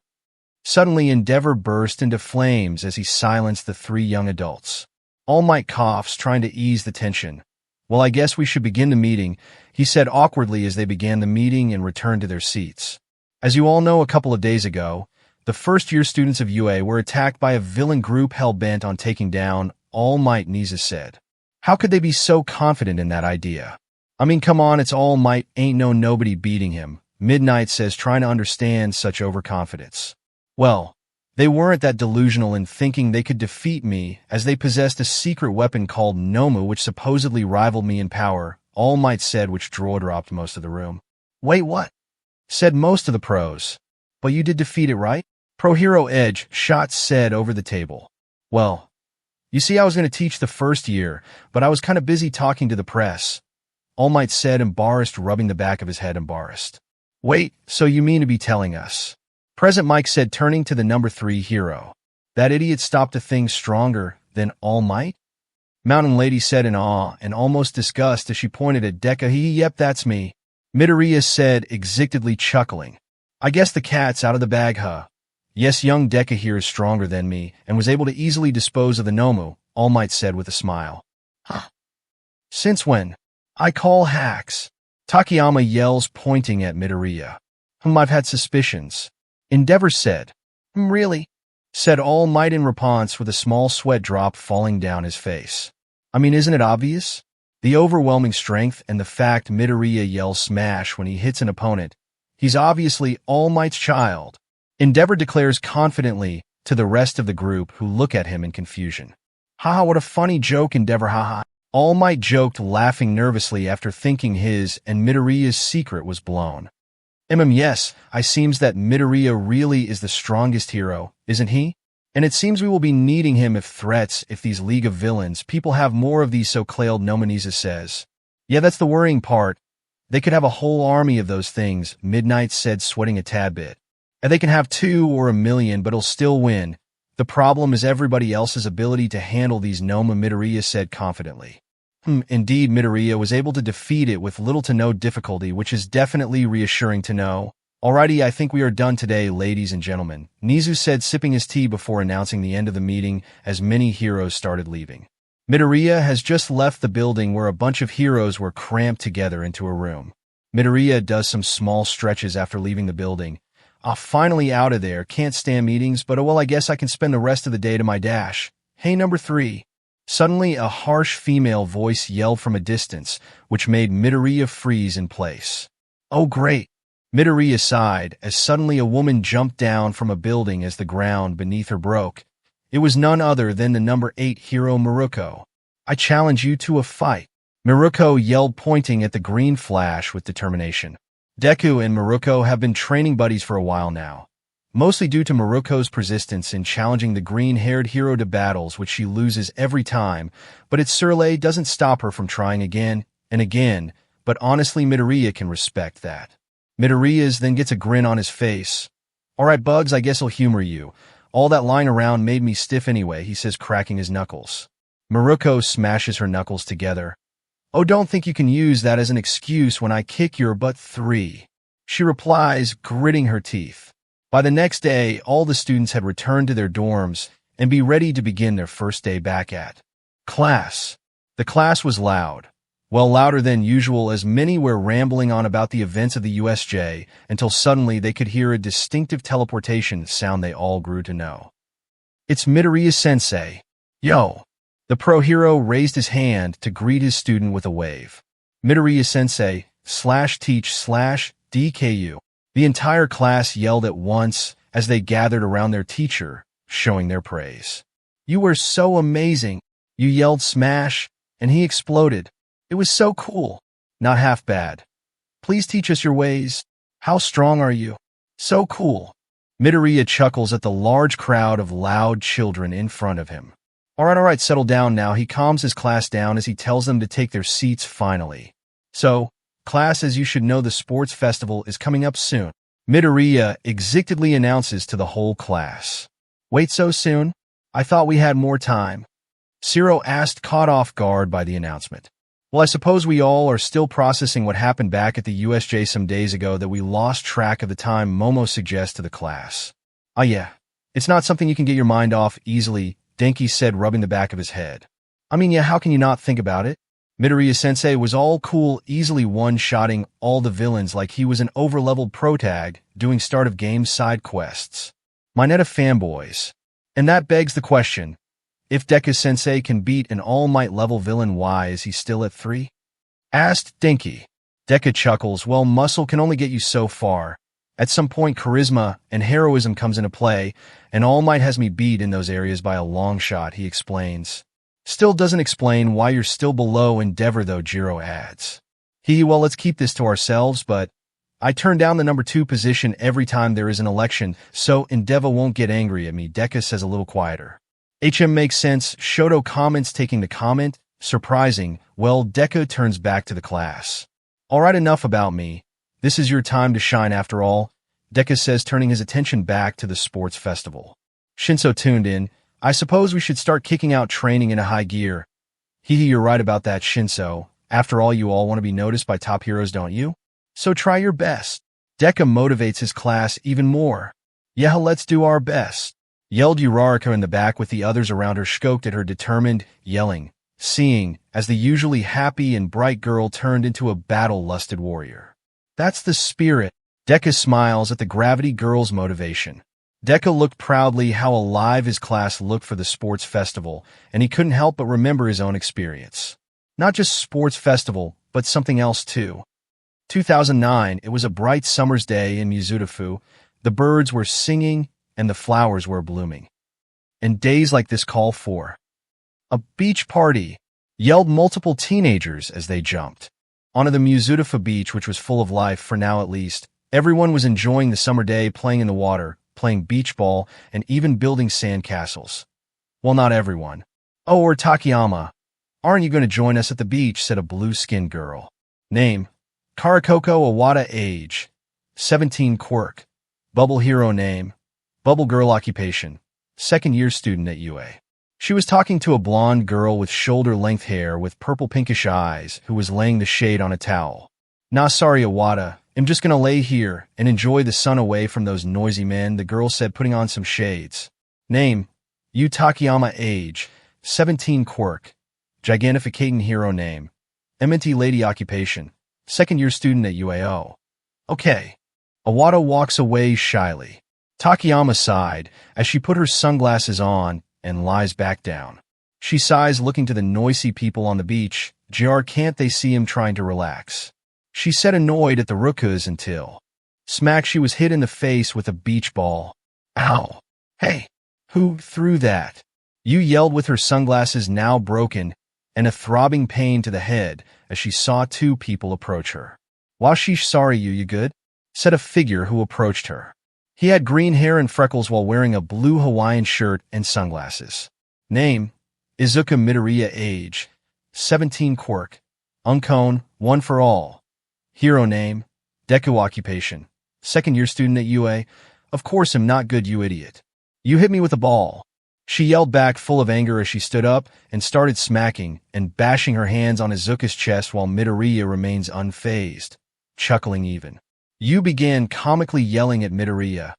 Suddenly, Endeavor burst into flames as he silenced the 3 young adults. All Might coughs, trying to ease the tension. Well, I guess we should begin the meeting, he said awkwardly as they began the meeting and returned to their seats. As you all know, a couple of days ago, the first-year students of UA were attacked by a villain group hell-bent on taking down All Might, Niza said. How could they be so confident in that idea? I mean, come on, it's All Might, ain't nobody beating him, Midnight says, trying to understand such overconfidence. Well, they weren't that delusional in thinking they could defeat me, as they possessed a secret weapon called Nomu which supposedly rivaled me in power, All Might said, which dropped most of the room. Wait, what? Said most of the pros. But you did defeat it, right? Pro-Hero Edge Shot said over the table. Well, you see, I was going to teach the first year, but I was kind of busy talking to the press, All Might said, embarrassed, rubbing the back of his head, embarrassed. Wait, so you mean to be telling us? Present Mike said, turning to the number 3 hero. That idiot stopped a thing stronger than All Might? Mountain Lady said in awe and almost disgust as she pointed at Deku. Yep, that's me. Midoriya said, exectedly chuckling. I guess the cat's out of the bag, huh? Yes, young Deku here is stronger than me and was able to easily dispose of the Nomu, All Might said with a smile. Huh? Since when? I call hacks. Takayama yells, pointing at Midoriya. I've had suspicions. Endeavor said. Really? Said All Might in response with a small sweat drop falling down his face. I mean, isn't it obvious? The overwhelming strength and the fact Midoriya yells smash when he hits an opponent. He's obviously All Might's child. Endeavor declares confidently to the rest of the group, who look at him in confusion. Haha, what a funny joke, Endeavor, haha. All Might joked, laughing nervously after thinking his and Midoriya's secret was blown. Yes, I seems that Midoriya really is the strongest hero, isn't he? And it seems we will be needing him if these League of Villains people have more of these so-called Nomaniza says. Yeah, that's the worrying part. They could have a whole army of those things, Midnight said, sweating a tad bit. And they can have 2 or 1,000,000, but he'll still win. The problem is everybody else's ability to handle these Noma, Midoriya said confidently. Indeed, Midoriya was able to defeat it with little to no difficulty, which is definitely reassuring to know. Alrighty, I think we are done today, ladies and gentlemen, Nizu said, sipping his tea before announcing the end of the meeting as many heroes started leaving. Midoriya has just left the building where a bunch of heroes were cramped together into a room. Midoriya does some small stretches after leaving the building. Finally out of there, can't stand meetings, but well, I guess I can spend the rest of the day to my dash. Hey, number 3. Suddenly, a harsh female voice yelled from a distance, which made Midoriya freeze in place. Oh, great! Midoriya sighed as suddenly a woman jumped down from a building as the ground beneath her broke. It was none other than the number 8 hero Miruko. I challenge you to a fight, Miruko yelled, pointing at the green flash with determination. Deku and Miruko have been training buddies for a while now, mostly due to Miruko's persistence in challenging the green-haired hero to battles, which she loses every time, but its surlay doesn't stop her from trying again and again, but honestly, Midoriya can respect that. Midoriya then gets a grin on his face. Alright, Bugs, I guess I'll humor you. All that lying around made me stiff anyway, he says, cracking his knuckles. Miruko smashes her knuckles together. Oh, don't think you can use that as an excuse when I kick your butt 3. She replies, gritting her teeth. By the next day, all the students had returned to their dorms and be ready to begin their first day back at class. The class was loud. Well, louder than usual, as many were rambling on about the events of the USJ until suddenly they could hear a distinctive teleportation sound they all grew to know. It's Midoriya-Sensei. Yo! The pro-hero raised his hand to greet his student with a wave. Midoriya-Sensei, /teach/DKU. The entire class yelled at once as they gathered around their teacher, showing their praise. You were so amazing. You yelled smash, and he exploded. It was so cool. Not half bad. Please teach us your ways. How strong are you? So cool. Midoriya chuckles at the large crowd of loud children in front of him. All right, settle down now. He calms his class down as he tells them to take their seats finally. So, class, as you should know, the sports festival is coming up soon. Midoriya excitedly announces to the whole class. Wait, so soon? I thought we had more time. Zero asked, caught off guard by the announcement. Well, I suppose we all are still processing what happened back at the USJ some days ago that we lost track of the time, Momo suggests to the class. Yeah. It's not something you can get your mind off easily, Denki said, rubbing the back of his head. How can you not think about it? Midoriya-Sensei was all cool, easily one-shotting all the villains like he was an over-leveled protag doing start-of-game side quests. Mineta fanboys. And that begs the question, if Deku-sensei can beat an all-might-level villain, why is he still at 3? Asked Denki. Deku chuckles, well, muscle can only get you so far. At some point, charisma and heroism comes into play, and All Might has me beat in those areas by a long shot, he explains. Still doesn't explain why you're still below Endeavor, though, Jiro adds. Well, let's keep this to ourselves, but I turn down the number 2 position every time there is an election, so Endeavor won't get angry at me, Deku says a little quieter. Makes sense, Shoto comments, taking the comment. Surprising. Well, Deku turns back to the class. Alright, enough about me. This is your time to shine after all, Deku says, turning his attention back to the sports festival. Shinso tuned in. I suppose we should start kicking out training into high gear. You're right about that, Shinso. After all, you all want to be noticed by top heroes, don't you? So try your best. Deku motivates his class even more. Yeah, let's do our best, yelled Uraraka in the back, with the others around her skoked at her determined yelling, seeing as the usually happy and bright girl turned into a battle-lusted warrior. That's the spirit. Deku smiles at the gravity girl's motivation. Deku looked proudly how alive his class looked for the sports festival, and he couldn't help but remember his own experience. Not just sports festival, but something else too. 2009, it was a bright summer's day in Mizutofu. The birds were singing, and the flowers were blooming. And days like this call for a beach party, yelled multiple teenagers as they jumped onto the Mizutofu beach, which was full of life, for now at least. Everyone was enjoying the summer day, playing in the water, playing beach ball, and even building sand castles. Well, not everyone. Oh, or Takayama. Aren't you going to join us at the beach, said a blue-skinned girl. Name: Karakoko Iwata. Age: 17. Quirk: Bubble hero. Name: Bubble girl. Occupation: second-year student at UA. She was talking to a blonde girl with shoulder-length hair with purple-pinkish eyes who was laying the shade on a towel. Nah, sorry, Iwata. I'm just gonna lay here and enjoy the sun away from those noisy men, the girl said, putting on some shades. Name: Yu Takayama. Age: 17. Quirk: Gigantificating hero. Name: MNT lady. Occupation: second-year student at UAO. Okay. Iwata walks away shyly. Takayama sighed as she put her sunglasses on and lies back down. She sighs, looking to the noisy people on the beach. Can't they see him trying to relax? She said, annoyed at the Rukus, until smack, she was hit in the face with a beach ball. Ow. Hey, who threw that? Yu yelled, with her sunglasses now broken and a throbbing pain to the head as she saw 2 people approach her. Washish, sorry, you good? Said a figure who approached her. He had green hair and freckles while wearing a blue Hawaiian shirt and sunglasses. Name: Izuku Midoriya. Age: 17. Quirk: Unkone, one for all. Hero. Name: Deku. Occupation: second-year student at UA. Of course I'm not good, you idiot. You hit me with a ball. She yelled back, full of anger, as she stood up and started smacking and bashing her hands on Izuku's chest while Midoriya remains unfazed, chuckling even. Yu began comically yelling at Midoriya.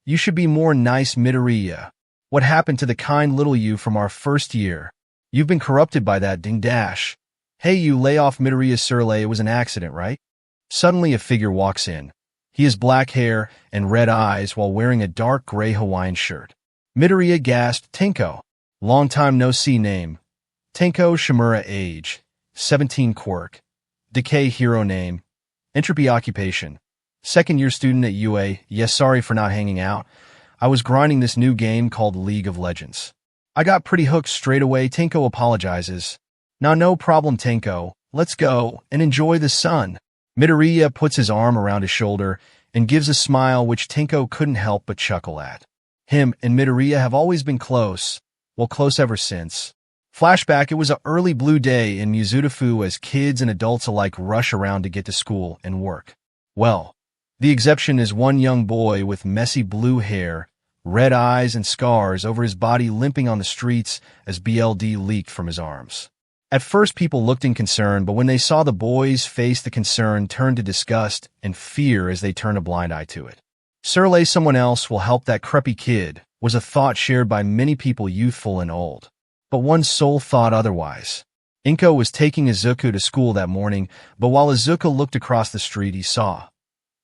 You should be more nice, Midoriya. What happened to the kind little you from our first year? You've been corrupted by that ding dash. Hey, you, lay off, Midoriya Surley. It was an accident, right? Suddenly a figure walks in. He has black hair and red eyes while wearing a dark gray Hawaiian shirt. Midoriya gasped, Tinko. Long time no see. Name: Tenko Shimura age, 17 quirk. Decay hero name. Entropy occupation. Second year student at UA. Yes, sorry for not hanging out. I was grinding this new game called League of Legends. I got pretty hooked straight away. Tenko apologizes. Nah, no problem, Tenko. Let's go and enjoy the sun. Midoriya puts his arm around his shoulder and gives a smile which Tenko couldn't help but chuckle at. Him and Midoriya have always been close. Well, close ever since. Flashback, it was an early blue day in Mizudafu as kids and adults alike rush around to get to school and work. Well, the exception is one young boy with messy blue hair, red eyes and scars over his body limping on the streets as BLD leaked from his arms. At first people looked in concern, but when they saw the boy's face the concern turned to disgust and fear as they turned a blind eye to it. Surely someone else will help that crepey kid was a thought shared by many people youthful and old. But one soul thought otherwise. Inko was taking Izuku to school that morning, but while Izuku looked across the street he saw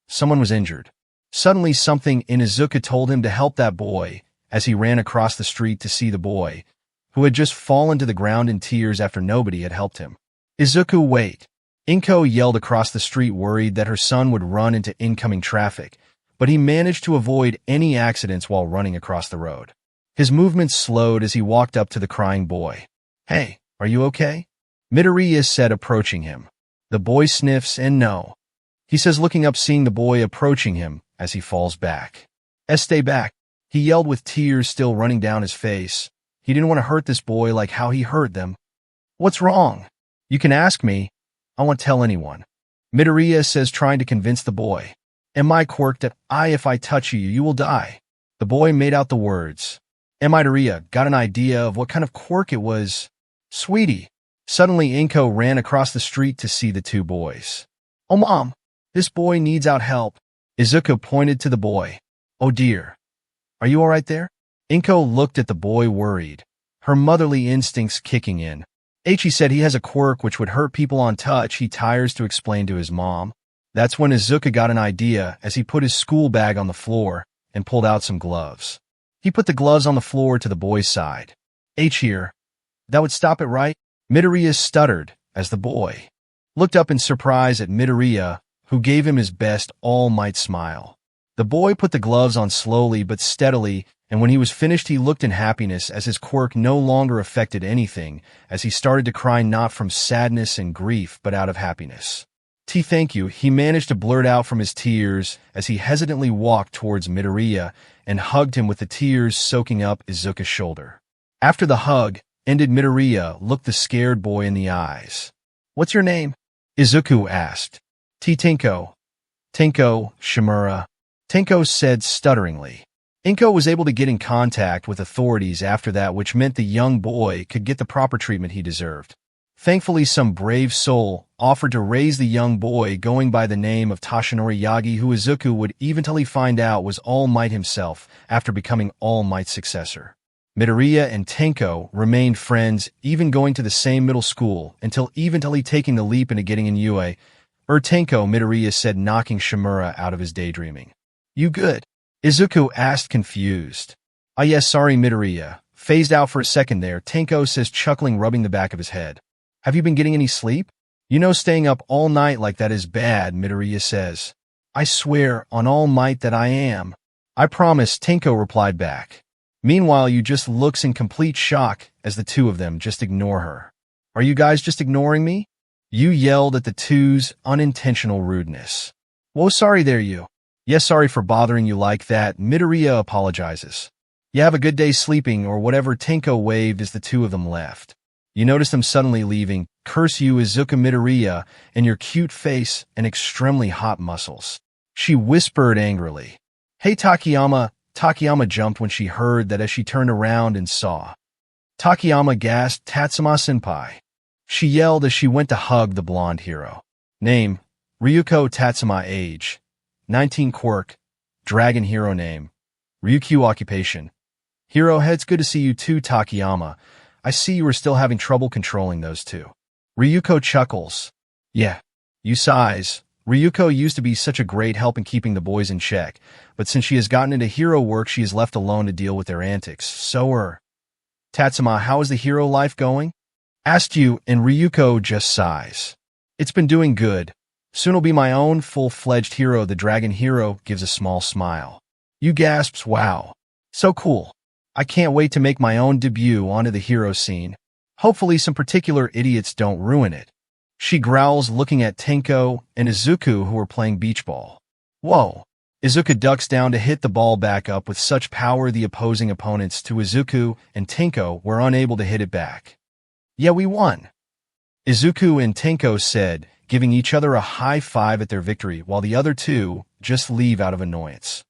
someone was injured. Suddenly something in Izuku told him to help that boy as he ran across the street to see the boy, who had just fallen to the ground in tears after nobody had helped him. Izuku, wait! Inko yelled across the street, worried that her son would run into incoming traffic, but he managed to avoid any accidents while running across the road. His movements slowed as he walked up to the crying boy. Hey, are you okay? Midoriya said, approaching him. The boy sniffs and no. He says, looking up, seeing the boy approaching him as he falls back. Stay back, he yelled with tears still running down his face. He didn't want to hurt this boy like how he hurt them. What's wrong? You can ask me. I won't tell anyone. Midoriya says, trying to convince the boy. Am I quirked that if I touch you, you will die? The boy made out the words. Midoriya got an idea of what kind of quirk it was. Sweetie. Suddenly Inko ran across the street to see the two boys. Oh, Mom, this boy needs out help. Izuku pointed to the boy. Oh dear. Are you all right there? Inko looked at the boy worried, her motherly instincts kicking in. He said he has a quirk which would hurt people on touch. He tires to explain to his mom. That's when Izuku got an idea as he put his school bag on the floor and pulled out some gloves. He put the gloves on the floor to the boy's side. Here. That would stop it, right? Midoriya stuttered as the boy looked up in surprise at Midoriya, who gave him his best all-might smile. The boy put the gloves on slowly but steadily, and when he was finished he looked in happiness as his quirk no longer affected anything, as he started to cry not from sadness and grief but out of happiness. Thank you, he managed to blurt out from his tears as he hesitantly walked towards Midoriya and hugged him with the tears soaking up Izuku's shoulder. After the hug ended, Midoriya looked the scared boy in the eyes. What's your name? Izuku asked. Tenko. Tenko Shimura. Tenko said stutteringly. Inko was able to get in contact with authorities after that, which meant the young boy could get the proper treatment he deserved. Thankfully, some brave soul offered to raise the young boy going by the name of Toshinori Yagi, who Izuku would eventually find out was All Might himself after becoming All Might's successor. Midoriya and Tenko remained friends, even going to the same middle school, until eventually taking the leap into getting in UA. Tenko, Midoriya said, knocking Shimura out of his daydreaming. You good? Izuku asked, confused. Yes, sorry, Midoriya. Phased out for a second there, Tenko says, chuckling, rubbing the back of his head. Have you been getting any sleep? You know staying up all night like that is bad, Midoriya says. I swear on All Might that I am. I promise, Tenko replied back. Meanwhile, you just looks in complete shock as the two of them just ignore her. Are you guys just ignoring me? You yelled at the two's unintentional rudeness. Whoa, sorry there you. Yes, sorry for bothering you like that, Midoriya apologizes. You have a good day sleeping or whatever, Tenko waved as the two of them left. You notice them suddenly leaving. Curse you, Izuku Midoriya, and your cute face and extremely hot muscles. She whispered angrily. Hey, Takayama. Takayama jumped when she heard that as she turned around and saw. Takayama gasped, Tatsuma-senpai. She yelled as she went to hug the blonde hero. Name, Ryuko Tatsuma age, 19 quirk, dragon hero name, Ryukyu occupation. Hero heads, good to see you too, Takayama. I see you were still having trouble controlling those two. Ryuko chuckles. Yeah. You sighs. Ryuko used to be such a great help in keeping the boys in check, but since she has gotten into hero work, she is left alone to deal with their antics. Tatsuma, how is the hero life going? Asked you, and Ryuko just sighs. It's been doing good. Soon I'll be my own full-fledged hero. The dragon hero gives a small smile. You gasps, wow. So cool. I can't wait to make my own debut onto the hero scene. Hopefully some particular idiots don't ruin it. She growls, looking at Tenko and Izuku, who are playing beach ball. Whoa. Izuku ducks down to hit the ball back up with such power the opposing opponents to Izuku and Tenko were unable to hit it back. Yeah, we won. Izuku and Tenko said, giving each other a high five at their victory while the other two just leave out of annoyance.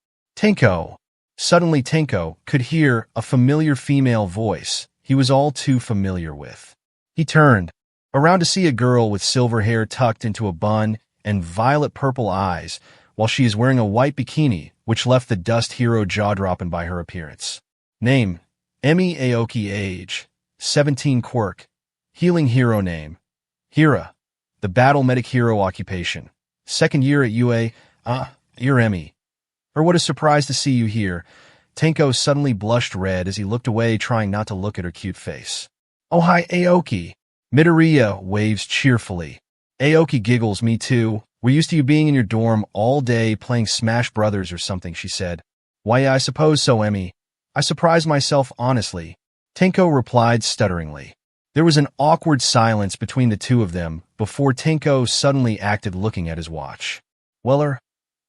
Suddenly Tenko could hear a familiar female voice he was all too familiar with. He turned around to see a girl with silver hair tucked into a bun and violet-purple eyes, while she is wearing a white bikini, which left the dust hero jaw-dropping by her appearance. Name: Emi Aoki. Age: 17. Quirk: Healing hero. Name: Hira. The battle medic hero. Occupation: second year at UA. You're Emi. Or what a surprise to see you here. Tenko suddenly blushed red as he looked away, trying not to look at her cute face. Oh, hi, Aoki. Midoriya waves cheerfully. Aoki giggles. Me too. We're used to you being in your dorm all day playing Smash Brothers or something, she said. Why, yeah, I suppose so, Emi. I surprised myself, honestly. Tenko replied stutteringly. There was an awkward silence between the two of them before Tenko suddenly acted, looking at his watch. Weller,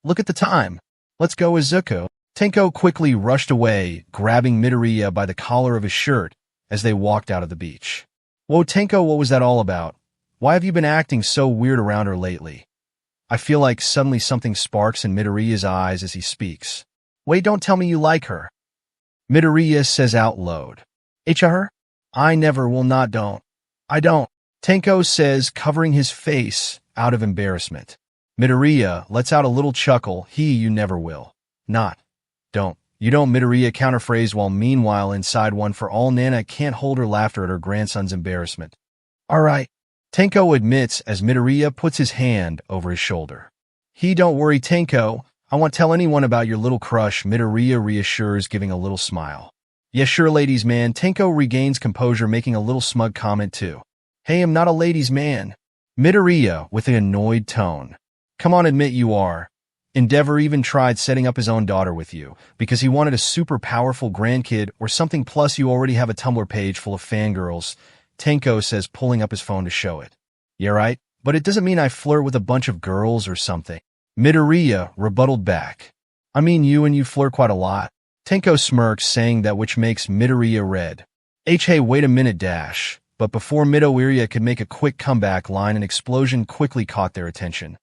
look at the time. Let's go, Izuku. Tenko quickly rushed away, grabbing Midoriya by the collar of his shirt as they walked out of the beach. Whoa, Tenko, what was that all about? Why have you been acting so weird around her lately? I feel like suddenly something sparks in Midoriya's eyes as he speaks. Wait, don't tell me you like her. Midoriya says out loud. Her? I never will not don't. I don't. Tenko says, covering his face out of embarrassment. Midoriya lets out a little chuckle. You never will. Not. Don't. You don't, Midoriya counterphrased, while meanwhile inside One for All Nana can't hold her laughter at her grandson's embarrassment. All right. Tenko admits as Midoriya puts his hand over his shoulder. Don't worry, Tenko. I won't tell anyone about your little crush, Midoriya reassures, giving a little smile. Yeah, sure, ladies man. Tenko regains composure, making a little smug comment too. Hey, I'm not a ladies man. Midoriya with an annoyed tone. Come on, admit you are. Endeavor even tried setting up his own daughter with you because he wanted a super powerful grandkid or something, plus you already have a Tumblr page full of fangirls, Tenko says, pulling up his phone to show it. Yeah, right, but it doesn't mean I flirt with a bunch of girls or something. Midoriya rebutted back. I mean, you flirt quite a lot. Tenko smirks, saying that, which makes Midoriya red. Hey, wait a minute, dash. But before Midoriya could make a quick comeback line, an explosion quickly caught their attention.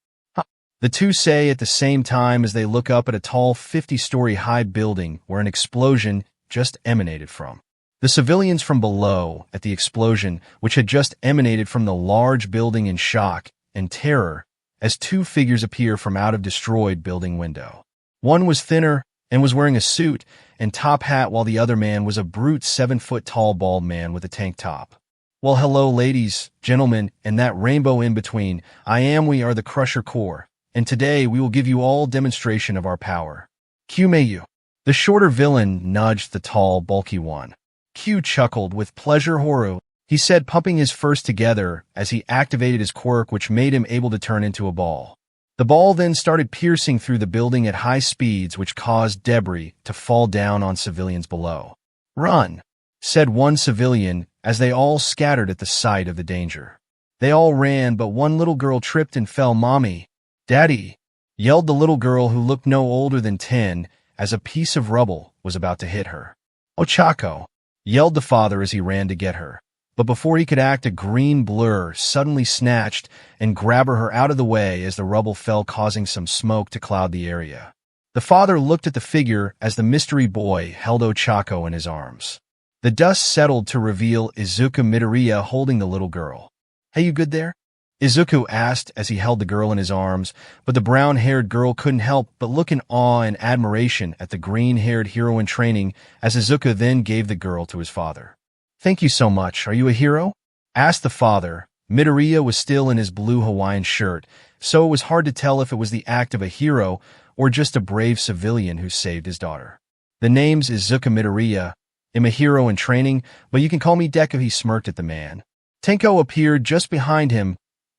The two say at the same time as they look up at a tall 50-story high building where an explosion just emanated from. The civilians from below at the explosion, which had just emanated from the large building, in shock and terror as two figures appear from out of destroyed building window. One was thinner and was wearing a suit and top hat, while the other man was a brute 7-foot-tall bald man with a tank top. Well, hello, ladies, gentlemen, and that rainbow in between. We are the Crusher Corps, and today we will give you all demonstration of our power. Q-Mayu. The shorter villain nudged the tall, bulky one. Q chuckled with pleasure. Horu, he said, pumping his fists together as he activated his quirk, which made him able to turn into a ball. The ball then started piercing through the building at high speeds, which caused debris to fall down on civilians below. Run, said one civilian as they all scattered at the sight of the danger. They all ran, but one little girl tripped and fell. Mommy, Daddy, yelled the little girl, who looked no older than 10, as a piece of rubble was about to hit her. Ochako, yelled the father as he ran to get her. But before he could act, a green blur suddenly snatched and grabbed her out of the way as the rubble fell, causing some smoke to cloud the area. The father looked at the figure as the mystery boy held Ochako in his arms. The dust settled to reveal Izuku Midoriya holding the little girl. Hey, you good there? Izuku asked as he held the girl in his arms, but the brown-haired girl couldn't help but look in awe and admiration at the green-haired hero in training, as Izuku then gave the girl to his father. Thank you so much. Are you a hero? Asked the father. Midoriya was still in his blue Hawaiian shirt, so it was hard to tell if it was the act of a hero or just a brave civilian who saved his daughter. The name's Izuku Midoriya. I'm a hero in training, but you can call me Deku, he smirked at the man. Tenko appeared just behind him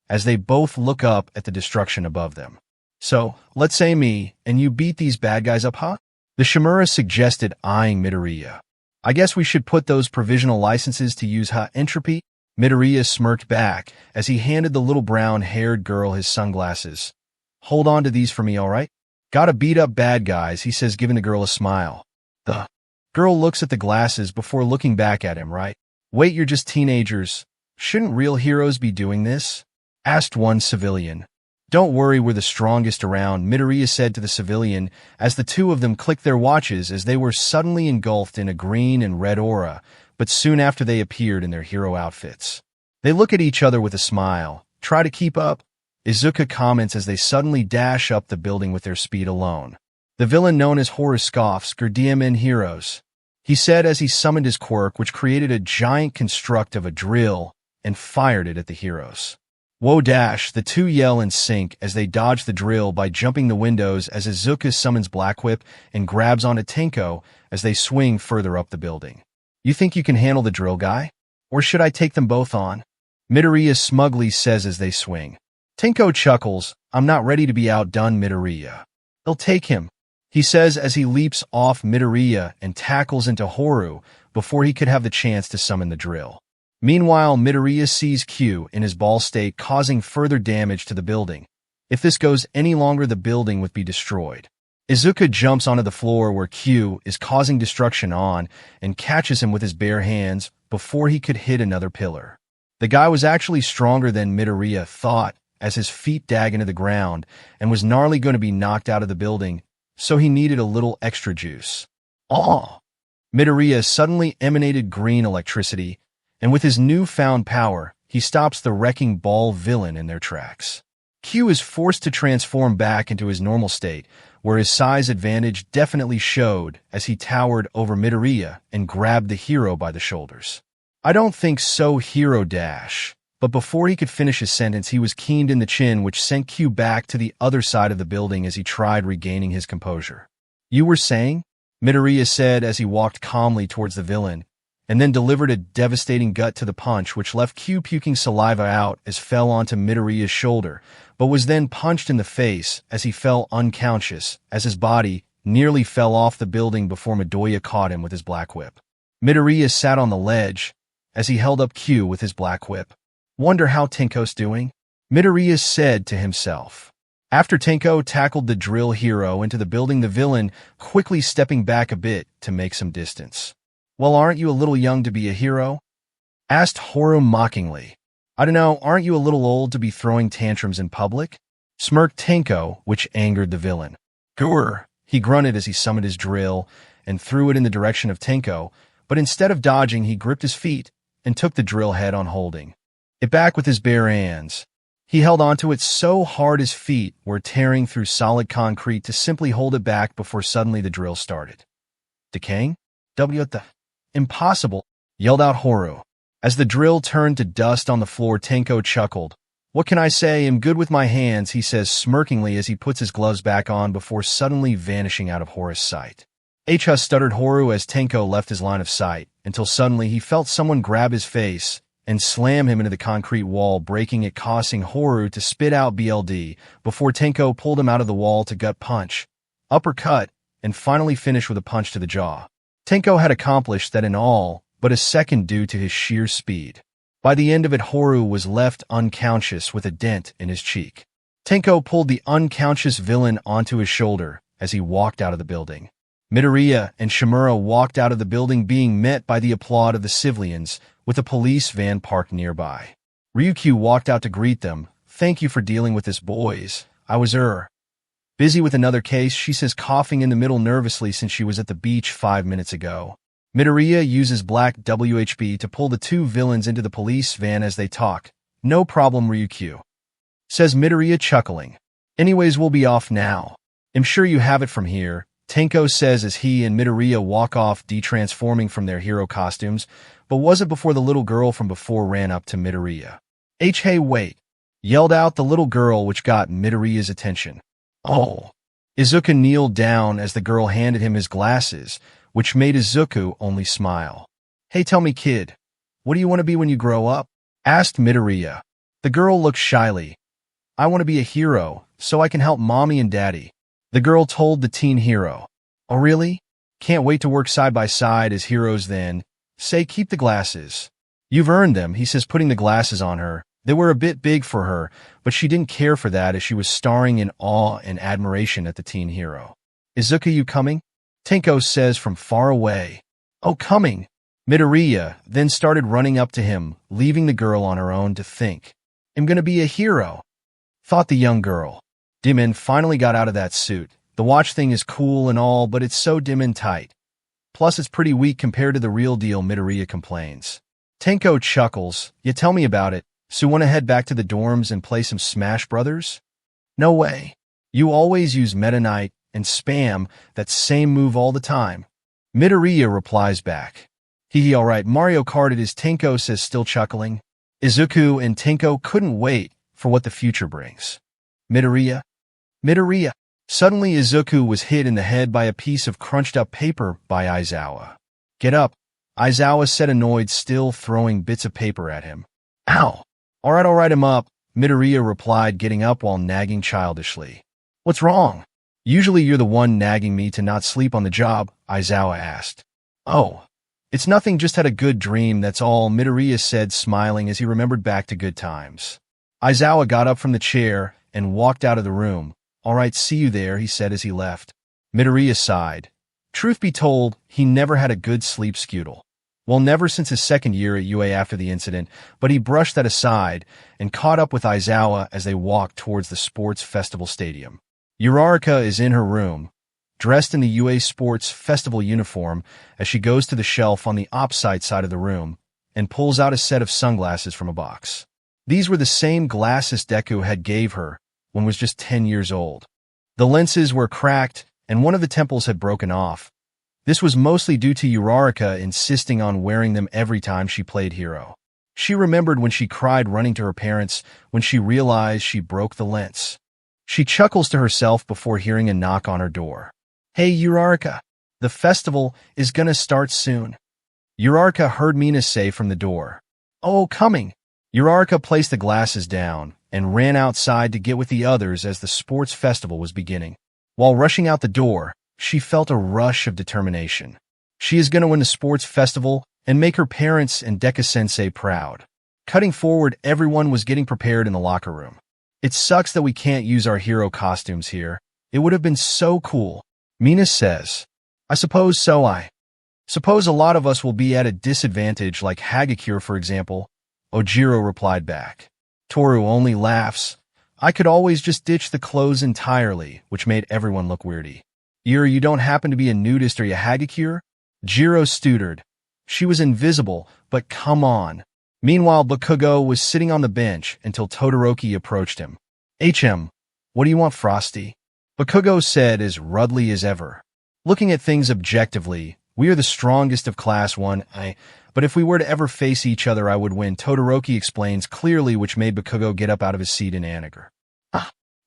as they both look up at the destruction above them. So, let's say me and you beat these bad guys up, huh? The Shimura suggested, eyeing Midoriya. I guess we should put those provisional licenses to use entropy? Midoriya smirked back as he handed the little brown-haired girl his sunglasses. Hold on to these for me, all right? Gotta beat up bad guys, he says, giving the girl a smile. The girl looks at the glasses before looking back at him, right? Wait, you're just teenagers. Shouldn't real heroes be doing this? Asked one civilian. Don't worry, we're the strongest around, Midoriya said to the civilian as the two of them clicked their watches as they were suddenly engulfed in a green and red aura, but soon after they appeared in their hero outfits. They look at each other with a smile. Try to keep up, Izuku comments as they suddenly dash up the building with their speed alone. The villain known as Horus scoffs, BannTheMann heroes, he said as he summoned his quirk, which created a giant construct of a drill and fired it at the heroes. Whoa dash, the two yell in sync as they dodge the drill by jumping the windows as Izuku summons Black Whip and grabs onto Tenko as they swing further up the building. You think you can handle the drill guy? Or should I take them both on? Midoriya smugly says as they swing. Tenko chuckles, I'm not ready to be outdone, Midoriya. They'll take him, he says as he leaps off Midoriya and tackles into Horu before he could have the chance to summon the drill. Meanwhile, Midoriya sees Q in his ball state, causing further damage to the building. If this goes any longer, the building would be destroyed. Izuku jumps onto the floor where Q is causing destruction on and catches him with his bare hands before he could hit another pillar. The guy was actually stronger than Midoriya thought as his feet dug into the ground and was gnarly going to be knocked out of the building, so he needed a little extra juice. Oh! Midoriya suddenly emanated green electricity, and with his newfound power, he stops the wrecking ball villain in their tracks. Q is forced to transform back into his normal state, where his size advantage definitely showed as he towered over Midoriya and grabbed the hero by the shoulders. I don't think so, hero dash. But before he could finish his sentence, he was keened in the chin, which sent Q back to the other side of the building as he tried regaining his composure. You were saying? Midoriya said as he walked calmly towards the villain, and then delivered a devastating gut to the punch, which left Q puking saliva out as fell onto Midoriya's shoulder, but was then punched in the face as he fell unconscious, as his body nearly fell off the building before Midoriya caught him with his Black Whip. Midoriya sat on the ledge as he held up Q with his Black Whip. Wonder how Tenko's doing? Midoriya said to himself. After Tenko tackled the drill hero into the building, the villain quickly stepping back a bit to make some distance. Well, aren't you a little young to be a hero? Asked Horu mockingly. I don't know, aren't you a little old to be throwing tantrums in public? Smirked Tenko, which angered the villain. Grr, he grunted as he summoned his drill and threw it in the direction of Tenko, but instead of dodging, he gripped his feet and took the drill head on, holding it back with his bare hands. He held onto it so hard his feet were tearing through solid concrete to simply hold it back before suddenly the drill started decaying. Impossible, yelled out Horu. As the drill turned to dust on the floor, Tenko chuckled. What can I say? I'm good with my hands, he says smirkingly as he puts his gloves back on before suddenly vanishing out of Horu's sight. Stuttered Horu as Tenko left his line of sight, until suddenly he felt someone grab his face and slam him into the concrete wall, breaking it, causing Horu to spit out BLD before Tenko pulled him out of the wall to gut punch, uppercut, and finally finish with a punch to the jaw. Tenko had accomplished that in all but a second due to his sheer speed. By the end of it, Horu was left unconscious with a dent in his cheek. Tenko pulled the unconscious villain onto his shoulder as he walked out of the building. Midoriya and Shimura walked out of the building, being met by the applaud of the civilians, with a police van parked nearby. Ryukyu walked out to greet them. Thank you for dealing with this, boys. I was busy with another case, she says, coughing in the middle nervously since she was at the beach 5 minutes ago. Midoriya uses black WHB to pull the two villains into the police van as they talk. No problem, Ryukyu, says Midoriya, chuckling. Anyways, we'll be off now. I'm sure you have it from here, Tenko says as he and Midoriya walk off, de-transforming from their hero costumes, but was it before the little girl from before ran up to Midoriya? Hey, wait, yelled out the little girl, which got Midoriya's attention. Oh. Izuku kneeled down as the girl handed him his glasses, which made Izuku only smile. Hey, tell me, kid, what do you want to be when you grow up? asked Midoriya. The girl looked shyly. I want to be a hero, so I can help mommy and daddy, the girl told the teen hero. Oh really? Can't wait to work side by side as heroes then. Say keep the glasses. You've earned them, he says, putting the glasses on her. They were a bit big for her, but she didn't care for that as she was staring in awe and admiration at the teen hero. Izuku, you coming? Tenko says from far away. Oh, coming. Midoriya then started running up to him, leaving the girl on her own to think. I'm gonna be a hero, thought the young girl. BannTheMann finally got out of that suit. The watch thing is cool and all, but it's so dim and tight. Plus it's pretty weak compared to the real deal, Midoriya complains. Tenko chuckles. You tell me about it. So wanna head back to the dorms and play some Smash Brothers? No way. You always use Meta Knight and spam that same move all the time. Midoriya replies back. Hee alright, Mario Kart it is, Tenko says, still chuckling. Izuku and Tenko couldn't wait for what the future brings. Midoriya? Midoriya! Suddenly Izuku was hit in the head by a piece of crunched-up paper by Aizawa. Get up, Aizawa said, annoyed, still throwing bits of paper at him. Ow! Alright, I'm up, Midoriya replied, getting up while nagging childishly. What's wrong? Usually you're the one nagging me to not sleep on the job, Aizawa asked. Oh, it's nothing, just had a good dream, that's all, Midoriya said, smiling as he remembered back to good times. Aizawa got up from the chair and walked out of the room. Alright, see you there, he said as he left. Midoriya sighed. Truth be told, he never had a good sleep schedule. Well, never since his second year at UA after the incident, but he brushed that aside and caught up with Aizawa as they walked towards the sports festival stadium. Uraraka is in her room, dressed in the UA Sports Festival uniform, as she goes to the shelf on the opposite side of the room and pulls out a set of sunglasses from a box. These were the same glasses Deku had gave her when was just 10 years old. The lenses were cracked and one of the temples had broken off. This was mostly due to Uraraka insisting on wearing them every time she played hero. She remembered when she cried running to her parents when she realized she broke the lens. She chuckles to herself before hearing a knock on her door. Hey Uraraka, the festival is gonna start soon. Uraraka heard Mina say from the door. Oh, coming. Uraraka placed the glasses down and ran outside to get with the others as the sports festival was beginning. While rushing out the door, she felt a rush of determination. She is gonna win the sports festival and make her parents and Deku-sensei proud. Cutting forward, everyone was getting prepared in the locker room. It sucks that we can't use our hero costumes here. It would have been so cool. Mina says. I suppose so. I suppose a lot of us will be at a disadvantage, like Hagakure, for example. Ojiro replied back. Toru only laughs. I could always just ditch the clothes entirely, which made everyone look weirdy. Ira, you don't happen to be a nudist, are you, Hagakure? Jiro stuttered. She was invisible, but come on. Meanwhile, Bakugo was sitting on the bench until Todoroki approached him. What do you want, Frosty? Bakugo said as rudely as ever. Looking at things objectively, we are the strongest of Class 1A, but if we were to ever face each other, I would win, Todoroki explains clearly, which made Bakugo get up out of his seat in anger.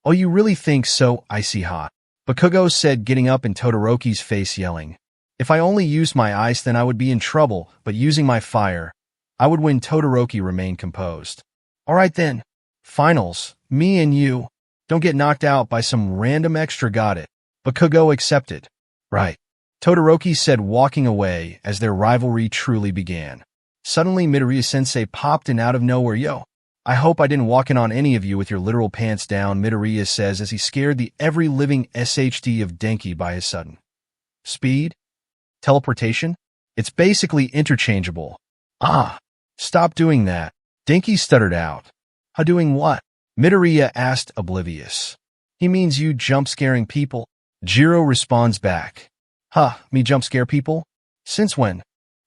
Oh, you really think so, icy hot? Bakugo said, getting up in Todoroki's face, yelling. If I only used my ice, then I would be in trouble, but using my fire, I would win. Todoroki remained composed. Alright then. Finals, me and you. Don't get knocked out by some random extra, got it? Bakugo accepted. Right. Todoroki said, walking away as their rivalry truly began. Suddenly Midoriya-Sensei popped in out of nowhere. Yo, I hope I didn't walk in on any of you with your literal pants down, Midoriya says as he scared the every living SHD of Denki by his sudden speed. Teleportation? It's basically interchangeable. Stop doing that. Denki stuttered out. How doing what? Midoriya asked, oblivious. He means you jump scaring people. Jiro responds back. Me jump scare people? Since when?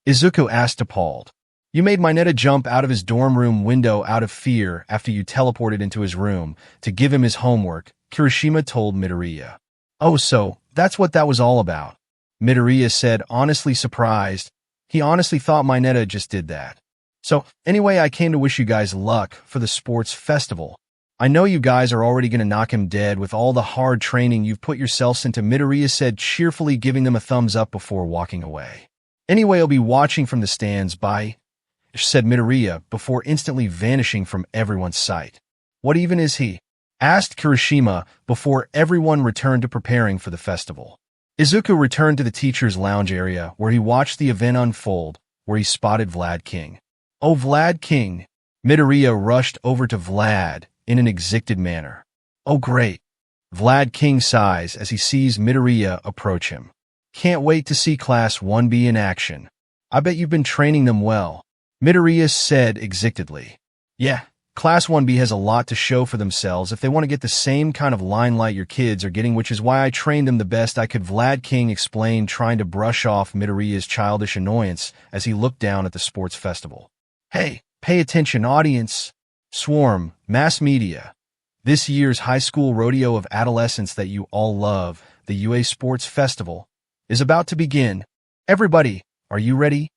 Izuku asked, appalled. You made Mineta jump out of his dorm room window out of fear after you teleported into his room to give him his homework, Kirishima told Midoriya. Oh, so that's what that was all about. Midoriya said, honestly surprised. He honestly thought Mineta just did that. So, anyway, I came to wish you guys luck for the sports festival. I know you guys are already going to knock him dead with all the hard training you've put yourselves into, Midoriya said, cheerfully giving them a thumbs up before walking away. Anyway, I'll be watching from the stands. Bye. said Midoriya before instantly vanishing from everyone's sight. What even is he? Asked Kirishima before everyone returned to preparing for the festival. Izuku returned to the teacher's lounge area where he watched the event unfold, where he spotted Vlad King. Oh, Vlad King! Midoriya rushed over to Vlad in an excited manner. Oh, great! Vlad King sighs as he sees Midoriya approach him. Can't wait to see Class 1B in action. I bet you've been training them well. Midoriya said excitedly. Yeah, Class 1B has a lot to show for themselves if they want to get the same kind of limelight your kids are getting, which is why I trained them the best I could, Vlad King explained, trying to brush off Midoriya's childish annoyance as he looked down at the sports festival. Hey, pay attention, audience. Swarm, mass media. This year's high school rodeo of adolescence that you all love, the UA Sports Festival, is about to begin. Everybody, are you ready?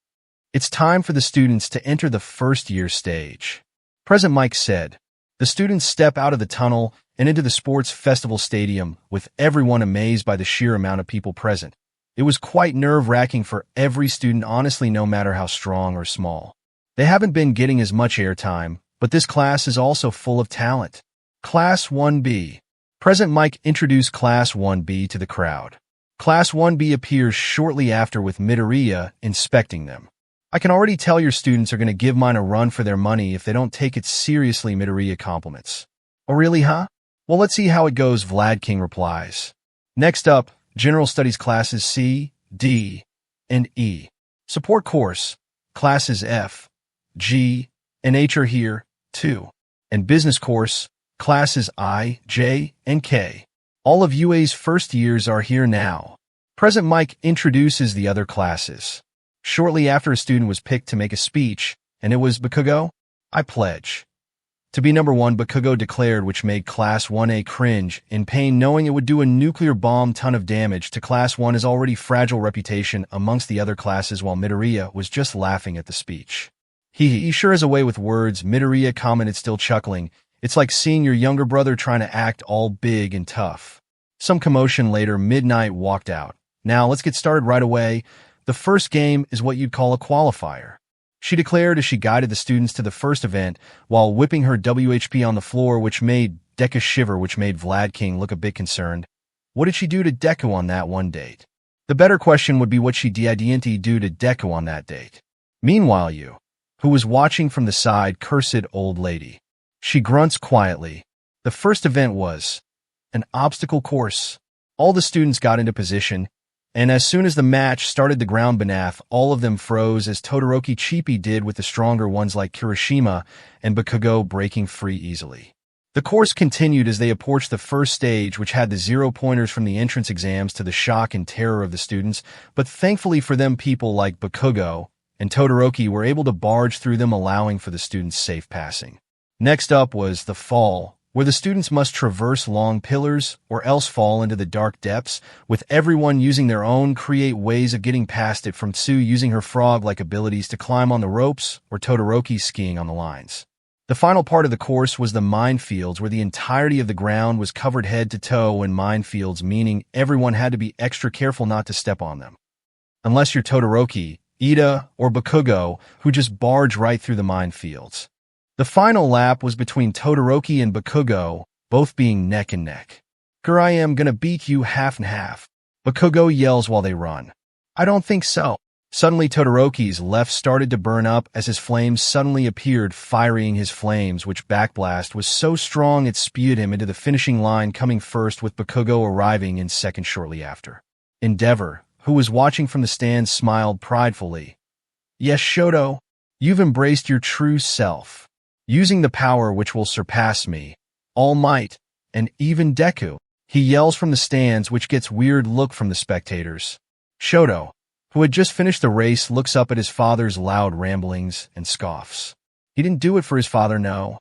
It's time for the students to enter the first-year stage. President Mike said. The students step out of the tunnel and into the sports festival stadium, with everyone amazed by the sheer amount of people present. It was quite nerve-wracking for every student, honestly, no matter how strong or small. They haven't been getting as much airtime, but this class is also full of talent. Class 1B. President Mike introduced Class 1B to the crowd. Class 1B appears shortly after with Midoriya inspecting them. I can already tell your students are going to give mine a run for their money if they don't take it seriously, Midoriya compliments. Oh really, huh? Well, let's see how it goes, Vlad King replies. Next up, General Studies Classes C, D, and E. Support Course, Classes F, G, and H are here, too. And Business Course, Classes I, J, and K. All of UA's first years are here now. President Mike introduces the other classes. Shortly after, a student was picked to make a speech, and it was Bakugo. I pledge to be number one, Bakugo declared, which made Class 1A cringe in pain, knowing it would do a nuclear bomb ton of damage to Class 1's already fragile reputation amongst the other classes, while Midoriya was just laughing at the speech. He sure has a way with words, Midoriya commented, still chuckling. It's like seeing your younger brother trying to act all big and tough. Some commotion later, Midnight walked out. Now, let's get started right away. The first game is what you'd call a qualifier, she declared as she guided the students to the first event while whipping her WHP on the floor, which made Deku shiver, which made Vlad King look a bit concerned. What did she do to Deku on that one date? The better question would be what she didn't do to Deku on that date. Meanwhile, you, who was watching from the side, cursed old lady. She grunts quietly. The first event was an obstacle course. All the students got into position, and as soon as the match started, the ground beneath all of them froze, as Todoroki Chippy did with the stronger ones like Kirishima and Bakugo breaking free easily. The course continued as they approached the first stage, which had the 0-pointers from the entrance exams, to the shock and terror of the students, but thankfully for them, people like Bakugo and Todoroki were able to barge through them, allowing for the students' safe passing. Next up was the fall, where the students must traverse long pillars or else fall into the dark depths, with everyone using their own create ways of getting past it, from Tsu using her frog-like abilities to climb on the ropes, or Todoroki skiing on the lines. The final part of the course was the minefields, where the entirety of the ground was covered head to toe in minefields, meaning everyone had to be extra careful not to step on them. Unless you're Todoroki, Ida, or Bakugo, who just barge right through the minefields. The final lap was between Todoroki and Bakugo, both being neck and neck. "Girl, I am gonna beat you half and half," Bakugo yells while they run. "I don't think so." Suddenly, Todoroki's left started to burn up as his flames suddenly appeared, firing his flames, which backblast was so strong it spewed him into the finishing line, coming first, with Bakugo arriving in second shortly after. Endeavor, who was watching from the stands, smiled pridefully. "Yes, Shoto, you've embraced your true self. Using the power which will surpass me, All Might, and even Deku," he yells from the stands, which gets weird look from the spectators. Shoto, who had just finished the race, looks up at his father's loud ramblings and scoffs. He didn't do it for his father, no.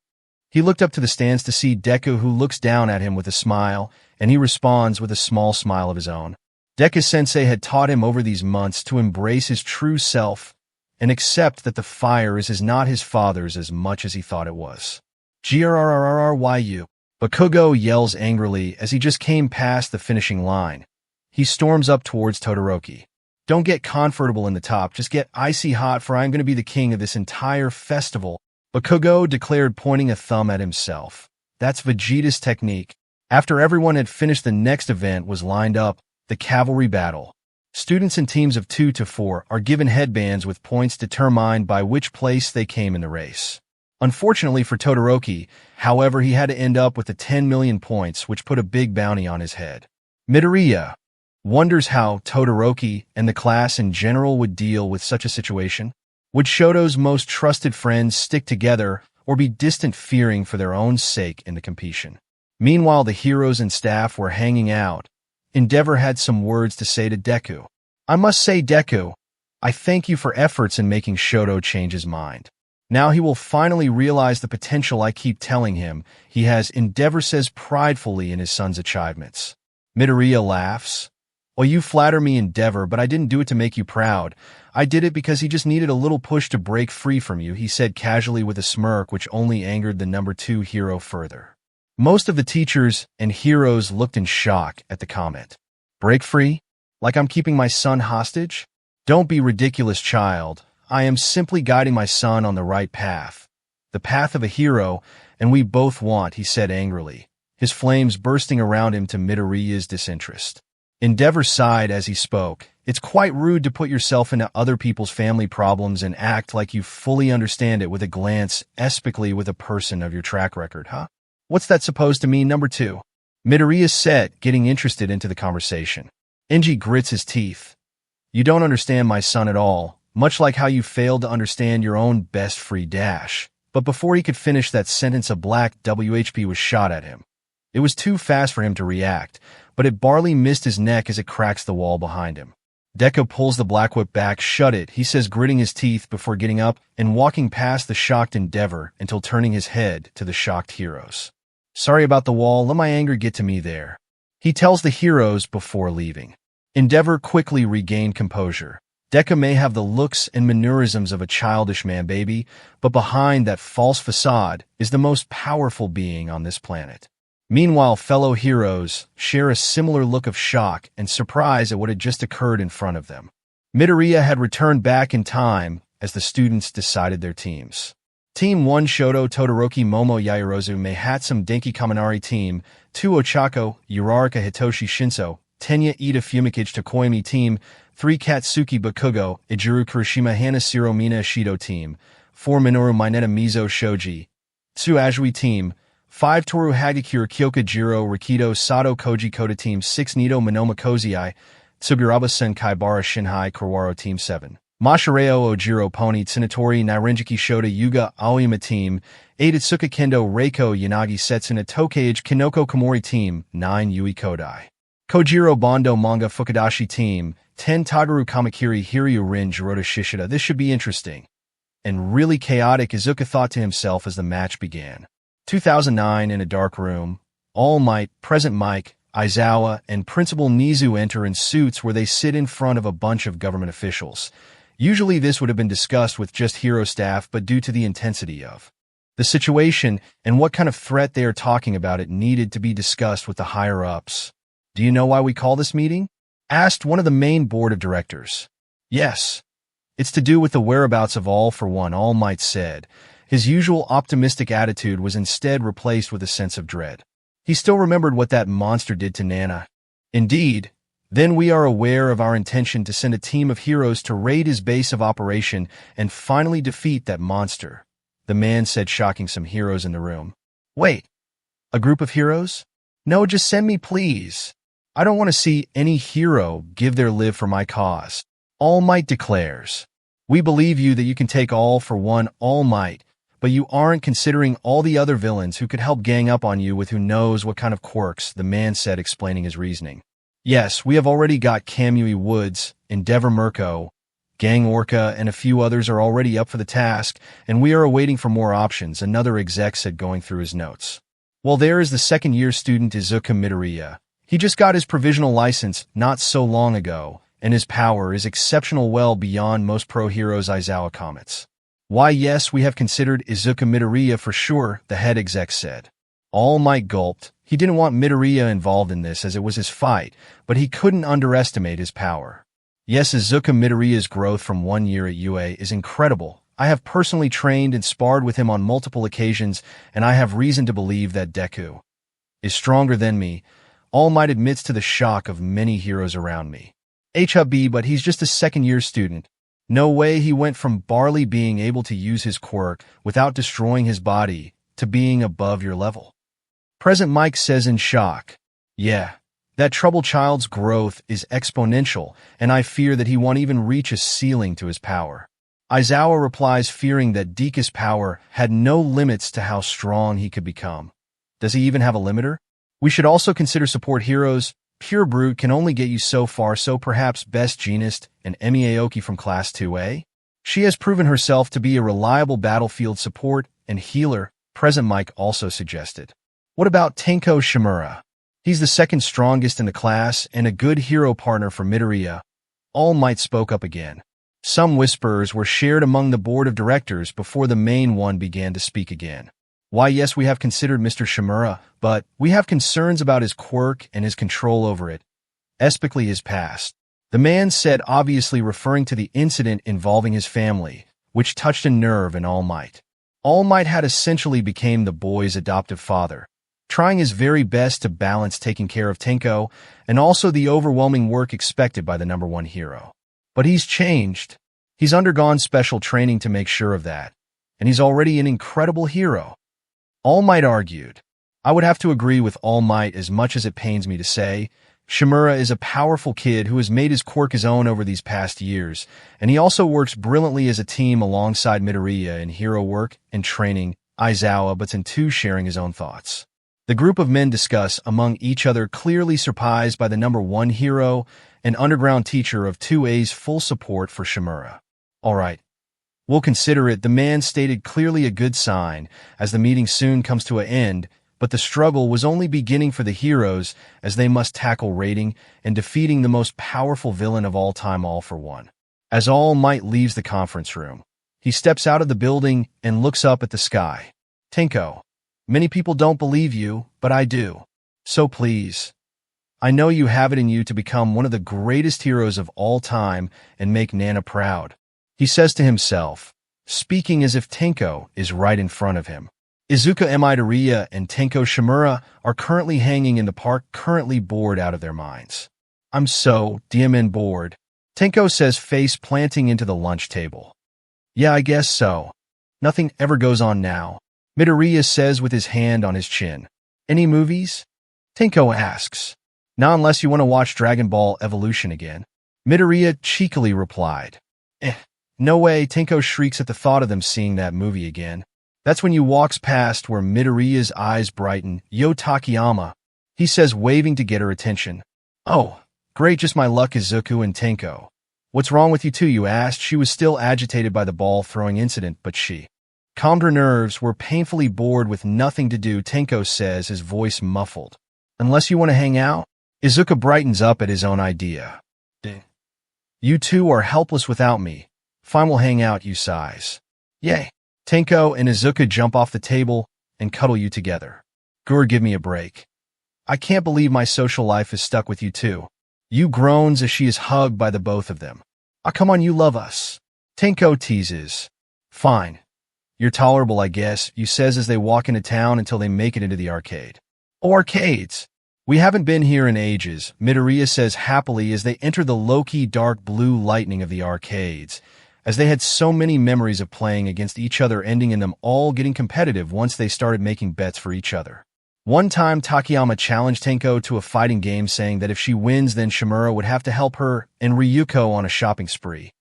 He looked up to the stands to see Deku, who looks down at him with a smile, and he responds with a small smile of his own. Deku-sensei had taught him over these months to embrace his true self and accept that the fire is not his father's as much as he thought it was. "Grrrrrryu," Bakugo yells angrily as he just came past the finishing line. He storms up towards Todoroki. Don't get comfortable in the top, just get icy hot, for I'm going to be the king of this entire festival, Bakugo declared, pointing a thumb at himself. That's Vegeta's technique. After everyone had finished, the next event was lined up, the cavalry battle. Students in teams of 2 to 4 are given headbands with points determined by which place they came in the race. Unfortunately for Todoroki, however, he had to end up with the 10 million points, which put a big bounty on his head. Midoriya wonders how Todoroki and the class in general would deal with such a situation. Would Shoto's most trusted friends stick together or be distant, fearing for their own sake in the competition? Meanwhile, the heroes and staff were hanging out. Endeavor had some words to say to Deku. I must say, Deku, I thank you for efforts in making Shoto change his mind. Now he will finally realize the potential I keep telling him he has, Endeavor says pridefully in his son's achievements. Midoriya laughs. Well, you flatter me, Endeavor, but I didn't do it to make you proud. I did it because he just needed a little push to break free from you, he said casually with a smirk which only angered the number 2 hero further. Most of the teachers and heroes looked in shock at the comment. Break free? Like I'm keeping my son hostage? Don't be ridiculous, child. I am simply guiding my son on the right path. The path of a hero, and we both want, he said angrily, his flames bursting around him to Midoriya's disinterest. Endeavor sighed as he spoke. It's quite rude to put yourself into other people's family problems and act like you fully understand it, with a glance especially with a person of your track record, huh? What's that supposed to mean, number 2? Midoriya said, getting interested into the conversation. Enji grits his teeth. You don't understand my son at all, much like how you failed to understand your own best free dash. But before he could finish that sentence, a black WHP was shot at him. It was too fast for him to react, but it barely missed his neck as it cracks the wall behind him. Deku pulls the black whip back. Shut it, he says, gritting his teeth before getting up and walking past the shocked Endeavor until turning his head to the shocked heroes. Sorry about the wall, let my anger get to me there, he tells the heroes before leaving. Endeavor quickly regained composure. Deku may have the looks and mannerisms of a childish man, baby, but behind that false facade is the most powerful being on this planet. Meanwhile, fellow heroes share a similar look of shock and surprise at what had just occurred in front of them. Midoriya had returned back in time as the students decided their teams. Team 1 Shoto, Todoroki, Momo, Yaoyorozu, Meihatsum, Denki Kaminari. Team 2 Ochako, Uraraka, Hitoshi, Shinso, Tenya, Ida, Fumikage, Tokoyami. Team 3 Katsuki, Bakugo, Ijuru, Kurashima, Hanashiro, Mina, Ishido. Team 4 Minoru, Mineta, Mizo, Shoji, Tsu, Ajui. Team 5 Toru, Hagakure, Kyoka, Jiro, Rikido, Sato, Koji, Koda. Team 6 Nito, Monoma, Kozai, Tsuburaba, Senkai, Bara, Shinhai, Kawaro. Team 7 Mashireo, Ojiro, Pony, Tsunatori, Nairenjiki, Shota, Yuga, Aoyama. Team 8 Itsuka, Kendo, Reiko, Yanagi, Setsuna, Tokage, Kinoko, Komori. Team 9 Yui, Kodai, Kojiro, Bondo, Manga, Fukudashi. Team 10 Tagaru, Kamakiri, Hiryu, Rin, Jirota, Shishida. This should be interesting and really chaotic, Izuku thought to himself as the match began. 2009, in a dark room, All Might, Present Mike, Aizawa, and Principal Nizu enter in suits where they sit in front of a bunch of government officials. Usually this would have been discussed with just hero staff, but due to the intensity of the situation and what kind of threat they are talking about, it needed to be discussed with the higher-ups. Do you know why we call this meeting? Asked one of the main board of directors. Yes. It's to do with the whereabouts of All for One, All Might said. His usual optimistic attitude was instead replaced with a sense of dread. He still remembered what that monster did to Nana. Indeed, then we are aware of our intention to send a team of heroes to raid his base of operation and finally defeat that monster, the man said, shocking some heroes in the room. Wait, a group of heroes? No, just send me, please. I don't want to see any hero give their live for my cause. All Might declares. We believe you that you can take All for One, All Might, but you aren't considering all the other villains who could help gang up on you with who knows what kind of quirks, the man said, explaining his reasoning. Yes, we have already got Kamui Woods, Endeavor Mirko, Gang Orca, and a few others are already up for the task, and we are awaiting for more options, another exec said, going through his notes. Well, there is the second-year student Izuku Midoriya. He just got his provisional license not so long ago, and his power is exceptional, well beyond most pro-heroes, Aizawa comments. Why, yes, we have considered Izuku Midoriya for sure, the head exec said. All Might gulped. He didn't want Midoriya involved in this as it was his fight, but he couldn't underestimate his power. Yes, Izuku Midoriya's growth from 1 year at UA is incredible. I have personally trained and sparred with him on multiple occasions, and I have reason to believe that Deku is stronger than me. All Might admits to the shock of many heroes around me. HB, but he's just a second-year student. No way he went from barely being able to use his quirk without destroying his body to being above your level. Present Mike says in shock, yeah, that troubled child's growth is exponential, and I fear that he won't even reach a ceiling to his power. Aizawa replies, fearing that Deku's power had no limits to how strong he could become. Does he even have a limiter? We should also consider support heroes. Pure Brute can only get you so far, so perhaps Best Jeanist and Emi Aoki from Class 2A? She has proven herself to be a reliable battlefield support and healer, Present Mike also suggested. What about Tenko Shimura? He's the second strongest in the class and a good hero partner for Midoriya. All Might spoke up again. Some whispers were shared among the board of directors before the main one began to speak again. Why, yes, we have considered Mr. Shimura, but we have concerns about his quirk and his control over it, especially his past. The man said, obviously referring to the incident involving his family, which touched a nerve in All Might. All Might had essentially become the boy's adoptive father, trying his very best to balance taking care of Tenko and also the overwhelming work expected by the #1 hero. But he's changed. He's undergone special training to make sure of that, and he's already an incredible hero. All Might argued. I would have to agree with All Might, as much as it pains me to say. Shimura is a powerful kid who has made his quirk his own over these past years, and he also works brilliantly as a team alongside Midoriya in hero work and training, Aizawa, but in two sharing his own thoughts. The group of men discuss among each other, clearly surprised by the #1 hero and underground teacher of 2A's full support for Shimura. All right. We'll consider it, the man stated, clearly a good sign, as the meeting soon comes to an end, but the struggle was only beginning for the heroes as they must tackle raiding and defeating the most powerful villain of all time, All for One. As All Might leaves the conference room, he steps out of the building and looks up at the sky. Tenko, many people don't believe you, but I do. So please, I know you have it in you to become one of the greatest heroes of all time and make Nana proud. He says to himself, speaking as if Tenko is right in front of him. Izuku Midoriya and Tenko Shimura are currently hanging in the park, currently bored out of their minds. I'm so damn bored, Tenko says, face planting into the lunch table. Yeah, I guess so. Nothing ever goes on now, Midoriya says with his hand on his chin. Any movies? Tenko asks. Not unless you want to watch Dragon Ball Evolution again, Midoriya cheekily replied. No way, Tenko shrieks at the thought of them seeing that movie again. That's when you walks past where Midoriya's eyes brighten. Yo, Takayama, he says, waving to get her attention. Oh, great, just my luck, Izuku and Tenko. What's wrong with you two, you asked. She was still agitated by the ball-throwing incident, but she calmed her nerves, were painfully bored with nothing to do, Tenko says, his voice muffled. Unless you want to hang out? Izuku brightens up at his own idea. You two are helpless without me. Fine, we'll hang out, you sighs. Yay. Tenko and Izuku jump off the table and cuddle you together. Gur, give me a break. I can't believe my social life is stuck with you two. You groans as she is hugged by the both of them. Ah, come on, you love us. Tenko teases. Fine. You're tolerable, I guess, you says as they walk into town until they make it into the arcade. Oh, arcades. We haven't been here in ages, Midoriya says happily as they enter the low-key dark blue lightning of the arcades, as they had so many memories of playing against each other, ending in them all getting competitive once they started making bets for each other. One time, Takayama challenged Tenko to a fighting game, saying that if she wins, then Shimura would have to help her and Ryuko on a shopping spree.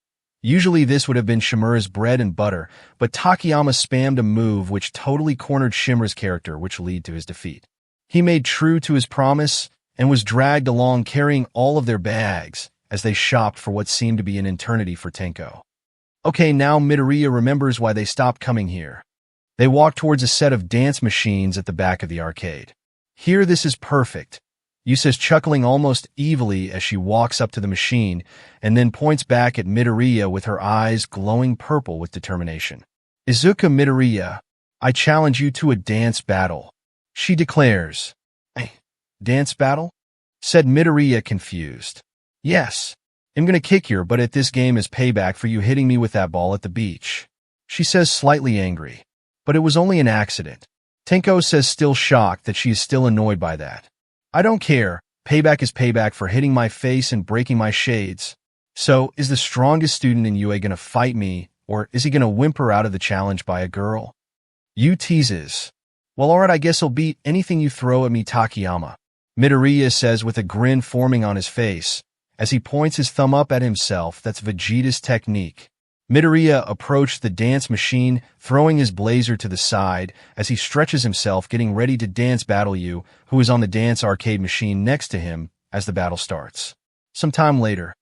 Usually this would have been Shimura's bread and butter, but Takayama spammed a move which totally cornered Shimura's character, which led to his defeat. He made true to his promise and was dragged along carrying all of their bags as they shopped for what seemed to be an eternity for Tenko. Okay, now Midoriya remembers why they stopped coming here. They walk towards a set of dance machines at the back of the arcade. Here, this is perfect, Yu says, chuckling almost evilly as she walks up to the machine and then points back at Midoriya with her eyes glowing purple with determination. Izuku Midoriya, I challenge you to a dance battle, she declares. Dance battle? Said Midoriya, confused. Yes. I'm gonna kick your butt at this game as payback for you hitting me with that ball at the beach. She says, slightly angry. But it was only an accident. Tenko says, still shocked that she is still annoyed by that. I don't care. Payback is payback for hitting my face and breaking my shades. So, is the strongest student in UA gonna fight me, or is he gonna whimper out of the challenge by a girl? You teases. Well, alright, I guess I'll beat anything you throw at me, Takayama. Midoriya says with a grin forming on his face, as he points his thumb up at himself. That's Vegeta's technique. Midoriya approached the dance machine, throwing his blazer to the side as he stretches himself, getting ready to dance battle Yu, who is on the dance arcade machine next to him as the battle starts. Some time later,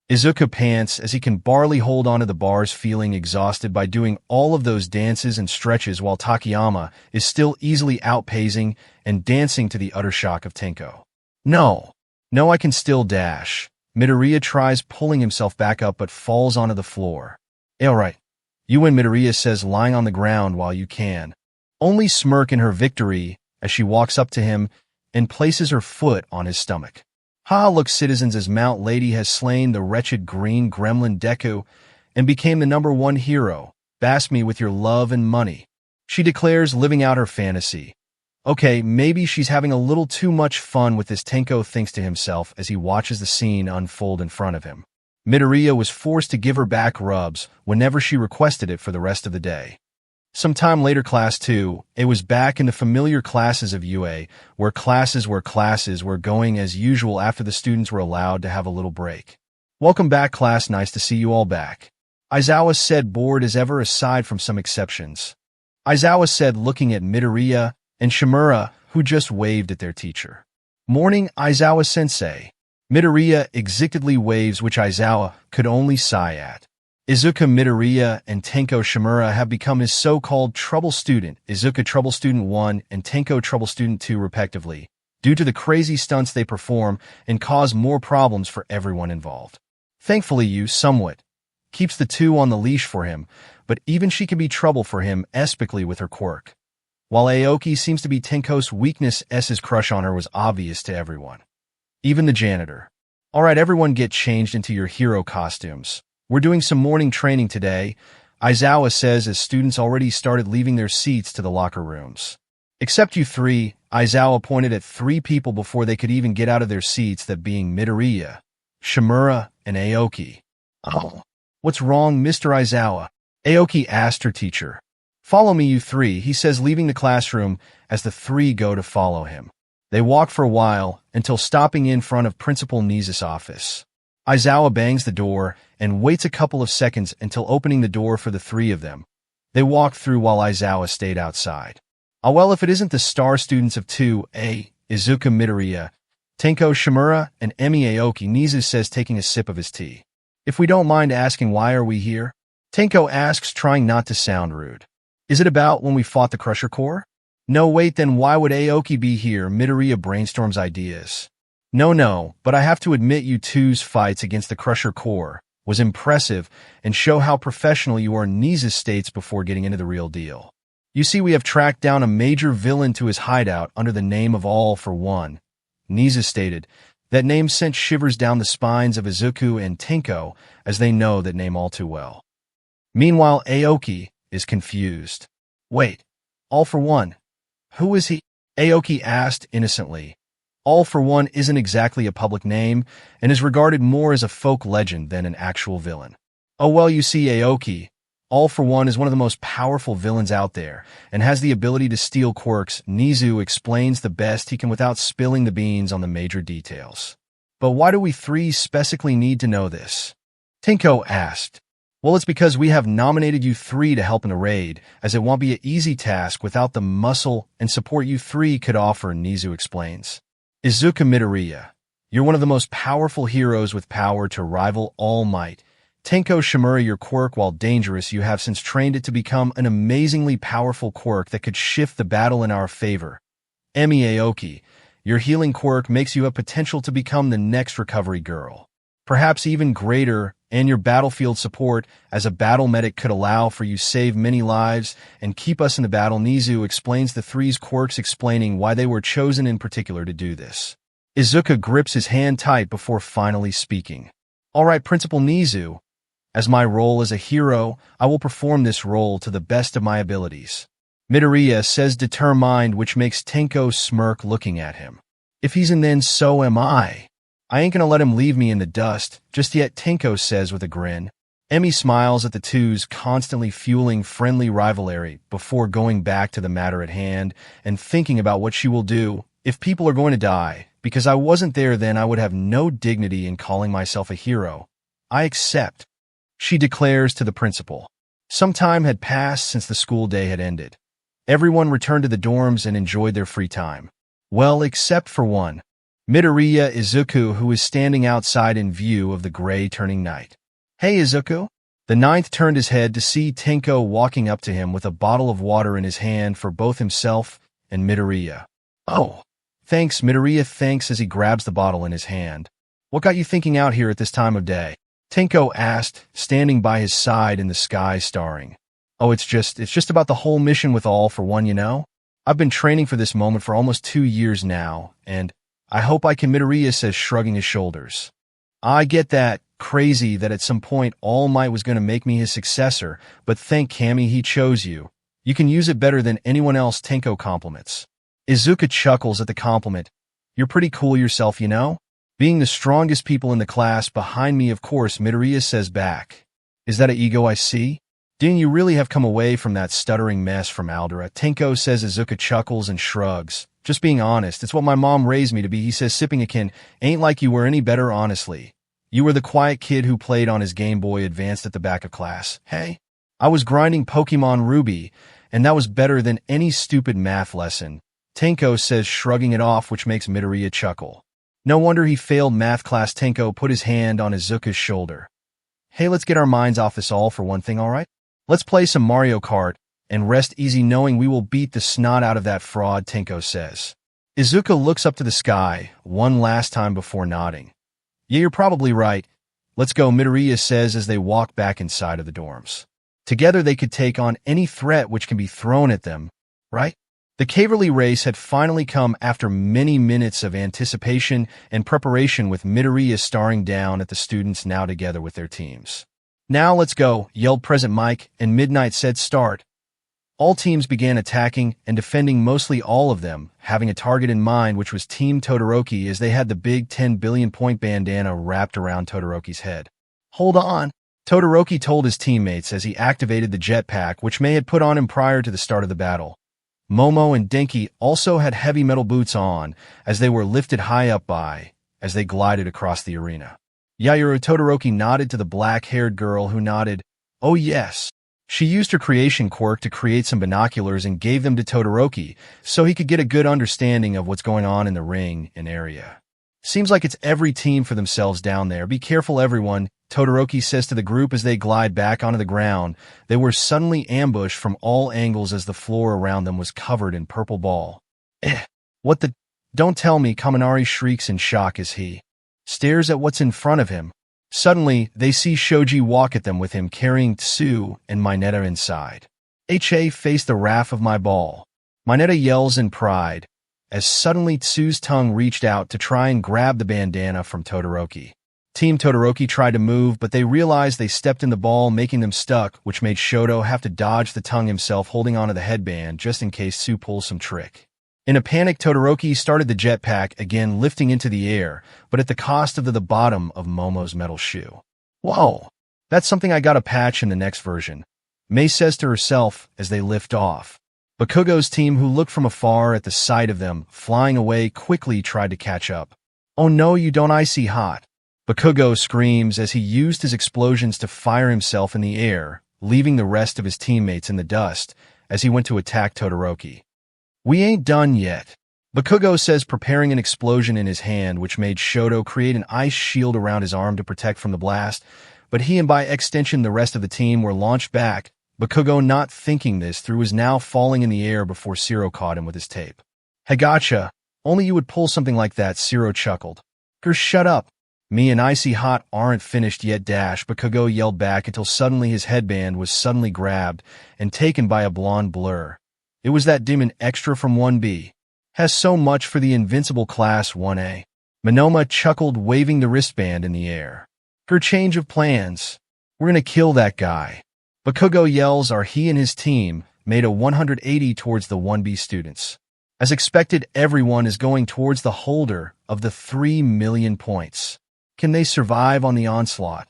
Izuku pants as he can barely hold onto the bars, feeling exhausted by doing all of those dances and stretches, while Takayama is still easily outpacing and dancing to the utter shock of Tenko. No, I can still dash. Midoriya tries pulling himself back up but falls onto the floor. Alright, you win, Midoriya says, lying on the ground while you can only smirk in her victory as she walks up to him and places her foot on his stomach. Ha, look, citizens, as Mount Lady has slain the wretched green gremlin Deku and became the #1 hero. Bask me with your love and money, she declares, living out her fantasy. Okay, maybe she's having a little too much fun with this, Tenko thinks to himself as he watches the scene unfold in front of him. Midoriya was forced to give her back rubs whenever she requested it for the rest of the day. Some time later, Class 2A was back in the familiar classes of UA, where classes were going as usual after the students were allowed to have a little break. Welcome back, class. Nice to see you all back, Aizawa said, bored as ever aside from some exceptions. Aizawa said, looking at Midoriya and Shimura, who just waved at their teacher. Morning, Aizawa-sensei. Midoriya excitedly waves, which Aizawa could only sigh at. Izuku Midoriya and Tenko Shimura have become his so-called trouble student, Izuku Trouble Student 1 and Tenko Trouble Student 2 respectively, due to the crazy stunts they perform and cause more problems for everyone involved. Thankfully, Yu somewhat keeps the two on the leash for him, but even she can be trouble for him, especially with her quirk. While Aoki seems to be Tenko's weakness, S's crush on her was obvious to everyone. Even the janitor. Alright, everyone, get changed into your hero costumes. We're doing some morning training today, Aizawa says as students already started leaving their seats to the locker rooms. Except you three, Aizawa pointed at 3 people before they could even get out of their seats, that being Midoriya, Shimura, and Aoki. Oh, what's wrong, Mr. Aizawa? Aoki asked her teacher. Follow me, you 3, he says, leaving the classroom as the 3 go to follow him. They walk for a while until stopping in front of Principal Niza's office. Aizawa bangs the door and waits a couple of seconds until opening the door for the 3 of them. They walked through while Aizawa stayed outside. Ah, well, if it isn't the star students of 2A, Izuku Midoriya, Tenko Shimura, and Emi Aoki, Nizu says, taking a sip of his tea. If we don't mind asking, why are we here? Tenko asks, trying not to sound rude. Is it about when we fought the Crusher Corps? No, wait, then why would Aoki be here? Midoriya brainstorms ideas. No, but I have to admit you two's fights against the Crusher Corps was impressive and show how professional you are, Nizu states before getting into the real deal. You see, we have tracked down a major villain to his hideout under the name of All for One, Nizu stated. That name sent shivers down the spines of Izuku and Tenko, as they know that name all too well. Meanwhile, Aoki is confused. Wait, All for One? Who is he? Aoki asked innocently. All for One isn't exactly a public name and is regarded more as a folk legend than an actual villain. Oh, well, you see, Aoki, All for One is one of the most powerful villains out there and has the ability to steal quirks. Nizu explains the best he can without spilling the beans on the major details. But why do we 3 specifically need to know this? Tenko asked. Well, it's because we have nominated you 3 to help in the raid, as it won't be an easy task without the muscle and support you 3 could offer, Nizu explains. Izuku Midoriya, you're one of the most powerful heroes with power to rival All Might. Tenko Shimura, your quirk, while dangerous, you have since trained it to become an amazingly powerful quirk that could shift the battle in our favor. Emi Aoki, your healing quirk makes you a potential to become the next recovery girl. Perhaps even greater, and your battlefield support as a battle medic could allow for you save many lives and keep us in the battle. Nizu explains the 3's quirks, explaining why they were chosen in particular to do this. Izuku grips his hand tight before finally speaking. All right, Principal Nizu. As my role as a hero, I will perform this role to the best of my abilities. Midoriya says determined, which makes Tenko smirk looking at him. If he's in, then so am I. I ain't gonna let him leave me in the dust just yet, Tenko says with a grin. Emmy smiles at the two's constantly fueling friendly rivalry before going back to the matter at hand and thinking about what she will do if people are going to die. Because I wasn't there then, I would have no dignity in calling myself a hero. I accept, she declares to the principal. Some time had passed since the school day had ended. Everyone returned to the dorms and enjoyed their free time. Well, except for one. Midoriya Izuku, who is standing outside in view of the gray turning night. Hey, Izuku? The ninth turned his head to see Tenko walking up to him with a bottle of water in his hand for both himself and Midoriya. Oh, thanks, Midoriya thanks as he grabs the bottle in his hand. What got you thinking out here at this time of day? Tenko asked, standing by his side in the sky starring. Oh, it's just about the whole mission with all for one, you know? I've been training for this moment for almost 2 years now, and I hope I can, Midoriya says, shrugging his shoulders. I get that. Crazy that at some point All Might was going to make me his successor, but thank Kami he chose you. You can use it better than anyone else, Tenko compliments. Izuku chuckles at the compliment. You're pretty cool yourself, you know? Being the strongest people in the class behind me, of course, Midoriya says back. Is that an ego I see? Didn't you really have come away from that stuttering mess from Aldera? Tenko says. Izuku chuckles and shrugs. Just being honest, it's what my mom raised me to be, he says, sipping a kin. Ain't like you were any better, honestly. You were the quiet kid who played on his Game Boy Advanced at the back of class. Hey? I was grinding Pokemon Ruby, and that was better than any stupid math lesson. Tenko says, shrugging it off, which makes Midoriya chuckle. No wonder he failed math class. Tenko put his hand on Izuku's shoulder. Hey, let's get our minds off this all for one thing, alright? Let's play some Mario Kart and rest easy knowing we will beat the snot out of that fraud, Tenko says. Izuku looks up to the sky one last time before nodding. Yeah, you're probably right. Let's go, Midoriya says as they walk back inside of the dorms. Together they could take on any threat which can be thrown at them, right? The Caverly race had finally come after many minutes of anticipation and preparation, with Midoriya staring down at the students now together with their teams. Now let's go, yelled Present Mike, and Midnight said start. All teams began attacking and defending, mostly all of them having a target in mind, which was Team Todoroki, as they had the big 10 billion point bandana wrapped around Todoroki's head. Hold on, Todoroki told his teammates as he activated the jetpack, which May had put on him prior to the start of the battle. Momo and Denki also had heavy metal boots on as they were lifted high up as they glided across the arena. Yayuru Todoroki nodded to the black-haired girl, who nodded. Oh yes. She used her creation quirk to create some binoculars and gave them to Todoroki so he could get a good understanding of what's going on in the ring and area. Seems like it's every team for themselves down there. Be careful, everyone, Todoroki says to the group as they glide back onto the ground. They were suddenly ambushed from all angles as the floor around them was covered in purple ball. What the? Don't tell me, Kaminari shrieks in shock as he stares at what's in front of him. Suddenly, they see Shoji walk at them with him carrying Tsu and Mineta inside. HA faced the wrath of my ball. Mineta yells in pride, as suddenly Tsu's tongue reached out to try and grab the bandana from Todoroki. Team Todoroki tried to move, but they realized they stepped in the ball, making them stuck, which made Shoto have to dodge the tongue himself, holding onto the headband just in case Tsu pulls some trick. In a panic, Todoroki started the jetpack again, lifting into the air, but at the cost of the bottom of Momo's metal shoe. Whoa, that's something I gotta patch in the next version, Mei says to herself as they lift off. Bakugo's team, who looked from afar at the sight of them flying away, quickly tried to catch up. Oh no, you don't, icy hot. Bakugo screams as he used his explosions to fire himself in the air, leaving the rest of his teammates in the dust as he went to attack Todoroki. We ain't done yet, Bakugo says, preparing an explosion in his hand, which made Shoto create an ice shield around his arm to protect from the blast, but he and by extension the rest of the team were launched back. Bakugo, not thinking this through, was now falling in the air before Zero caught him with his tape. Hey, gotcha. Only you would pull something like that, Zero chuckled. Shut up. Me and Icy Hot aren't finished yet, Bakugo yelled back until suddenly his headband was suddenly grabbed and taken by a blonde blur. It was that demon extra from 1B. Has so much for the invincible class 1A. Monoma chuckled, waving the wristband in the air. Her change of plans. We're gonna kill that guy. Bakugo yells as he and his team made a 180 towards the 1B students. As expected, everyone is going towards the holder of the 3 million points. Can they survive on the onslaught?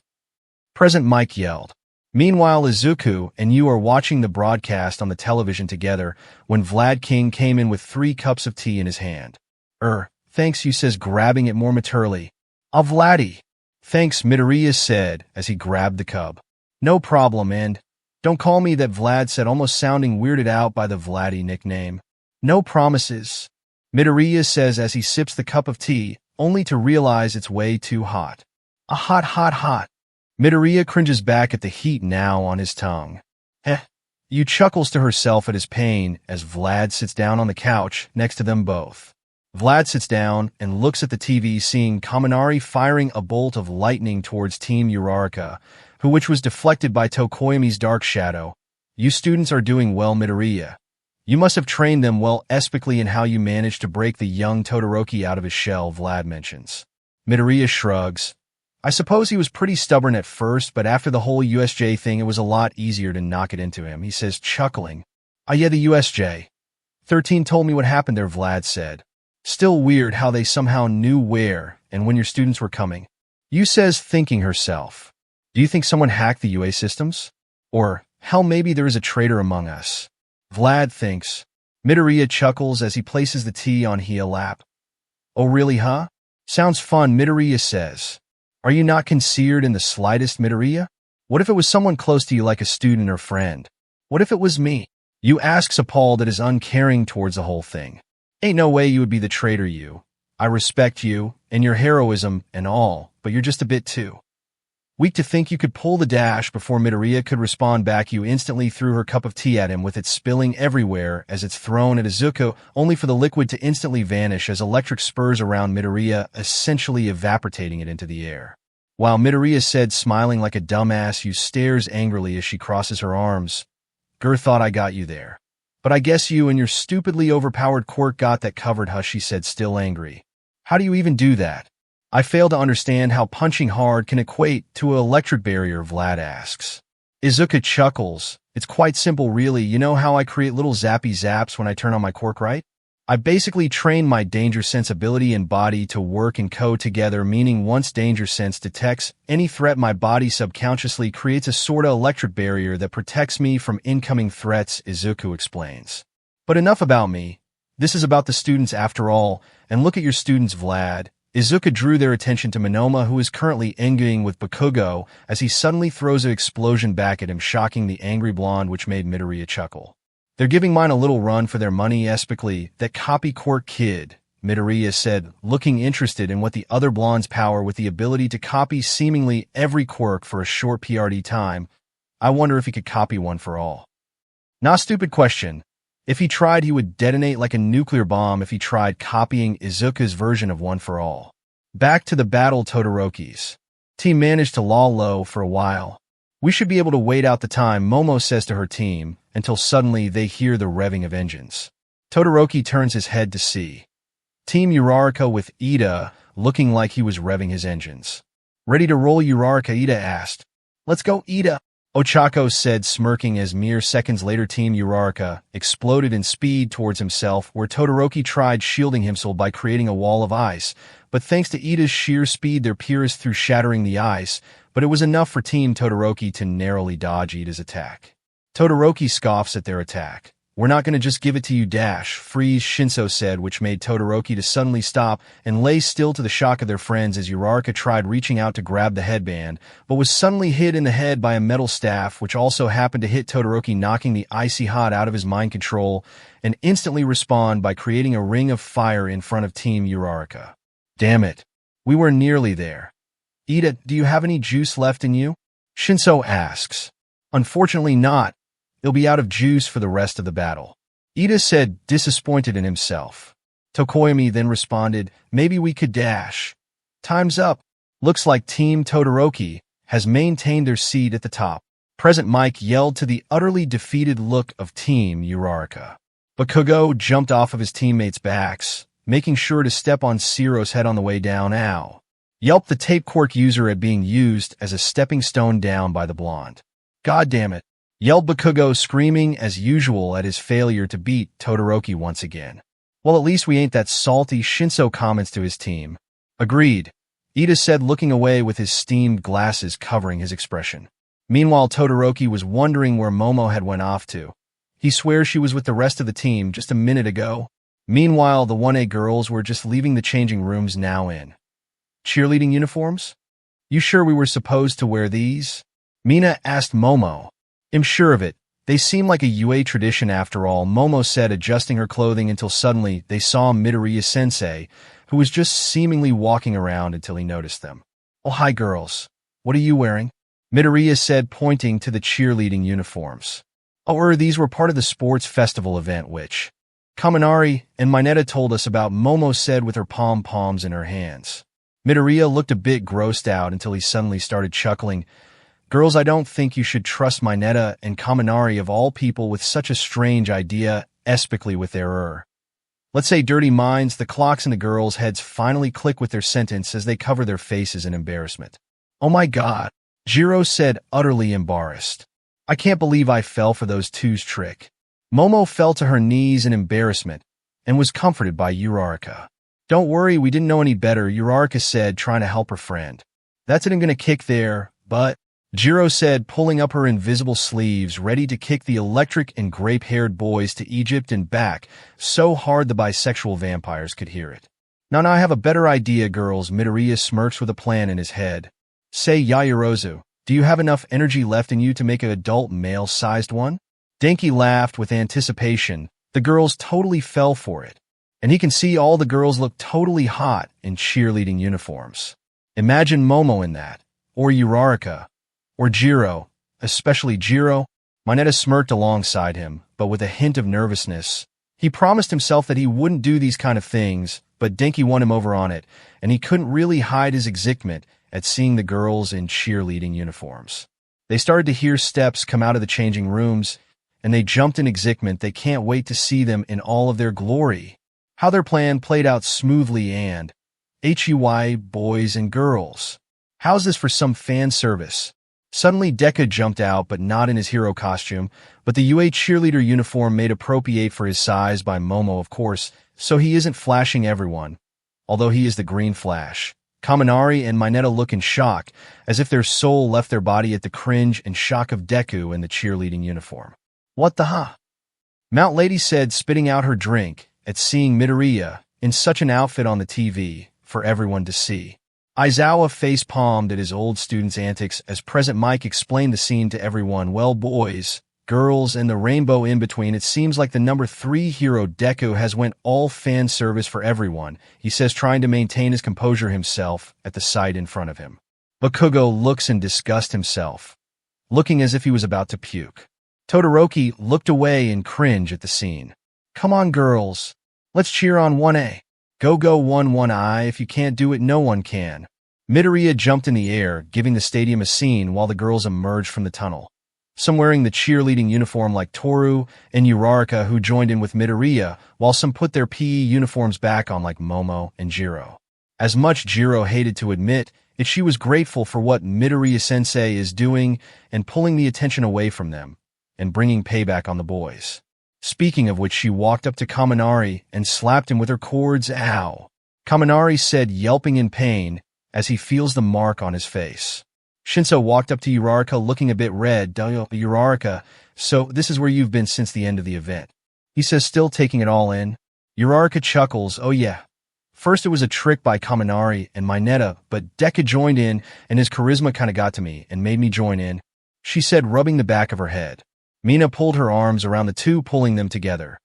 Present Mike yelled. Meanwhile, Izuku and you are watching the broadcast on the television together when Vlad King came in with 3 cups of tea in his hand. Thanks, you says, grabbing it more maturely. Vladdy. Thanks, Midoriya said as he grabbed the cup. No problem, and don't call me that, Vlad said, almost sounding weirded out by the Vladdy nickname. No promises, Midoriya says as he sips the cup of tea, only to realize it's way too hot. Hot. Midoriya cringes back at the heat now on his tongue. You chuckles to herself at his pain as Vlad sits down on the couch next to them both. Vlad sits down and looks at the TV, seeing Kaminari firing a bolt of lightning towards Team Uraraka, which was deflected by Tokoyami's dark shadow. You students are doing well, Midoriya. You must have trained them well, especially in how you managed to break the young Todoroki out of his shell, Vlad mentions. Midoriya shrugs. I suppose he was pretty stubborn at first, but after the whole USJ thing it was a lot easier to knock it into him, he says, chuckling. Yeah, the USJ. 13 told me what happened there, Vlad said. Still weird how they somehow knew where and when your students were coming. You says, thinking herself. Do you think someone hacked the UA systems? Or, hell, maybe there is a traitor among us. Vlad thinks. Midoriya chuckles as he places the tea on his lap. Oh really, huh? Sounds fun, Midoriya says. Are you not concerned in the slightest, Midoriya? What if it was someone close to you like a student or friend? What if it was me? You asks, appalled at his uncaring towards the whole thing. Ain't no way you would be the traitor, you. I respect you and your heroism and all, but you're just a bit too weak to think you could pull the dash. Before Midoriya could respond back, you instantly threw her cup of tea at him, with it spilling everywhere as it's thrown at Izuku, only for the liquid to instantly vanish as electric spurs around Midoriya, essentially evaporating it into the air. While Midoriya said, smiling like a dumbass, you stares angrily as she crosses her arms. Thought I got you there. But I guess you and your stupidly overpowered quirk got that covered, she said, still angry. How do you even do that? I fail to understand how punching hard can equate to an electric barrier, Vlad asks. Izuku chuckles. It's quite simple, really. You know how I create little zappy zaps when I turn on my quirk, right? I basically train my danger sense ability and body to work and code together, meaning once danger sense detects any threat, my body subconsciously creates a sorta electric barrier that protects me from incoming threats, Izuku explains. But enough about me. This is about the students after all, and look at your students, Vlad. Izuku drew their attention to Monoma, who is currently engaging with Bakugo, as he suddenly throws an explosion back at him, shocking the angry blonde, which made Midoriya chuckle. They're giving mine a little run for their money, especially that copy quirk kid, Midoriya said, looking interested in what the other blonde's power with the ability to copy seemingly every quirk for a short PRD time. I wonder if he could copy one for all. Not stupid question. If he tried, he would detonate like a nuclear bomb if he tried copying Izuku's version of One for All. Back to the battle, Todoroki's team managed to lie low for a while. We should be able to wait out the time, Momo says to her team, until suddenly they hear the revving of engines. Todoroki turns his head to see Team Uraraka with Ida looking like he was revving his engines. Ready to roll, Uraraka, Ida asked. Let's go, Ida, Ochako said, smirking, as mere seconds later Team Uraraka exploded in speed towards himself, where Todoroki tried shielding himself by creating a wall of ice, but thanks to Ida's sheer speed their pierced through, shattering the ice, but it was enough for Team Todoroki to narrowly dodge Ida's attack. Todoroki scoffs at their attack. We're not going to just give it to you, freeze, Shinso said, which made Todoroki to suddenly stop and lay still to the shock of their friends as Uraraka tried reaching out to grab the headband, but was suddenly hit in the head by a metal staff, which also happened to hit Todoroki, knocking the icy hot out of his mind control, and instantly respond by creating a ring of fire in front of Team Uraraka. Damn it. We were nearly there. Ida, do you have any juice left in you? Shinso asks. Unfortunately not. He'll be out of juice for the rest of the battle. Ida said, disappointed in himself. Tokoyami then responded, maybe we could dash. Time's up. Looks like Team Todoroki has maintained their seat at the top. Present Mike yelled to the utterly defeated look of Team Uraraka. Bakugo jumped off of his teammates' backs, making sure to step on Zero's head on the way down. Ow. yelped the tape cork user at being used as a stepping stone down by the blonde. God damn it, yelled Bakugo, screaming as usual at his failure to beat Todoroki once again. Well, at least we ain't that salty, Shinso comments to his team. Agreed, Ida said, looking away with his steamed glasses covering his expression. Meanwhile, Todoroki was wondering where Momo had went off to. He swears she was with the rest of the team just a minute ago. Meanwhile, the 1A girls were just leaving the changing rooms now in cheerleading uniforms? You sure we were supposed to wear these? Mina asked Momo. I'm sure of it. They seem like a UA tradition after all, Momo said, adjusting her clothing until suddenly they saw Midoriya-Sensei, who was just seemingly walking around until he noticed them. Oh, hi girls. What are you wearing? Midoriya said, pointing to the cheerleading uniforms. Oh, these were part of the sports festival event which Kaminari and Mineta told us about, Momo said with her pom-poms in her hands. Midoriya looked a bit grossed out until he suddenly started chuckling. Girls, I don't think you should trust Mineta and Kaminari of all people with such a strange idea, especially with their let's say dirty minds. The clocks in the girls' heads finally click with their sentence as they cover their faces in embarrassment. Oh my god, Jiro said, utterly embarrassed. I can't believe I fell for those two's trick. Momo fell to her knees in embarrassment and was comforted by Uraraka. Don't worry, we didn't know any better, Uraraka said, trying to help her friend. That's it, I'm gonna kick there, but Jiro said, pulling up her invisible sleeves, ready to kick the electric and grape-haired boys to Egypt and back, so hard the bisexual vampires could hear it. Now I have a better idea, girls. Midoriya smirks with a plan in his head. Say, Yaoyorozu, do you have enough energy left in you to make an adult male-sized one? Denki laughed with anticipation. The girls totally fell for it. And he can see all the girls look totally hot in cheerleading uniforms. Imagine Momo in that, or Uraraka, or Jiro, especially Jiro. Mineta smirked alongside him, but with a hint of nervousness. He promised himself that he wouldn't do these kind of things, but Denki won him over on it, and he couldn't really hide his excitement at seeing the girls in cheerleading uniforms. They started to hear steps come out of the changing rooms, and they jumped in excitement. They can't wait to see them in all of their glory. How their plan played out smoothly and HUY, boys and girls. How's this for some fan service? Suddenly Deku jumped out, but not in his hero costume, but the UA cheerleader uniform made appropriate for his size by Momo, of course, so he isn't flashing everyone, although he is the Green Flash. Kaminari and Mineta look in shock, as if their soul left their body at the cringe and shock of Deku in the cheerleading uniform. What the huh? Mount Lady said, spitting out her drink at seeing Midoriya in such an outfit on the TV for everyone to see. Aizawa face-palmed at his old student's antics as Present Mike explained the scene to everyone. Well, boys, girls, and the rainbow in between, it seems like the number 3 hero Deku has went all fan service for everyone, he says, trying to maintain his composure himself at the sight in front of him. Bakugo looks in disgust himself, looking as if he was about to puke. Todoroki looked away in cringe at the scene. Come on, girls. Let's cheer on 1A. Go 1I, if you can't do it, no one can. Midoriya jumped in the air, giving the stadium a scene while the girls emerged from the tunnel. Some wearing the cheerleading uniform like Toru and Uraraka, who joined in with Midoriya, while some put their PE uniforms back on like Momo and Jiro. As much Jiro hated to admit it, she was grateful for what Midoriya-sensei is doing and pulling the attention away from them and bringing payback on the boys. Speaking of which, she walked up to Kaminari and slapped him with her cords. Ow! Kaminari said, yelping in pain as he feels the mark on his face. Shinso walked up to Uraraka looking a bit red. Uraraka, so this is where you've been since the end of the event, he says, still taking it all in. Uraraka chuckles. Oh yeah. First it was a trick by Kaminari and Mineta, but Deku joined in and his charisma kinda got to me and made me join in, she said, rubbing the back of her head. Mina pulled her arms around the two, pulling them together.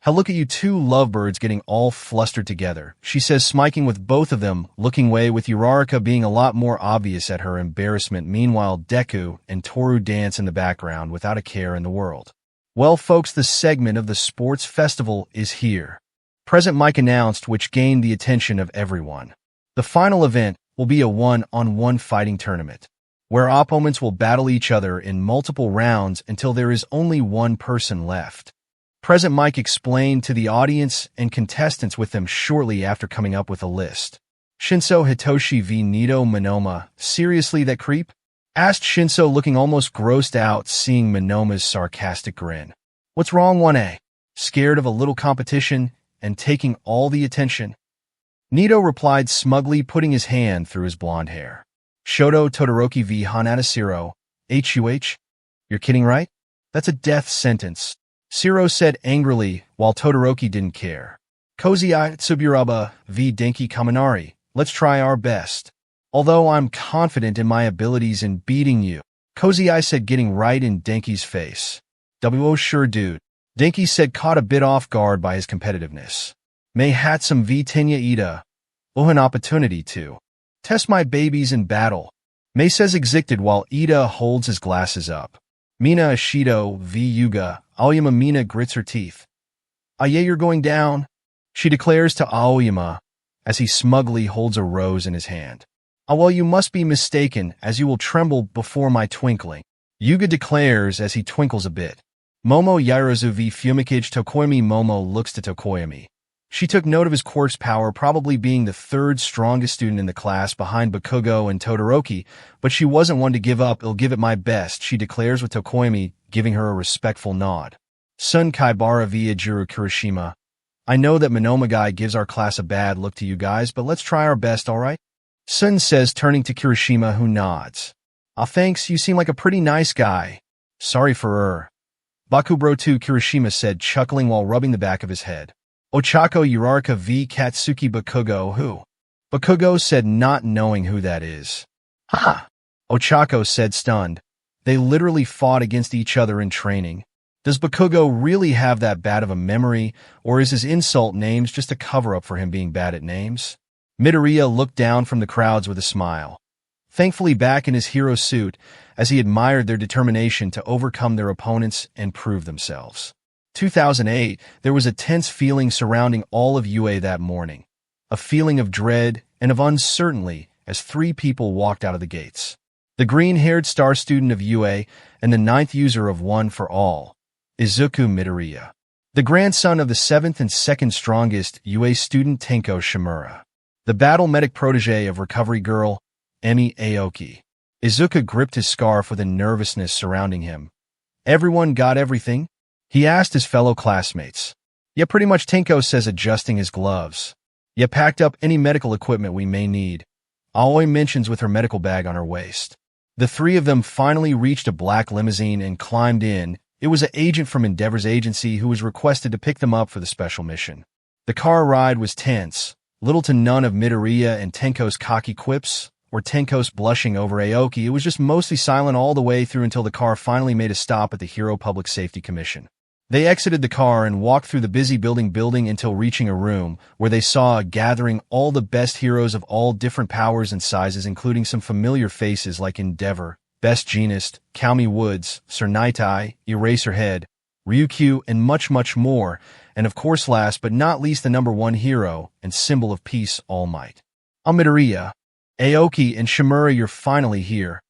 Hell, look at you two lovebirds getting all flustered together, she says, smiling with both of them looking away, with Uraraka being a lot more obvious at her embarrassment. Meanwhile, Deku and Toru dance in the background without a care in the world. Well, folks, the segment of the sports festival is here. Present Mike announced, which gained the attention of everyone. The final event will be a one-on-one fighting tournament, where opponents will battle each other in multiple rounds until there is only one person left. Present Mike explained to the audience and contestants with them shortly after coming up with a list. Shinso Hitoshi v Nito Monoma, seriously that creep? Asked Shinso, looking almost grossed out seeing Monoma's sarcastic grin. What's wrong, 1A? Scared of a little competition and taking all the attention? Nito replied smugly, putting his hand through his blonde hair. Shoto Todoroki v Hanada Shiro, HUH? You're kidding, right? That's a death sentence. Shiro said angrily, while Todoroki didn't care. Kozai Tsuburaba v Denki Kaminari, let's try our best. Although I'm confident in my abilities in beating you, Kozai said, getting right in Denki's face. WO sure dude. Denki said, caught a bit off guard by his competitiveness. May Hatsum v Tenya Ida. An opportunity to test my babies in battle. May says excited while Ida holds his glasses up. Mina Ashido v Yuga. Aoyama. Mina grits her teeth. Ah yeah, you're going down, she declares to Aoyama as he smugly holds a rose in his hand. Ah well, you must be mistaken, as you will tremble before my twinkling, Yuga declares as he twinkles a bit. Momo Yairazu v Fumikage Tokoyami. Momo looks to Tokoyami. She took note of his quirk's power, probably being the third strongest student in the class behind Bakugo and Todoroki, but she wasn't one to give up. I'll give it my best, she declares with Tokoyami giving her a respectful nod. Sun Kaibara v Ajuru Kirishima. I know that Monoma guy gives our class a bad look to you guys, but let's try our best, alright? Sun says, turning to Kirishima, who nods. Ah, thanks, you seem like a pretty nice guy. Sorry for her. Bakubro too, Kirishima said, chuckling while rubbing the back of his head. Ochako Uraraka v Katsuki Bakugo, who? Bakugo said, not knowing who that is. Ha! Ochako said, stunned. They literally fought against each other in training. Does Bakugo really have that bad of a memory, or is his insult names just a cover-up for him being bad at names? Midoriya looked down from the crowds with a smile. Thankfully back in his hero suit, as he admired their determination to overcome their opponents and prove themselves. 2008, there was a tense feeling surrounding all of UA that morning. A feeling of dread and of uncertainty as three people walked out of the gates. The green-haired star student of UA and the 9th user of 1-for-all, Izuku Midoriya. The grandson of the 7th and 2nd strongest UA student Tenko Shimura. The battle medic protege of recovery girl, Emi Aoki. Izuku gripped his scarf with a nervousness surrounding him. Everyone got everything? He asked his fellow classmates. Yeah, pretty much, Tenko says, adjusting his gloves. Yeah, packed up any medical equipment we may need. Aoi mentions with her medical bag on her waist. The three of them finally reached a black limousine and climbed in. It was an agent from Endeavor's agency who was requested to pick them up for the special mission. The car ride was tense. Little to none of Midoriya and Tenko's cocky quips, or Tenko's blushing over Aoki. It was just mostly silent all the way through until the car finally made a stop at the Hero Public Safety Commission. They exited the car and walked through the busy building until reaching a room where they saw a gathering all the best heroes of all different powers and sizes, including some familiar faces like Endeavor, Best Jeanist, Kalmi Woods, Sir Nightai, Eraserhead, Ryukyu, and much, much more, and of course last but not least the #1 hero and symbol of peace, All Might. Midoriya, Aoki, and Shimura, you're finally here,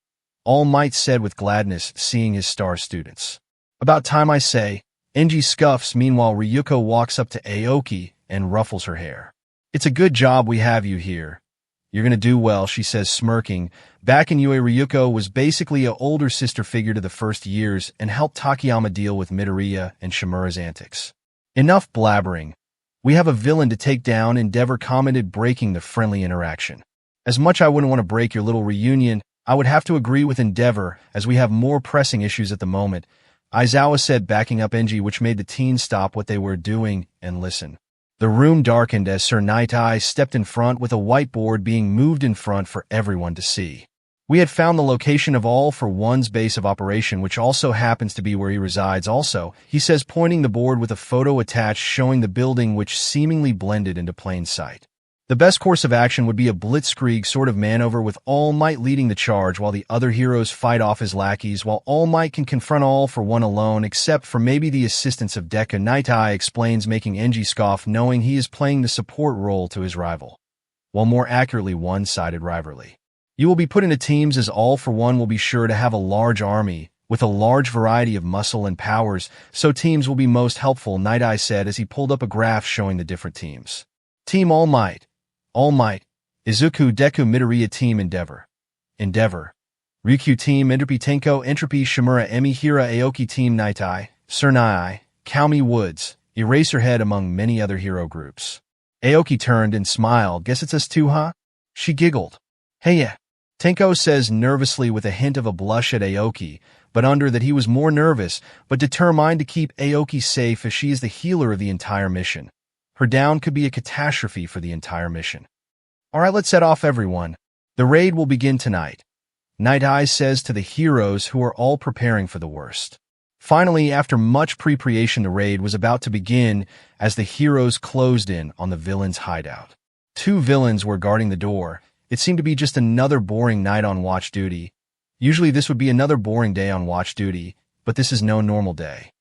All Might said with gladness, seeing his star students. About time, I say. Enji scuffs. Meanwhile, Ryuko walks up to Aoki and ruffles her hair. It's a good job we have you here. You're gonna do well, she says, smirking. Back in UA, Ryuko was basically an older sister figure to the first years and helped Takayama deal with Midoriya and Shimura's antics. Enough blabbering. We have a villain to take down, Endeavor commented, breaking the friendly interaction. As much I wouldn't want to break your little reunion, I would have to agree with Endeavor, as we have more pressing issues at the moment, Aizawa said, backing up Enji, which made the teens stop what they were doing and listen. The room darkened as Sir Nightai stepped in front, with a whiteboard being moved in front for everyone to see. We had found the location of All for One's base of operation, which also happens to be where he resides also, he says, pointing the board with a photo attached showing the building, which seemingly blended into plain sight. The best course of action would be a blitzkrieg sort of maneuver, with All Might leading the charge while the other heroes fight off his lackeys, while All Might can confront All for One alone, except for maybe the assistance of Deku. Nightai explains, making Enji scoff, knowing he is playing the support role to his rival. Well, more accurately, one-sided rivalry. You will be put into teams, as All for One will be sure to have a large army, with a large variety of muscle and powers, so teams will be most helpful, Nightai said as he pulled up a graph showing the different teams. Team All Might. All Might, Izuku Deku Midoriya Team Endeavor. Endeavor. Ryukyu Team Entropy Tenko Entropy Shimura Emi Hira Aoki Team Nightai, Sernai, Kaomi Woods, Eraserhead among many other hero groups. Aoki turned and smiled. Guess it's us too, huh? She giggled. Hey yeah. Tenko says nervously with a hint of a blush at Aoki, but under that he was more nervous, but determined to keep Aoki safe as she is the healer of the entire mission. Her down could be a catastrophe for the entire mission. Alright, let's set off everyone. The raid will begin tonight. Night Eye says to the heroes who are all preparing for the worst. Finally, after much preparation, the raid was about to begin as the heroes closed in on the villains' hideout. 2 villains were guarding the door. It seemed to be just another boring night on watch duty. Usually this would be another boring day on watch duty, but this is no normal day.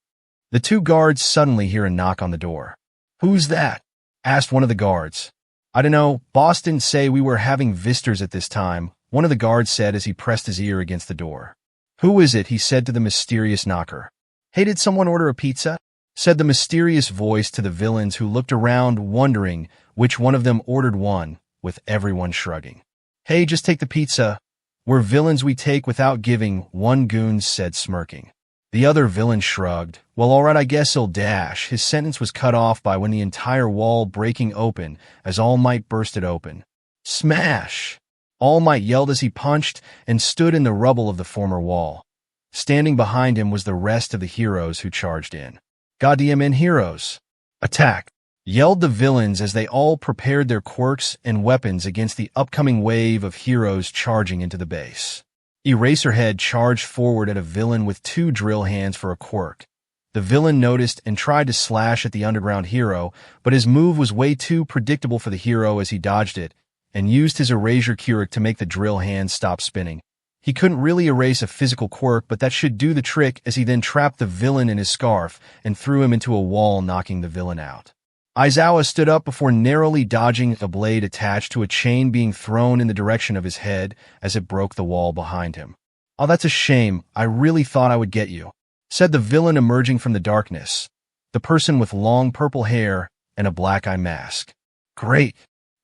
The 2 guards suddenly hear a knock on the door. Who's that? Asked one of the guards. I don't know, boss didn't say we were having visitors at this time, one of the guards said as he pressed his ear against the door. Who is it? He said to the mysterious knocker. Hey, did someone order a pizza? Said the mysterious voice to the villains who looked around wondering which one of them ordered one, with everyone shrugging. Hey, just take the pizza. We're villains, we take without giving, one goon said smirking. The other villain shrugged. Well, alright, I guess he'll dash. His sentence was cut off by when the entire wall breaking open as All Might bursted open. Smash! All Might yelled as he punched and stood in the rubble of the former wall. Standing behind him was the rest of the heroes who charged in. Goddamn heroes! Attack! Yelled the villains as they all prepared their quirks and weapons against the upcoming wave of heroes charging into the base. Eraserhead charged forward at a villain with 2 drill hands for a quirk. The villain noticed and tried to slash at the underground hero, but his move was way too predictable for the hero as he dodged it, and used his erasure quirk to make the drill hands stop spinning. He couldn't really erase a physical quirk, but that should do the trick as he then trapped the villain in his scarf and threw him into a wall, knocking the villain out. Aizawa stood up before narrowly dodging a blade attached to a chain being thrown in the direction of his head as it broke the wall behind him. Oh, that's a shame. I really thought I would get you, said the villain emerging from the darkness, the person with long purple hair and a black eye mask. Great.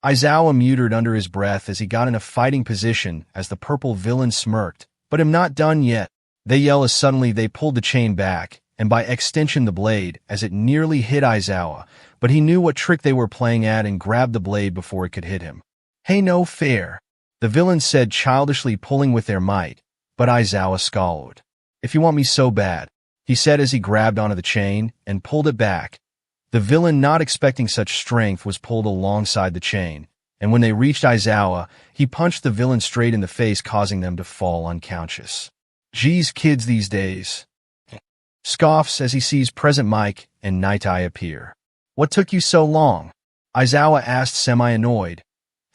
Aizawa muttered under his breath as he got in a fighting position as the purple villain smirked. But I'm not done yet. They yell as suddenly they pulled the chain back, and by extension the blade, as it nearly hit Aizawa, but he knew what trick they were playing at and grabbed the blade before it could hit him. Hey, no fair, the villains said childishly, pulling with their might, but Aizawa scowled. If you want me so bad, he said as he grabbed onto the chain and pulled it back. The villain, not expecting such strength, was pulled alongside the chain, and when they reached Aizawa, he punched the villain straight in the face, causing them to fall unconscious. Geez, kids these days. Scoffs as he sees Present Mike and Night Eye appear. What took you so long? Aizawa asked, semi-annoyed.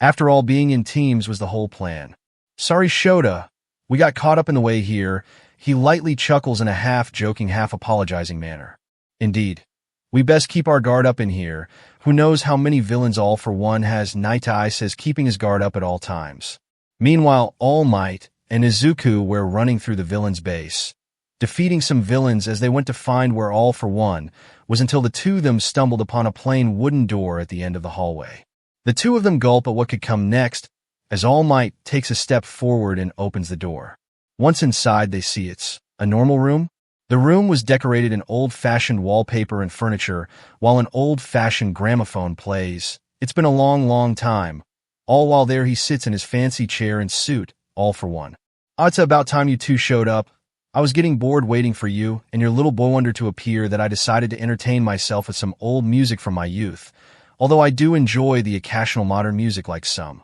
After all, being in teams was the whole plan. Sorry, Shota. We got caught up in the way here. He lightly chuckles in a half-joking, half-apologizing manner. Indeed. We best keep our guard up in here. Who knows how many villains All For One has? Night Eye says, keeping his guard up at all times. Meanwhile, All Might and Izuku were running through the villain's base, defeating some villains as they went to find where All For One was, until the 2 of them stumbled upon a plain wooden door at the end of the hallway. The 2 of them gulp at what could come next as All Might takes a step forward and opens the door. Once inside, they see it's a normal room. The room was decorated in old-fashioned wallpaper and furniture, while an old-fashioned gramophone plays. It's been a long, long time. All while there he sits in his fancy chair and suit, All For One. It's about time you 2 showed up. I was getting bored waiting for you and your little boy wonder to appear that I decided to entertain myself with some old music from my youth, although I do enjoy the occasional modern music like some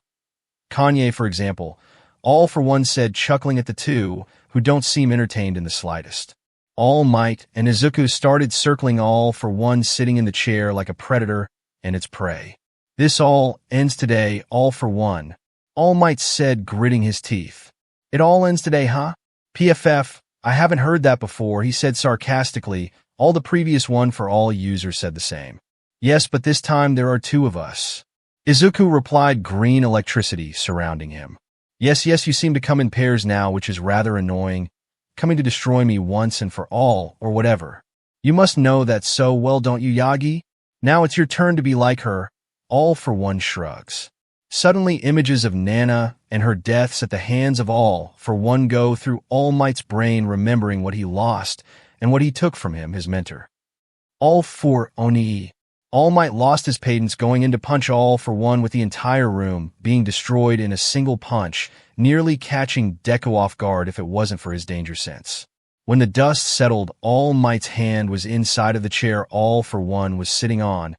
Kanye, for example. All For One said, chuckling at the 2, who don't seem entertained in the slightest. All Might and Izuku started circling All For One, sitting in the chair like a predator and its prey. This all ends today, All For One, All Might said, gritting his teeth. It all ends today, huh? PFF, I haven't heard that before, he said sarcastically. All the previous one for all users said the same. Yes, but this time there are 2 of us. Izuku replied, green electricity surrounding him. Yes, you seem to come in pairs now, which is rather annoying. Coming to destroy me once and for all, or whatever. You must know that so well, don't you, Yagi? Now it's your turn to be like her. All For One shrugs. Suddenly images of Nana and her deaths at the hands of All for One go through All Might's brain, remembering what he lost and what he took from him, his mentor. All for 1A. All Might lost his patience going in to punch All for One, with the entire room being destroyed in a single punch, nearly catching Deku off guard if it wasn't for his danger sense. When the dust settled, All Might's hand was inside of the chair All for One was sitting on.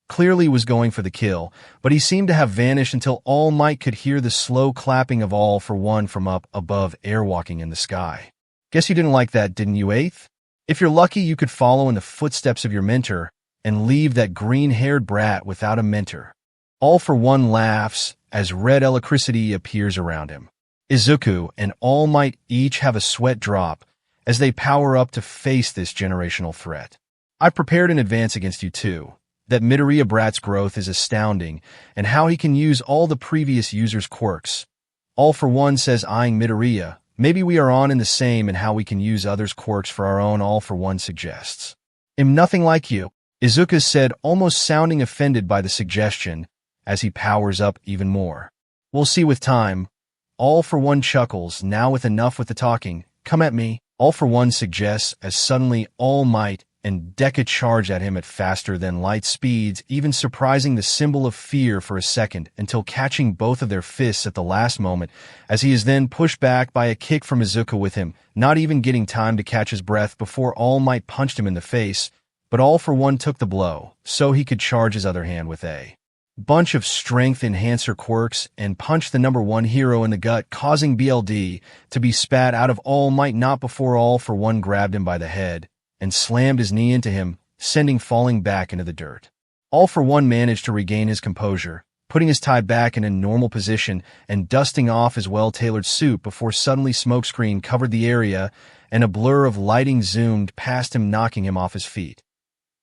Clearly was going for the kill, but he seemed to have vanished until All Might could hear the slow clapping of All for One from up above, airwalking in the sky. Guess you didn't like that, didn't you, 8th? If you're lucky, you could follow in the footsteps of your mentor and leave that green-haired brat without a mentor. All for One laughs as red electricity appears around him. Izuku and All Might each have a sweat drop as they power up to face this generational threat. I prepared in advance against you too. That Midoriya brat's growth is astounding, and how he can use all the previous users' quirks. All for One says, eyeing Midoriya, maybe we are on in the same and how we can use others' quirks for our own. All for One suggests. I'm nothing like you, Izuku said, almost sounding offended by the suggestion, as he powers up even more. We'll see with time. All for One chuckles, now with enough with the talking. Come at me, All for One suggests, as suddenly All Might and Deku charge at him at faster than light speeds, even surprising the symbol of fear for a second until catching both of their fists at the last moment, as he is then pushed back by a kick from Izuku, with him not even getting time to catch his breath before All Might punched him in the face. But All for One took the blow, so he could charge his other hand with a bunch of strength enhancer quirks and punch the number one hero in the gut, causing BLD to be spat out of All Might, not before All for One grabbed him by the head and slammed his knee into him, sending falling back into the dirt. All for One managed to regain his composure, putting his tie back in a normal position and dusting off his well-tailored suit before suddenly smokescreen covered the area and a blur of lighting zoomed past him, knocking him off his feet.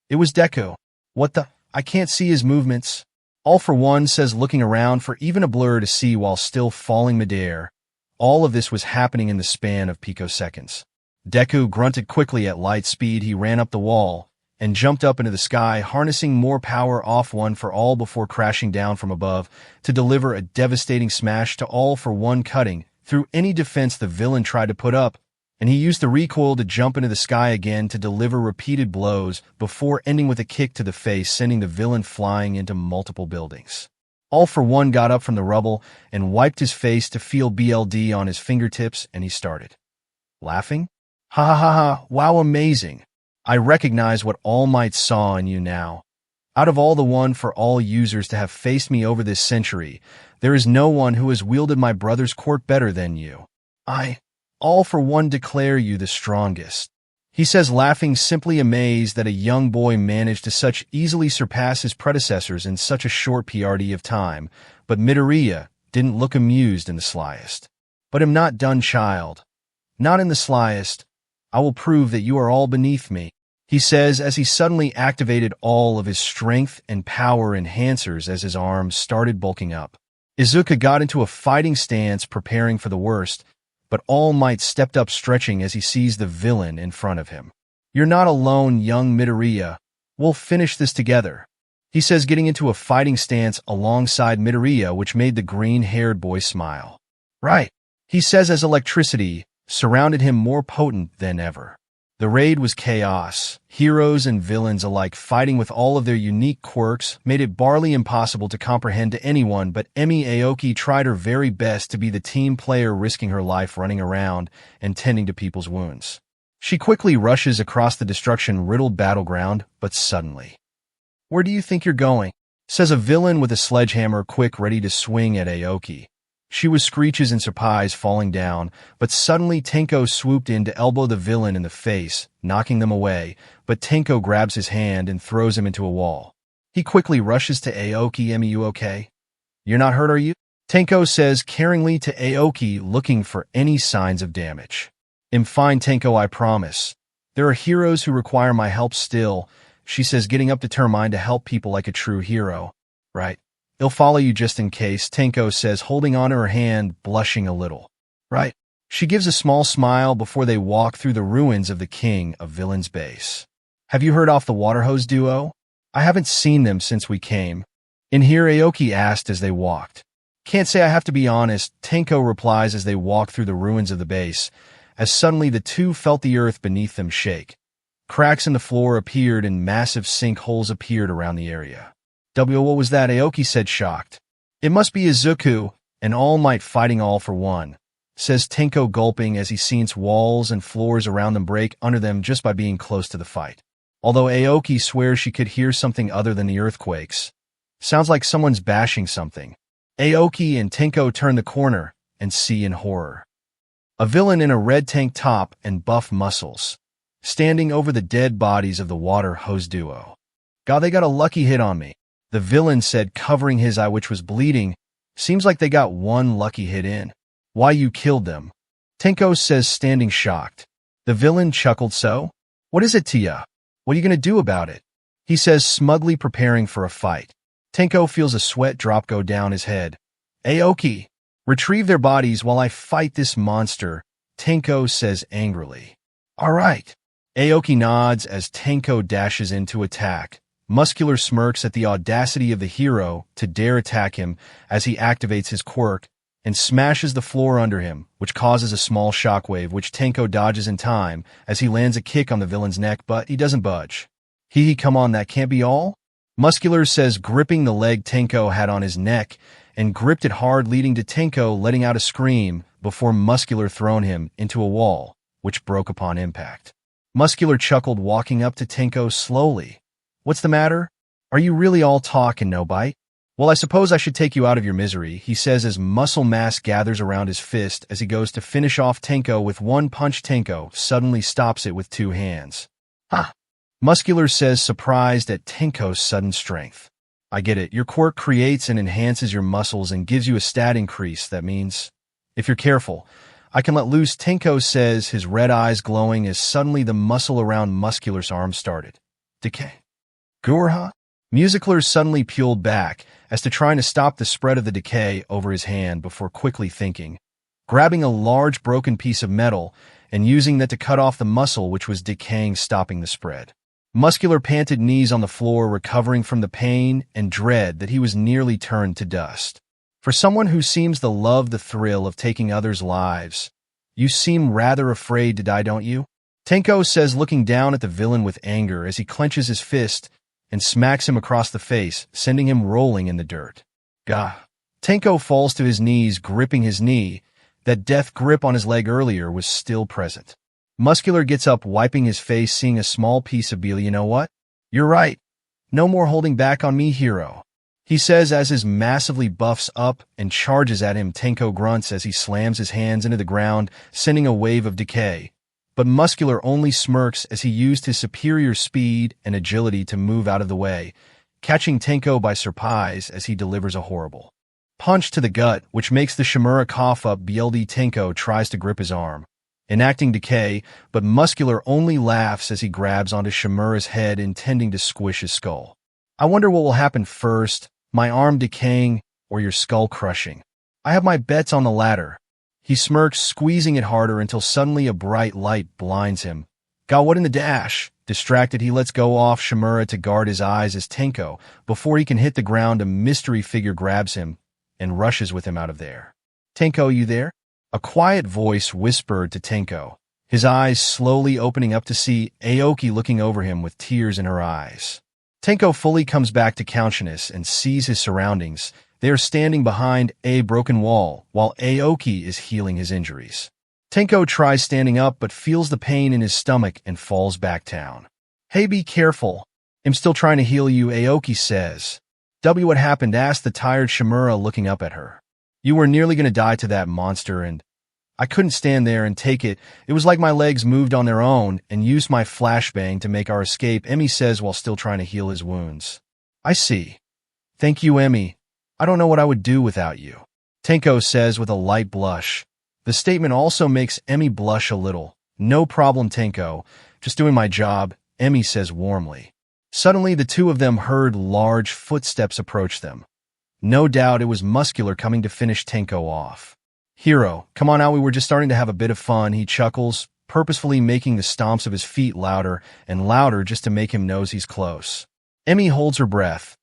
It was Deku. What the? I can't see his movements. All for One says, looking around for even a blur to see while still falling midair. All of this was happening in the span of picoseconds. Deku grunted quickly. At light speed, he ran up the wall and jumped up into the sky, harnessing more power off One for All before crashing down from above to deliver a devastating smash to All for One, cutting through any defense the villain tried to put up, and he used the recoil to jump into the sky again to deliver repeated blows before ending with a kick to the face, sending the villain flying into multiple buildings. All for One got up from the rubble and wiped his face to feel BLD on his fingertips, and he started laughing. Ha ha ha ha, wow, amazing. I recognize what All Might saw in you now. Out of all the One for All users to have faced me over this century, there is no one who has wielded my brother's quirk better than you. I, All for One, declare you the strongest. He says, laughing, simply amazed that a young boy managed to such easily surpass his predecessors in such a short period of time, but Midoriya didn't look amused in the slightest. But I'm not done, child. Not in the slightest. I will prove that you are all beneath me, he says as he suddenly activated all of his strength and power enhancers as his arms started bulking up. Izuku got into a fighting stance, preparing for the worst, but All Might stepped up, stretching as he sees the villain in front of him. You're not alone, young Midoriya. We'll finish this together, he says, getting into a fighting stance alongside Midoriya, which made the green-haired boy smile. Right, he says as electricity surrounded him more potent than ever. The raid was chaos. Heroes and villains alike fighting with all of their unique quirks made it barely impossible to comprehend to anyone, but Emi Aoki tried her very best to be the team player, risking her life running around and tending to people's wounds. She quickly rushes across the destruction-riddled battleground, but suddenly, "Where do you think you're going?" says a villain with a sledgehammer, quick ready to swing at Aoki. She was screeches in surprise, falling down, but suddenly Tenko swooped in to elbow the villain in the face, knocking them away, but Tenko grabs his hand and throws him into a wall. He quickly rushes to Aoki. "Emi, you okay? You're not hurt, are you?" Tenko says caringly to Aoki, looking for any signs of damage. "I'm fine, Tenko, I promise. There are heroes who require my help still," she says, getting up, determined to help people like a true hero. "Right. He'll follow you just in case," Tenko says, holding on to her hand, blushing a little. "Right." She gives a small smile before they walk through the ruins of the King of Villains base. "Have you heard off the water hose duo? I haven't seen them since we came in here," Aoki asked as they walked. Can't say I have to be honest, Tenko replies as they walk through the ruins of the base, as suddenly the two felt the earth beneath them shake. Cracks in the floor appeared and massive sinkholes appeared around the area. What was that? Aoki said, shocked. It must be Izuku, an All Might fighting all for one, says Tenko, gulping as he sees walls and floors around them break under them just by being close to the fight. Although Aoki swears she could hear something other than the earthquakes. Sounds like someone's bashing something. Aoki and Tenko turn the corner and see in horror a villain in a red tank top and buff muscles, standing over the dead bodies of the water hose duo. God, they got a lucky hit on me, the villain said, covering his eye which was bleeding. Seems like they got one lucky hit in. Why, you killed them? Tenko says, standing shocked. The villain chuckled, so? What is it to ya? What are you gonna do about it? He says, smugly preparing for a fight. Tenko feels a sweat drop go down his head. Aoki, retrieve their bodies while I fight this monster, Tenko says angrily. All right. Aoki nods as Tenko dashes in to attack. Muscular smirks at the audacity of the hero to dare attack him as he activates his quirk and smashes the floor under him, which causes a small shockwave which Tenko dodges in time as he lands a kick on the villain's neck, but he doesn't budge. Come on, that can't be all? Muscular says, gripping the leg Tenko had on his neck and gripped it hard, leading to Tenko letting out a scream before Muscular thrown him into a wall, which broke upon impact. Muscular chuckled, walking up to Tenko slowly. What's the matter? Are you really all talk and no bite? Well, I suppose I should take you out of your misery, he says as muscle mass gathers around his fist as he goes to finish off Tenko with one punch. Tenko suddenly stops it with two hands. Ha! Muscular says, surprised at Tenko's sudden strength. I get it. Your quirk creates and enhances your muscles and gives you a stat increase. That means, if you're careful, I can let loose, Tenko says, his red eyes glowing as suddenly the muscle around Muscular's arm started. Decay. Gurha? Muscular suddenly peeled back as to trying to stop the spread of the decay over his hand before quickly thinking, grabbing a large broken piece of metal and using that to cut off the muscle which was decaying, stopping the spread. Muscular panted, knees on the floor, recovering from the pain and dread that he was nearly turned to dust. For someone who seems to love the thrill of taking others' lives, you seem rather afraid to die, don't you? Tenko says, looking down at the villain with anger as he clenches his fist and smacks him across the face, sending him rolling in the dirt. Gah. Tenko falls to his knees, gripping his knee. That death grip on his leg earlier was still present. Muscular gets up, wiping his face, seeing a small piece of beer. You know what? You're right. No more holding back on me, hero, he says as his massively buffs up and charges at him. Tenko grunts as he slams his hands into the ground, sending a wave of decay. But Muscular only smirks as he used his superior speed and agility to move out of the way, catching Tenko by surprise as he delivers a horrible punch to the gut, which makes the Shimura cough up. BLD Tenko tries to grip his arm, enacting decay, but Muscular only laughs as he grabs onto Shimura's head, intending to squish his skull. I wonder what will happen first, my arm decaying or your skull crushing. I have my bets on the latter. He smirks, squeezing it harder until suddenly a bright light blinds him. God, what in the dash? Distracted, he lets go off Shimura to guard his eyes as Tenko, before he can hit the ground, a mystery figure grabs him and rushes with him out of there. Tenko, you there? A quiet voice whispered to Tenko, his eyes slowly opening up to see Aoki looking over him with tears in her eyes. Tenko fully comes back to consciousness and sees his surroundings. They are standing behind a broken wall, while Aoki is healing his injuries. Tenko tries standing up but feels the pain in his stomach and falls back down. Hey, be careful. I'm still trying to heal you, Aoki says. What happened? Asked the tired Shimura, looking up at her. You were nearly going to die to that monster, and I couldn't stand there and take it. It was like my legs moved on their own and used my flashbang to make our escape, Emi says while still trying to heal his wounds. I see. Thank you, Emi. I don't know what I would do without you, Tenko says with a light blush. The statement also makes Emi blush a little. No problem, Tenko. Just doing my job, Emi says warmly. Suddenly, the two of them heard large footsteps approach them. No doubt it was Muscular coming to finish Tenko off. Hero, come on out, we were just starting to have a bit of fun, he chuckles, purposefully making the stomps of his feet louder and louder just to make him know he's close. Emi holds her breath,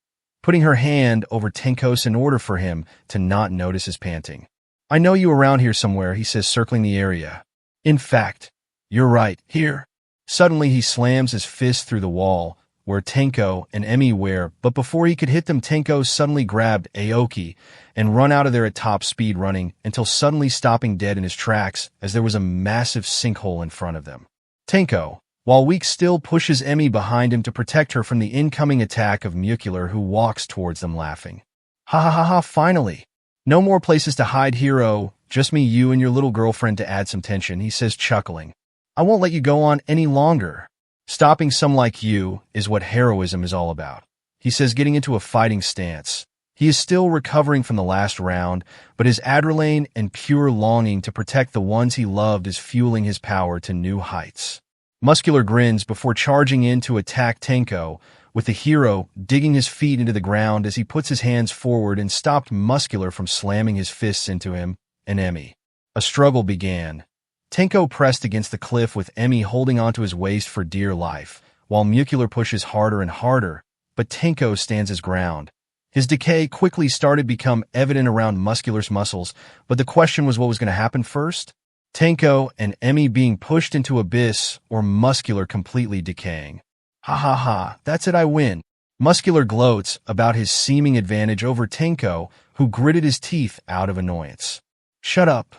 putting her hand over Tenko's in order for him to not notice his panting. "I know you around here somewhere," he says, circling the area. "In fact, you're right, here." Suddenly, he slams his fist through the wall, where Tenko and Emi were, but before he could hit them, Tenko suddenly grabbed Aoki and run out of there at top speed, running until suddenly stopping dead in his tracks as there was a massive sinkhole in front of them. Tenko, while weak, still pushes Emi behind him to protect her from the incoming attack of Mucular, who walks towards them laughing. "Ha ha ha ha, finally! No more places to hide, hero. Just me, you, and your little girlfriend to add some tension," he says, chuckling. "I won't let you go on any longer. Stopping some like you is what heroism is all about," he says, getting into a fighting stance. He is still recovering from the last round, but his adrenaline and pure longing to protect the ones he loved is fueling his power to new heights. Muscular grins before charging in to attack Tenko, with the hero digging his feet into the ground as he puts his hands forward and stopped Muscular from slamming his fists into him and Emi. A struggle began. Tenko pressed against the cliff with Emi holding onto his waist for dear life, while Mucular pushes harder and harder, but Tenko stands his ground. His decay quickly started to become evident around Muscular's muscles, but the question was what was going to happen first? Tenko and Emi being pushed into abyss, or Muscular completely decaying. "Ha ha ha, that's it, I win." Muscular gloats about his seeming advantage over Tenko, who gritted his teeth out of annoyance. "Shut up."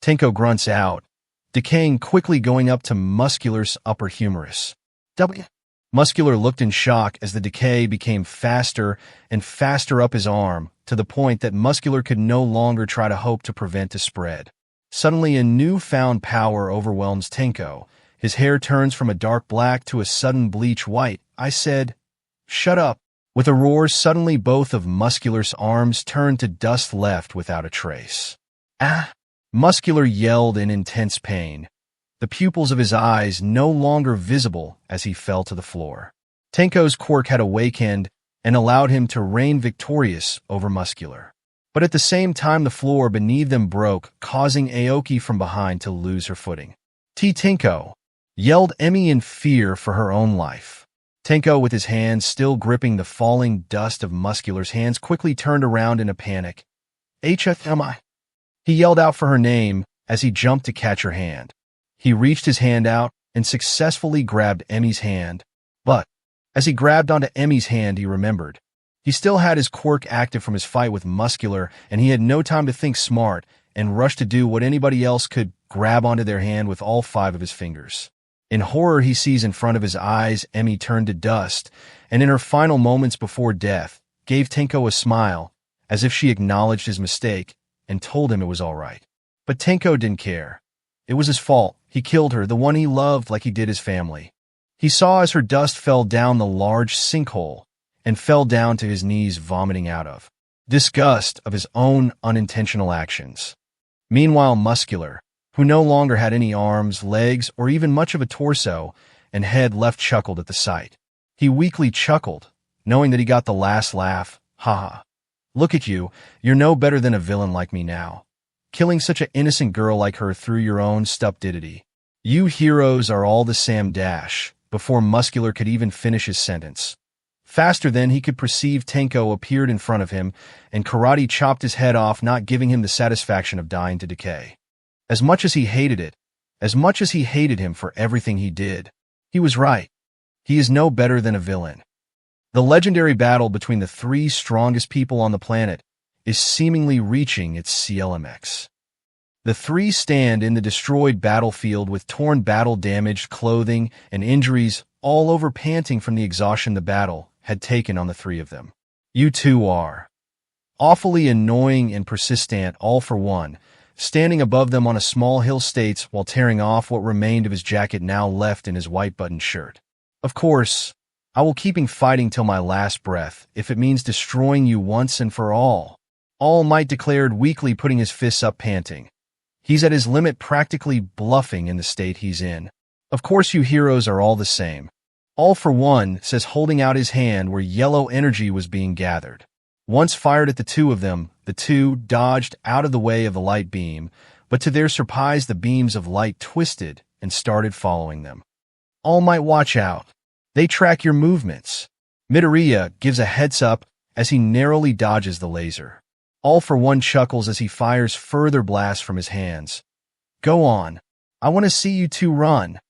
Tenko grunts out, decaying quickly, going up to Muscular's upper humerus. W. Muscular looked in shock as the decay became faster and faster up his arm, to the point that Muscular could no longer try to hope to prevent a spread. Suddenly, a newfound power overwhelms Tenko. His hair turns from a dark black to a sudden bleach white. "I said, shut up." With a roar, suddenly both of Muscular's arms turned to dust, left without a trace. "Ah!" Muscular yelled in intense pain, the pupils of his eyes no longer visible as he fell to the floor. Tenko's quirk had awakened and allowed him to reign victorious over Muscular. But at the same time, the floor beneath them broke, causing Aoki from behind to lose her footing. "Tenko!" yelled Emi in fear for her own life. Tenko, with his hands still gripping the falling dust of Muscular's hands, quickly turned around in a panic. "HFMI!" He yelled out for her name as he jumped to catch her hand. He reached his hand out and successfully grabbed Emi's hand. But as he grabbed onto Emi's hand, he remembered. He still had his quirk active from his fight with Muscular, and he had no time to think smart and rushed to do what anybody else could: grab onto their hand with all 5 of his fingers. In horror, he sees in front of his eyes Emi turned to dust, and in her final moments before death, gave Tenko a smile, as if she acknowledged his mistake and told him it was all right. But Tenko didn't care. It was his fault. He killed her, the one he loved, like he did his family. He saw as her dust fell down the large sinkhole and fell down to his knees, vomiting out of disgust of his own unintentional actions. Meanwhile, Muscular, who no longer had any arms, legs, or even much of a torso and head left, chuckled at the sight. He weakly chuckled, knowing that he got the last laugh. "Ha. Look at you, you're no better than a villain like me now. Killing such an innocent girl like her through your own stupidity. You heroes are all the same dash." Before Muscular could even finish his sentence, faster than he could perceive, Tenko appeared in front of him and karate chopped his head off, not giving him the satisfaction of dying to decay. As much as he hated it, as much as he hated him for everything he did, he was right. He is no better than a villain. The legendary battle between the 3 strongest people on the planet is seemingly reaching its CLMX. The 3 stand in the destroyed battlefield with torn battle-damaged clothing and injuries all over, panting from the exhaustion the battle had taken on the 3 of them. "You 2 are awfully annoying and persistent, all for one," standing above them on a small hill states while tearing off what remained of his jacket now left in his white-buttoned shirt. "Of course, I will keep fighting till my last breath, if it means destroying you once and for all," All Might declared weakly, putting his fists up, panting. He's at his limit, practically bluffing in the state he's in. "Of course, you heroes are all the same." All for One says, holding out his hand where yellow energy was being gathered. Once fired at the 2 of them, the 2 dodged out of the way of the light beam, but to their surprise, the beams of light twisted and started following them. All Might, watch out. They track your movements. Midoriya gives a heads up as he narrowly dodges the laser. All for One chuckles as he fires further blasts from his hands. Go on. I want to see you two run.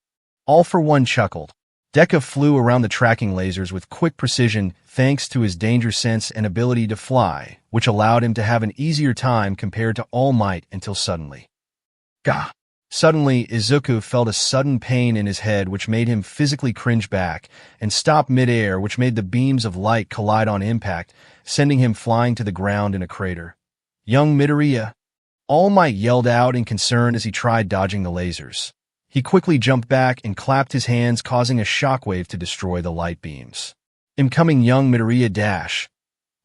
All for One chuckled. Deku flew around the tracking lasers with quick precision thanks to his danger sense and ability to fly, which allowed him to have an easier time compared to All Might until suddenly. Gah! Suddenly, Izuku felt a sudden pain in his head which made him physically cringe back and stop mid-air, which made the beams of light collide on impact, sending him flying to the ground in a crater. Young Midoriya! All Might yelled out in concern as he tried dodging the lasers. He quickly jumped back and clapped his hands, causing a shockwave to destroy the light beams. Incoming young Midoriya dash!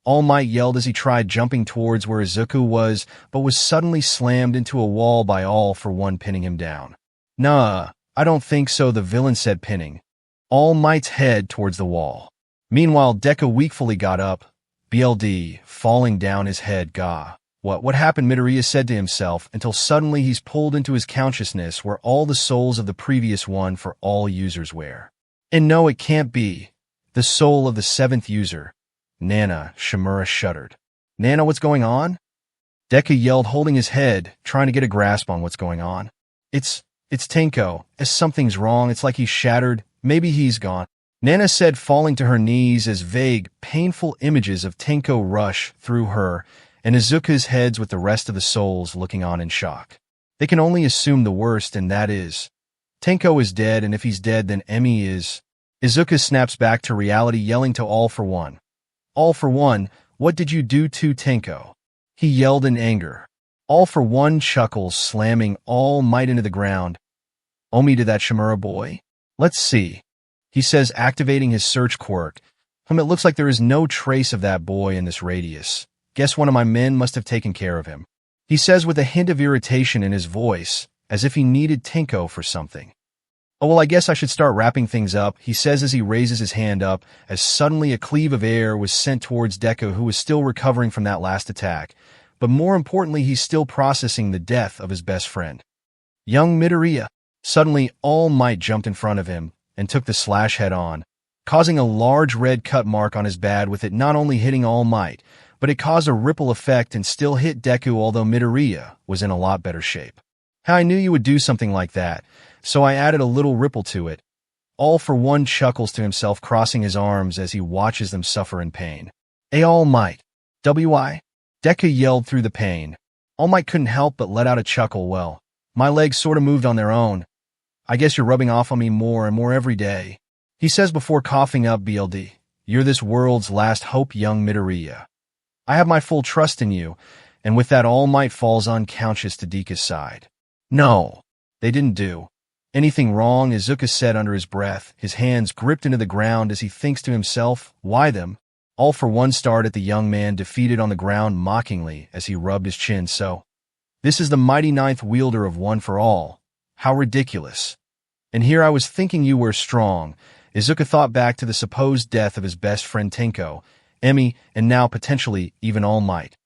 All Might yelled as he tried jumping towards where Izuku was, but was suddenly slammed into a wall by All for One, pinning him down. Nah, I don't think so, the villain said, pinning All Might's head towards the wall. Meanwhile, Deku weakly got up, BLD, falling down his head. Gah! What happened? Midoriya said to himself, until suddenly he's pulled into his consciousness where all the souls of the previous one for all users were. And no, it can't be. The soul of the 7th user. Nana, Shimura shuddered. Nana, what's going on? Deku yelled, holding his head, trying to get a grasp on what's going on. It's Tenko. Something's wrong. It's like he's shattered. Maybe he's gone. Nana said, falling to her knees as vague, painful images of Tenko rush through her, and Izuku's heads with the rest of the souls looking on in shock. They can only assume the worst, and that is, Tenko is dead, and if he's dead, then Emi is. Izuku snaps back to reality, yelling to All for One. All for One, what did you do to Tenko? He yelled in anger. All for One chuckles, slamming All Might into the ground. Omi to that Shimura boy? Let's see. He says, activating his search quirk. It looks like there is no trace of that boy in this radius. Guess one of my men must have taken care of him. He says with a hint of irritation in his voice, as if he needed Tenko for something. Oh, well, I guess I should start wrapping things up, he says as he raises his hand up, as suddenly a cleave of air was sent towards Deku, who was still recovering from that last attack. But more importantly, he's still processing the death of his best friend. Young Midoriya. Suddenly, All Might jumped in front of him and took the slash head on, causing a large red cut mark on his bad, with it not only hitting All Might, but it caused a ripple effect and still hit Deku, although Midoriya was in a lot better shape. How I knew you would do something like that, so I added a little ripple to it. All for One chuckles to himself, crossing his arms as he watches them suffer in pain. All Might. W.I. Deku yelled through the pain. All Might couldn't help but let out a chuckle. Well, my legs sort of moved on their own. I guess you're rubbing off on me more and more every day, he says before coughing up. BLD. You're this world's last hope, young Midoriya. I have my full trust in you, and with that, All Might falls unconscious to Deka's side. No, they didn't do anything wrong, Izuku said under his breath, his hands gripped into the ground as he thinks to himself, why them? All for One stared at the young man defeated on the ground mockingly as he rubbed his chin. So, this is the mighty 9th wielder of One for All. How ridiculous. And here I was thinking you were strong. Izuku thought back to the supposed death of his best friend Tenko, Emi, and now potentially even All Might.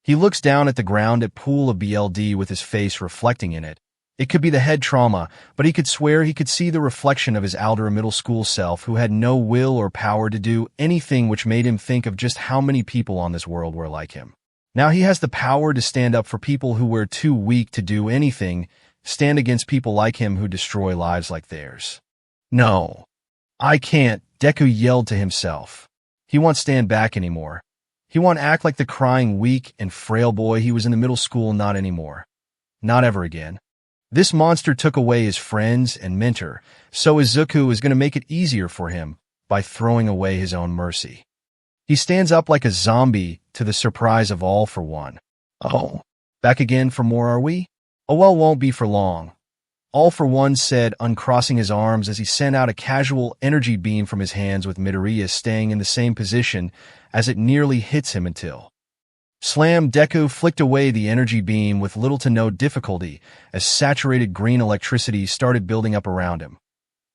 He looks down at the ground at pool of BLD with his face reflecting in it. It could be the head trauma, but he could swear he could see the reflection of his Aldera middle school self, who had no will or power to do anything, which made him think of just how many people on this world were like him. Now he has the power to stand up for people who were too weak to do anything, stand against people like him who destroy lives like theirs. No, I can't, Deku yelled to himself. He won't stand back anymore. He won't act like the crying, weak, and frail boy he was in the middle school, not anymore. Not ever again. This monster took away his friends and mentor, so Izuku is going to make it easier for him by throwing away his own mercy. He stands up like a zombie to the surprise of All for One. Oh, back again for more, are we? Oh, well, won't be for long. All for One said, uncrossing his arms as he sent out a casual energy beam from his hands, with Midoriya staying in the same position as it nearly hits him until slam. Deku flicked away the energy beam with little to no difficulty as saturated green electricity started building up around him.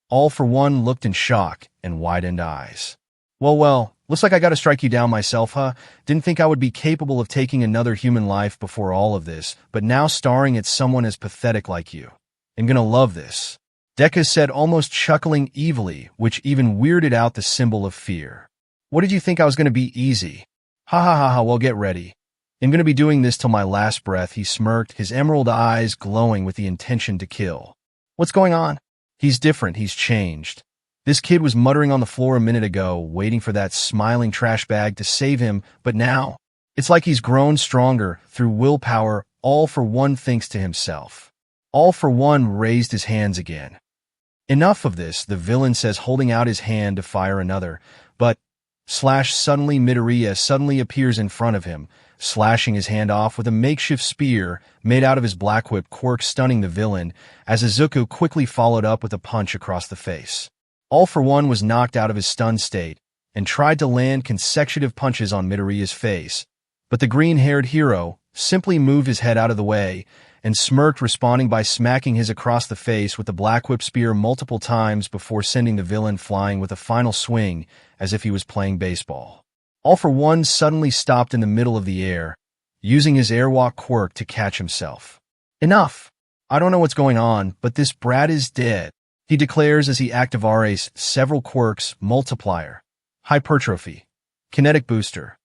All for One looked in shock and widened eyes. Well, looks like I gotta strike you down myself, huh? Didn't think I would be capable of taking another human life before all of this, but now staring at someone as pathetic like you. I'm gonna love this, Deku said, almost chuckling evilly, which even weirded out the symbol of fear. What did you think I was gonna be? Easy? Ha ha ha ha, well get ready. I'm gonna be doing this till my last breath, he smirked, his emerald eyes glowing with the intention to kill. What's going on? He's different, he's changed. This kid was muttering on the floor a minute ago, waiting for that smiling trash bag to save him, but now, it's like he's grown stronger, through willpower. All for One thinks to himself. All for One raised his hands again. Enough of this, the villain says, holding out his hand to fire another, but suddenly Midoriya suddenly appears in front of him, slashing his hand off with a makeshift spear made out of his black whip quirk, stunning the villain, as Izuku quickly followed up with a punch across the face. All for One was knocked out of his stunned state and tried to land consecutive punches on Midoriya's face, but the green-haired hero simply moved his head out of the way and smirked, responding by smacking his across the face with the black whip spear multiple times before sending the villain flying with a final swing as if he was playing baseball. All for One suddenly stopped in the middle of the air, using his airwalk quirk to catch himself. Enough! I don't know what's going on, but this brat is dead, he declares as he activates several quirks: multiplier, hypertrophy, kinetic booster,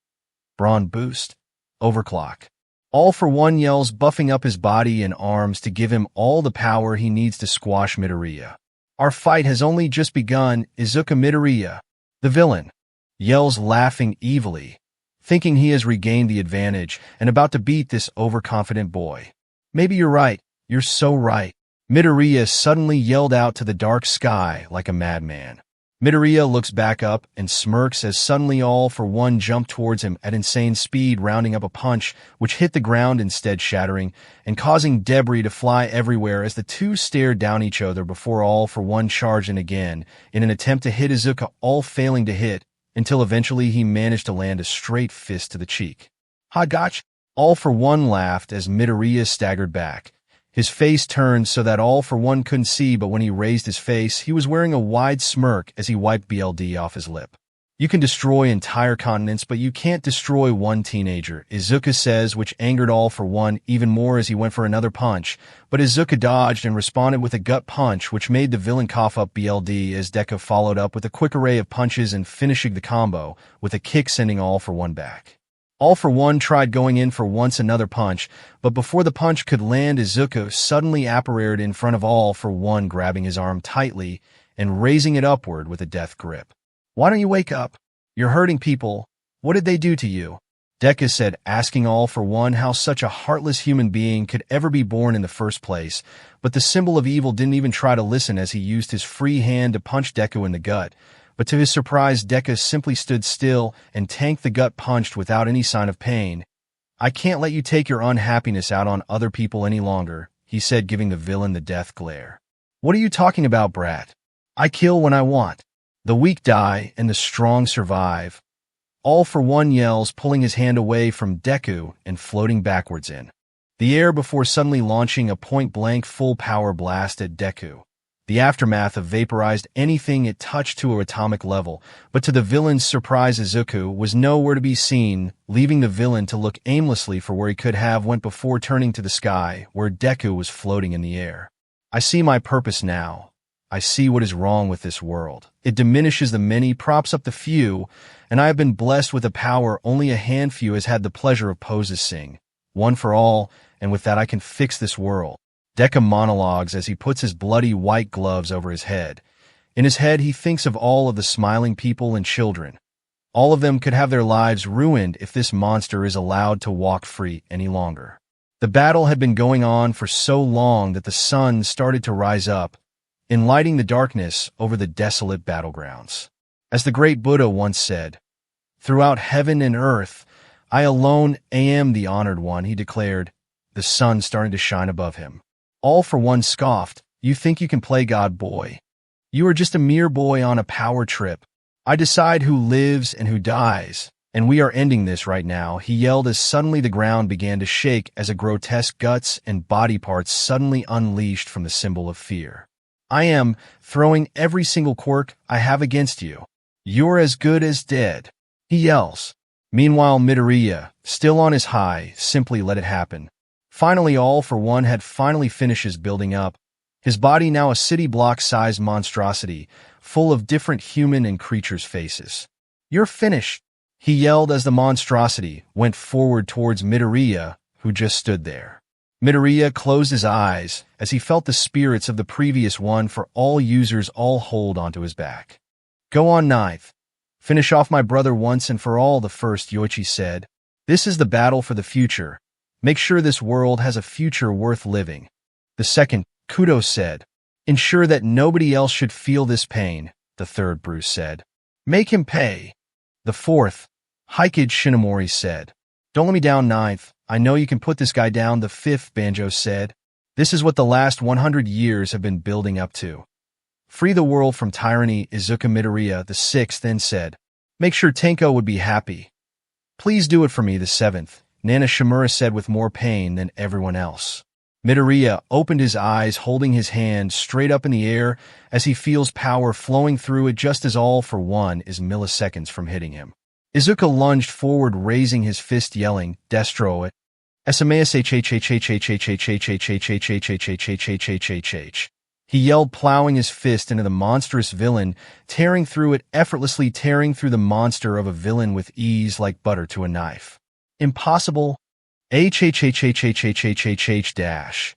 brawn boost, overclock. All for One yells, buffing up his body and arms to give him all the power he needs to squash Midoriya. Our fight has only just begun. Izuku Midoriya, the villain, yells, laughing evilly, thinking he has regained the advantage and about to beat this overconfident boy. Maybe you're right. You're so right. Midoriya suddenly yelled out to the dark sky like a madman. Midoriya looks back up and smirks as suddenly All for One jumped towards him at insane speed, rounding up a punch which hit the ground instead, shattering and causing debris to fly everywhere as the two stared down each other before All for One charged in again in an attempt to hit Izuku, all failing to hit until eventually he managed to land a straight fist to the cheek. Ha gotcha! All for One laughed as Midoriya staggered back. His face turned so that All for One couldn't see, but when he raised his face, he was wearing a wide smirk as he wiped BLD off his lip. You can destroy entire continents, but you can't destroy one teenager, Izuku says, which angered All for One even more as he went for another punch, but Izuku dodged and responded with a gut punch which made the villain cough up BLD as Deku followed up with a quick array of punches and finishing the combo with a kick, sending All for One back. All for One tried going in for once another punch, but before the punch could land, Izuku suddenly appeared in front of All for One, grabbing his arm tightly and raising it upward with a death grip. Why don't you wake up? You're hurting people. What did they do to you? Deku said, asking All for One how such a heartless human being could ever be born in the first place, but the symbol of evil didn't even try to listen as he used his free hand to punch Deku in the gut. But to his surprise, Deku simply stood still and tanked the gut punched without any sign of pain. I can't let you take your unhappiness out on other people any longer, he said, giving the villain the death glare. What are you talking about, brat? I kill when I want. The weak die and the strong survive. All for One yells, pulling his hand away from Deku and floating backwards in the air before suddenly launching a point-blank full-power blast at Deku. The aftermath of vaporized anything it touched to an atomic level, but to the villain's surprise, Izuku was nowhere to be seen, leaving the villain to look aimlessly for where he could have went before turning to the sky, where Deku was floating in the air. I see my purpose now. I see what is wrong with this world. It diminishes the many, props up the few, and I have been blessed with a power only a handful has had the pleasure of possessing. One for all, and with that I can fix this world. Deku monologues as he puts his bloody white gloves over his head. In his head, he thinks of all of the smiling people and children. All of them could have their lives ruined if this monster is allowed to walk free any longer. The battle had been going on for so long that the sun started to rise up, enlightening the darkness over the desolate battlegrounds. As the great Buddha once said, "Throughout heaven and earth, I alone am the honored one," he declared, the sun starting to shine above him. All for One scoffed, "You think you can play God, boy? You are just a mere boy on a power trip. I decide who lives and who dies, and we are ending this right now," he yelled as suddenly the ground began to shake as a grotesque guts and body parts suddenly unleashed from the symbol of fear. "I am throwing every single quirk I have against you. You're as good as dead," he yells. Meanwhile, Midoriya, still on his high, simply let it happen. Finally, All for One had finally finished his building up, his body now a city block-sized monstrosity, full of different human and creatures' faces. "You're finished," he yelled as the monstrosity went forward towards Midoriya, who just stood there. Midoriya closed his eyes as he felt the spirits of the previous one for all users all hold onto his back. Go on, ninth. Finish off my brother once and for all, the first Yoichi said. This is the battle for the future. Make sure this world has a future worth living. The second, Kudo said. Ensure that nobody else should feel this pain, the third Bruce said. Make him pay. The fourth, Hikage Shinomori said. Don't let me down, ninth. I know you can put this guy down, the fifth Banjo said. This is what the last 100 years have been building up to. Free the world from tyranny, Izuku Midoriya, the sixth, then said. Make sure Tenko would be happy. Please do it for me, the seventh, Nana Shimura said with more pain than everyone else. Midoriya opened his eyes, holding his hand straight up in the air as he feels power flowing through it just as All for One is milliseconds from hitting him. Izuku lunged forward, raising his fist, yelling, Destro it. He yelled, plowing his fist into the monstrous villain, tearing through it, effortlessly tearing through the monster of a villain with ease like butter to a knife. Impossible. Dash.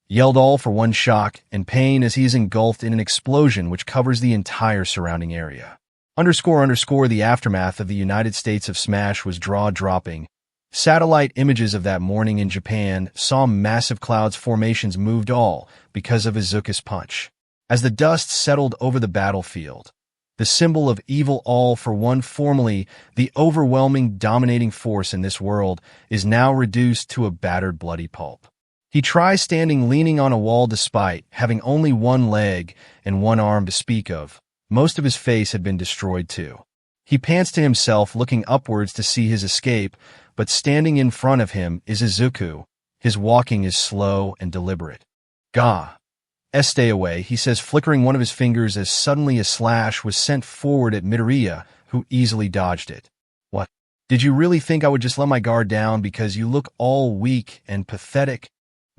Yelled All for One, shock and pain as he is engulfed in an explosion which covers the entire surrounding area. The aftermath of the United States of Smash was jaw-dropping. Satellite images of that morning in Japan saw massive clouds formations moved all because of Izuku's punch. As the dust settled over the battlefield, the symbol of evil All for One, formerly the overwhelming dominating force in this world, is now reduced to a battered bloody pulp. He tries standing leaning on a wall despite having only one leg and one arm to speak of. Most of his face had been destroyed too. He pants to himself, looking upwards to see his escape, but standing in front of him is Izuku. His walking is slow and deliberate. Gah! Stay away, he says, flickering one of his fingers as suddenly a slash was sent forward at Midoriya, who easily dodged it. What? Did you really think I would just let my guard down because you look all weak and pathetic?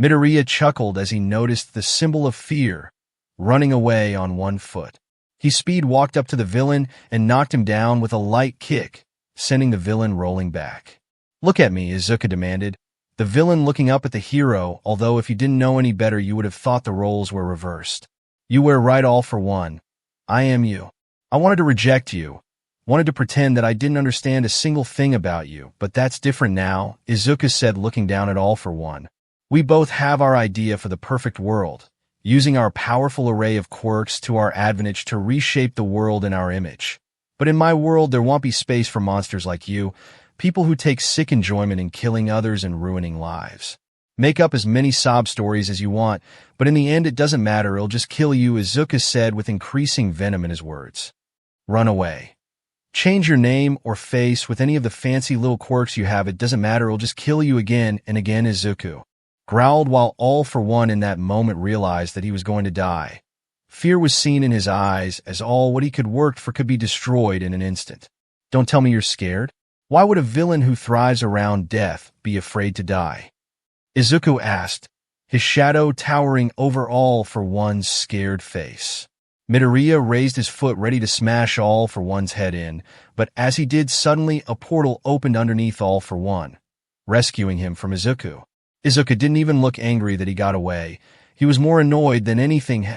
Midoriya chuckled as he noticed the symbol of fear running away on one foot. He walked up to the villain and knocked him down with a light kick, sending the villain rolling back. Look at me, Izuku demanded. The villain looking up at the hero, although if you didn't know any better you would have thought the roles were reversed. You were right, All for One. I am you. I wanted to reject you. Wanted to pretend that I didn't understand a single thing about you, but that's different now, Izuku said, looking down at All for One. We both have our idea for the perfect world, using our powerful array of quirks to our advantage to reshape the world in our image. But in my world there won't be space for monsters like you, people who take sick enjoyment in killing others and ruining lives. Make up as many sob stories as you want, but in the end it doesn't matter, it'll just kill you, Izuku said with increasing venom in his words. Run away. Change your name or face with any of the fancy little quirks you have, it doesn't matter, it'll just kill you again and again, Izuku growled, while All for One in that moment realized that he was going to die. Fear was seen in his eyes as all what he could work for could be destroyed in an instant. Don't tell me you're scared? Why would a villain who thrives around death be afraid to die? Izuku asked, his shadow towering over All for One's scared face. Midoriya raised his foot ready to smash All for One's head in, but as he did, suddenly a portal opened underneath All for One, rescuing him from Izuku. Izuku didn't even look angry that he got away. He was more annoyed than anything.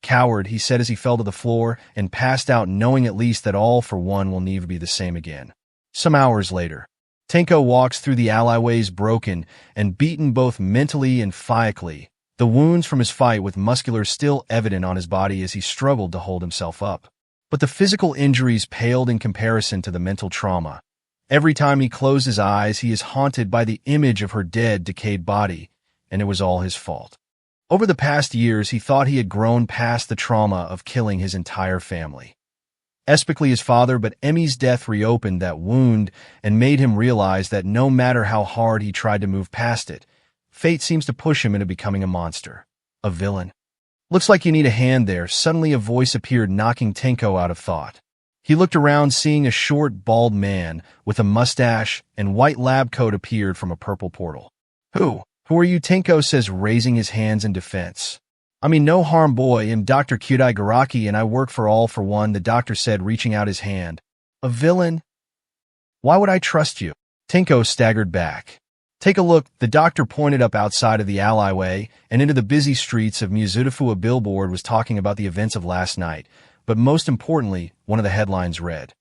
Coward, he said as he fell to the floor and passed out, knowing at least that All for One will never be the same again. Some hours later, Tenko walks through the alleyways broken and beaten both mentally and physically, the wounds from his fight with Muscular still evident on his body as he struggled to hold himself up. But the physical injuries paled in comparison to the mental trauma. Every time he closed his eyes, he is haunted by the image of her dead, decayed body, and it was all his fault. Over the past years, he thought he had grown past the trauma of killing his entire family. Especially his father, but Emi's death reopened that wound and made him realize that no matter how hard he tried to move past it, fate seems to push him into becoming a monster, a villain. Looks like you need a hand there. Suddenly a voice appeared, knocking Tenko out of thought. He looked around, seeing a short, bald man with a mustache and white lab coat appeared from a purple portal. Who are you? Tenko says, raising his hands in defense. I mean, no harm, boy. I'm Dr. Kyudai Garaki and I work for All for One, the doctor said, reaching out his hand. A villain? Why would I trust you? Tenko staggered back. Take a look, the doctor pointed up outside of the alleyway and into the busy streets of Mizutofu. A billboard was talking about the events of last night, but most importantly, one of the headlines read,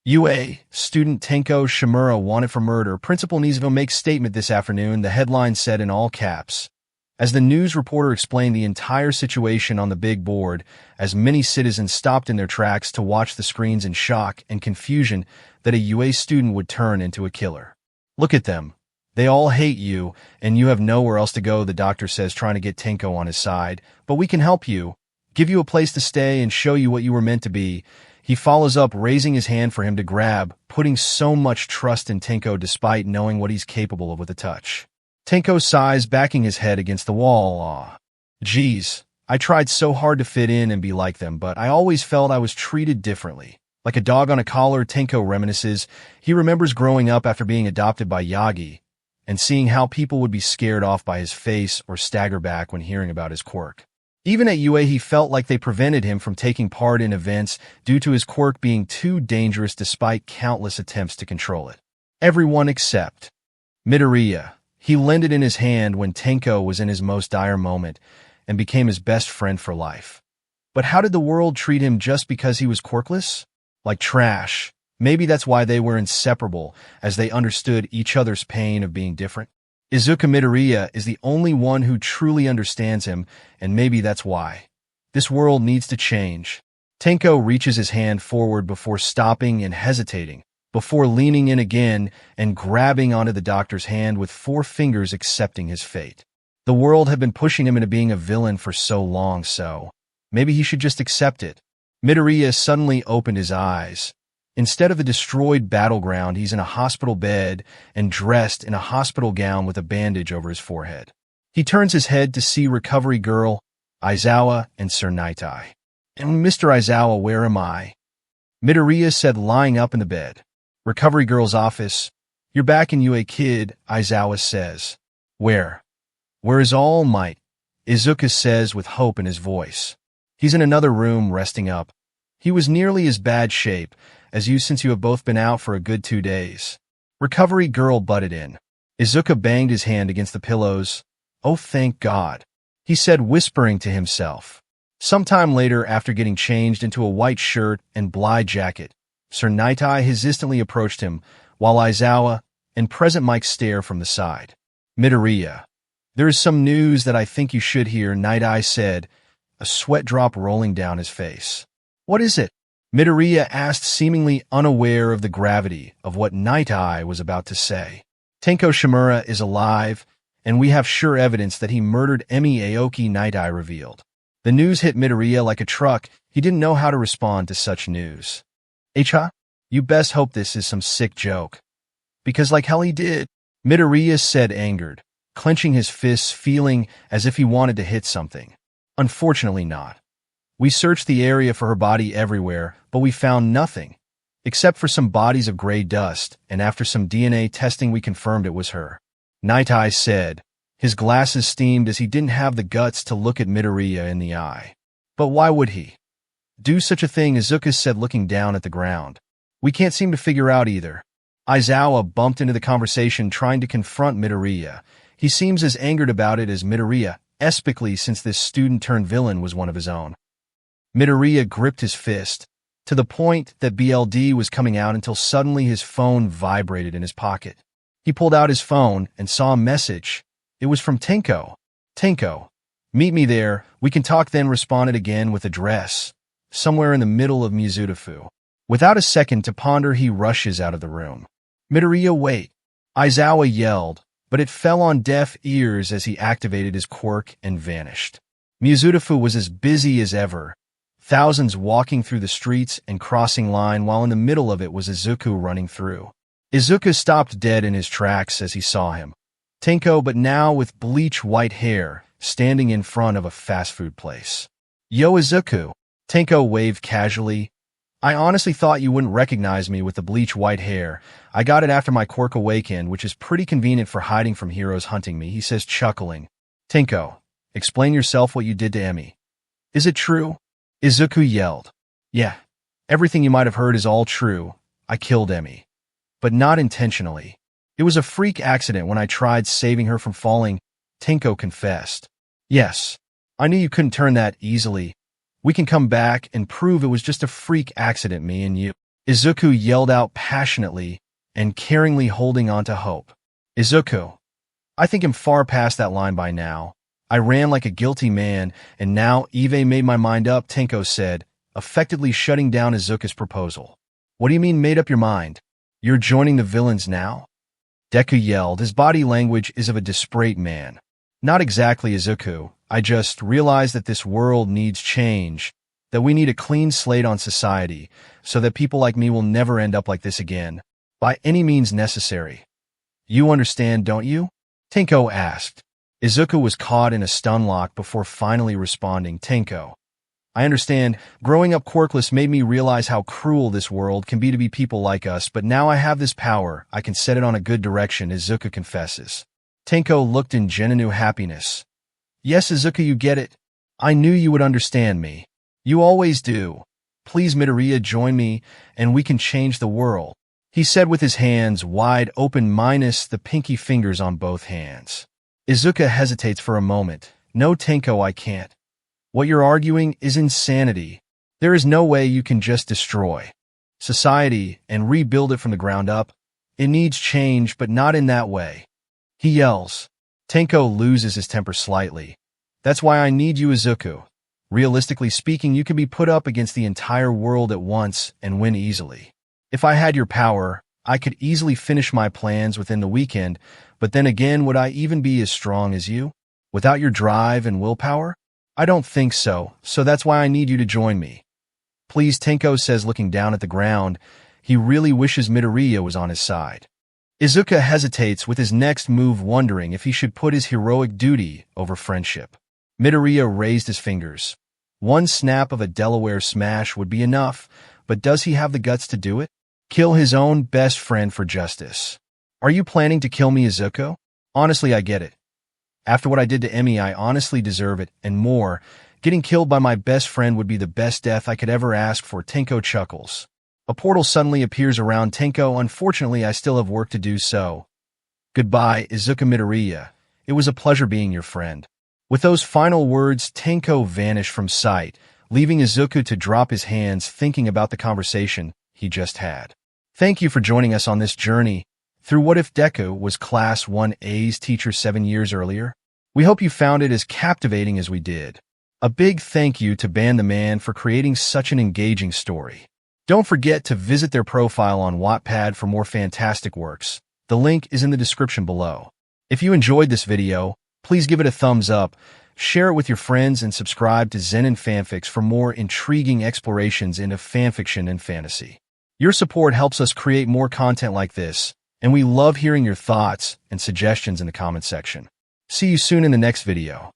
UA, student Tenko Shimura wanted for murder. Principal Nizuo makes statement this afternoon, the headline said in all caps. As the news reporter explained the entire situation on the big board, as many citizens stopped in their tracks to watch the screens in shock and confusion that a UA student would turn into a killer. Look at them. They all hate you, and you have nowhere else to go, the doctor says, trying to get Tenko on his side. But we can help you, give you a place to stay, and show you what you were meant to be. He follows up, raising his hand for him to grab, putting so much trust in Tenko despite knowing what he's capable of with a touch. Tenko sighs, backing his head against the wall. Aw. Geez, I tried so hard to fit in and be like them, but I always felt I was treated differently. Like a dog on a collar, Tenko reminisces. He remembers growing up after being adopted by Yagi, and seeing how people would be scared off by his face or stagger back when hearing about his quirk. Even at UA, he felt like they prevented him from taking part in events due to his quirk being too dangerous despite countless attempts to control it. Everyone except Midoriya. He lent it in his hand when Tenko was in his most dire moment and became his best friend for life. But how did the world treat him just because he was quirkless? Like trash. Maybe that's why they were inseparable, as they understood each other's pain of being different. Izuku Midoriya is the only one who truly understands him, and maybe that's why. This world needs to change. Tenko reaches his hand forward before stopping and hesitating, before leaning in again and grabbing onto the doctor's hand with 4 fingers, accepting his fate. The world had been pushing him into being a villain for so long, so maybe he should just accept it. Midoriya suddenly opened his eyes. Instead of a destroyed battleground, he's in a hospital bed and dressed in a hospital gown with a bandage over his forehead. He turns his head to see Recovery Girl, Aizawa, and Sir Nightai. And Mr. Aizawa, where am I? Midoriya said, lying up in the bed. Recovery Girl's office. You're back in UA, kid, Aizawa says. Where? Where is All Might? Izuku says with hope in his voice. He's in another room, resting up. He was nearly as bad shape as you since you have both been out for a good 2 days. Recovery Girl butted in. Izuku banged his hand against the pillows. Oh, thank God, he said, whispering to himself. Sometime later, after getting changed into a white shirt and black jacket, Sir Nightai hesitantly approached him, while Aizawa and Present Mike stare from the side. Midoriya. There is some news that I think you should hear, Nightai said, a sweat drop rolling down his face. What is it? Midoriya asked, seemingly unaware of the gravity of what Nightai was about to say. Tenko Shimura is alive, and we have sure evidence that he murdered Emi Aoki, Nightai revealed. The news hit Midoriya like a truck. He didn't know how to respond to such news. H.A.? You best hope this is some sick joke. Because like hell he did, Midoriya said, angered, clenching his fists, feeling as if he wanted to hit something. Unfortunately not. We searched the area for her body everywhere, but we found nothing, except for some bodies of gray dust, and after some DNA testing we confirmed it was her. Nightai said. His glasses steamed as he didn't have the guts to look at Midoriya in the eye. But why would he do such a thing? Izuku said, looking down at the ground. We can't seem to figure out either. Aizawa bumped into the conversation, trying to confront Midoriya. He seems as angered about it as Midoriya, especially since this student-turned-villain was one of his own. Midoriya gripped his fist, to the point that BLD was coming out until suddenly his phone vibrated in his pocket. He pulled out his phone and saw a message. It was from Tenko. Tenko, meet me there, we can talk then, responded again with address, somewhere in the middle of Mizutofu. Without a second to ponder, he rushes out of the room. Midoriya, wait, Aizawa yelled, but it fell on deaf ears as he activated his quirk and vanished. Mizutofu was as busy as ever, thousands walking through the streets and crossing line, while in the middle of it was Izuku running through. Izuku stopped dead in his tracks as he saw him. Tenko, but now with bleach white hair, standing in front of a fast food place. Yo, Izuku. Tenko waved casually. I honestly thought you wouldn't recognize me with the bleach white hair. I got it after my quirk awakened, which is pretty convenient for hiding from heroes hunting me, he says, chuckling. Tenko, explain yourself, what you did to Emi. Is it true? Izuku yelled. Yeah, everything you might have heard is all true. I killed Emi. but not intentionally. It was a freak accident when I tried saving her from falling, Tenko confessed. Yes, I knew you couldn't turn that easily. We can come back and prove it was just a freak accident, me and you. Izuku yelled out passionately and caringly holding on to hope. Izuku, I think I'm far past that line by now. I ran like a guilty man, and now Eve made my mind up, Tenko said, effectively shutting down Izuku's proposal. What do you mean made up your mind? You're joining the villains now? Deku yelled. His body language is of a desperate man. Not exactly, Izuku. I just realized that this world needs change, that we need a clean slate on society, so that people like me will never end up like this again, by any means necessary. You understand, don't you? Tenko asked. Izuku was caught in a stun lock before finally responding. Tenko, I understand. Growing up quirkless made me realize how cruel this world can be to people like us, but now I have this power. I can set it on a good direction, Izuku confesses. Tenko looked in genuine happiness. Yes, Izuku, you get it. I knew you would understand me. You always do. Please, Midoriya, join me, and we can change the world, he said with his hands wide open minus the pinky fingers on both hands. Izuku hesitates for a moment. No, Tenko, I can't. What you're arguing is insanity. There is no way you can just destroy society and rebuild it from the ground up. It needs change, but not in that way, he yells. Tenko loses his temper slightly. That's why I need you, Izuku. Realistically speaking, you can be put up against the entire world at once and win easily. If I had your power, I could easily finish my plans within the weekend, but then again, would I even be as strong as you? Without your drive and willpower? I don't think so, so that's why I need you to join me. Please, Tenko says, looking down at the ground. He really wishes Midoriya was on his side. Izuku hesitates with his next move, wondering if he should put his heroic duty over friendship. Midoriya raised his fingers. One snap of a Delaware smash would be enough, but does he have the guts to do it? Kill his own best friend for justice. Are you planning to kill me, Izuku? Honestly, I get it. After what I did to Emi, I honestly deserve it, and more. Getting killed by my best friend would be the best death I could ever ask for, Tenko chuckles. A portal suddenly appears around Tenko. Unfortunately, I still have work to do, so. Goodbye, Izuku Midoriya. It was a pleasure being your friend. With those final words, Tenko vanished from sight, leaving Izuku to drop his hands thinking about the conversation he just had. Thank you for joining us on this journey through What If Deku was Class 1A's teacher 7 years earlier. We hope you found it as captivating as we did. A big thank you to BannTheMann for creating such an engaging story. Don't forget to visit their profile on Wattpad for more fantastic works. The link is in the description below. If you enjoyed this video, please give it a thumbs up, share it with your friends, and subscribe to Zen and Fanfics for more intriguing explorations into fanfiction and fantasy. Your support helps us create more content like this, and we love hearing your thoughts and suggestions in the comment section. See you soon in the next video.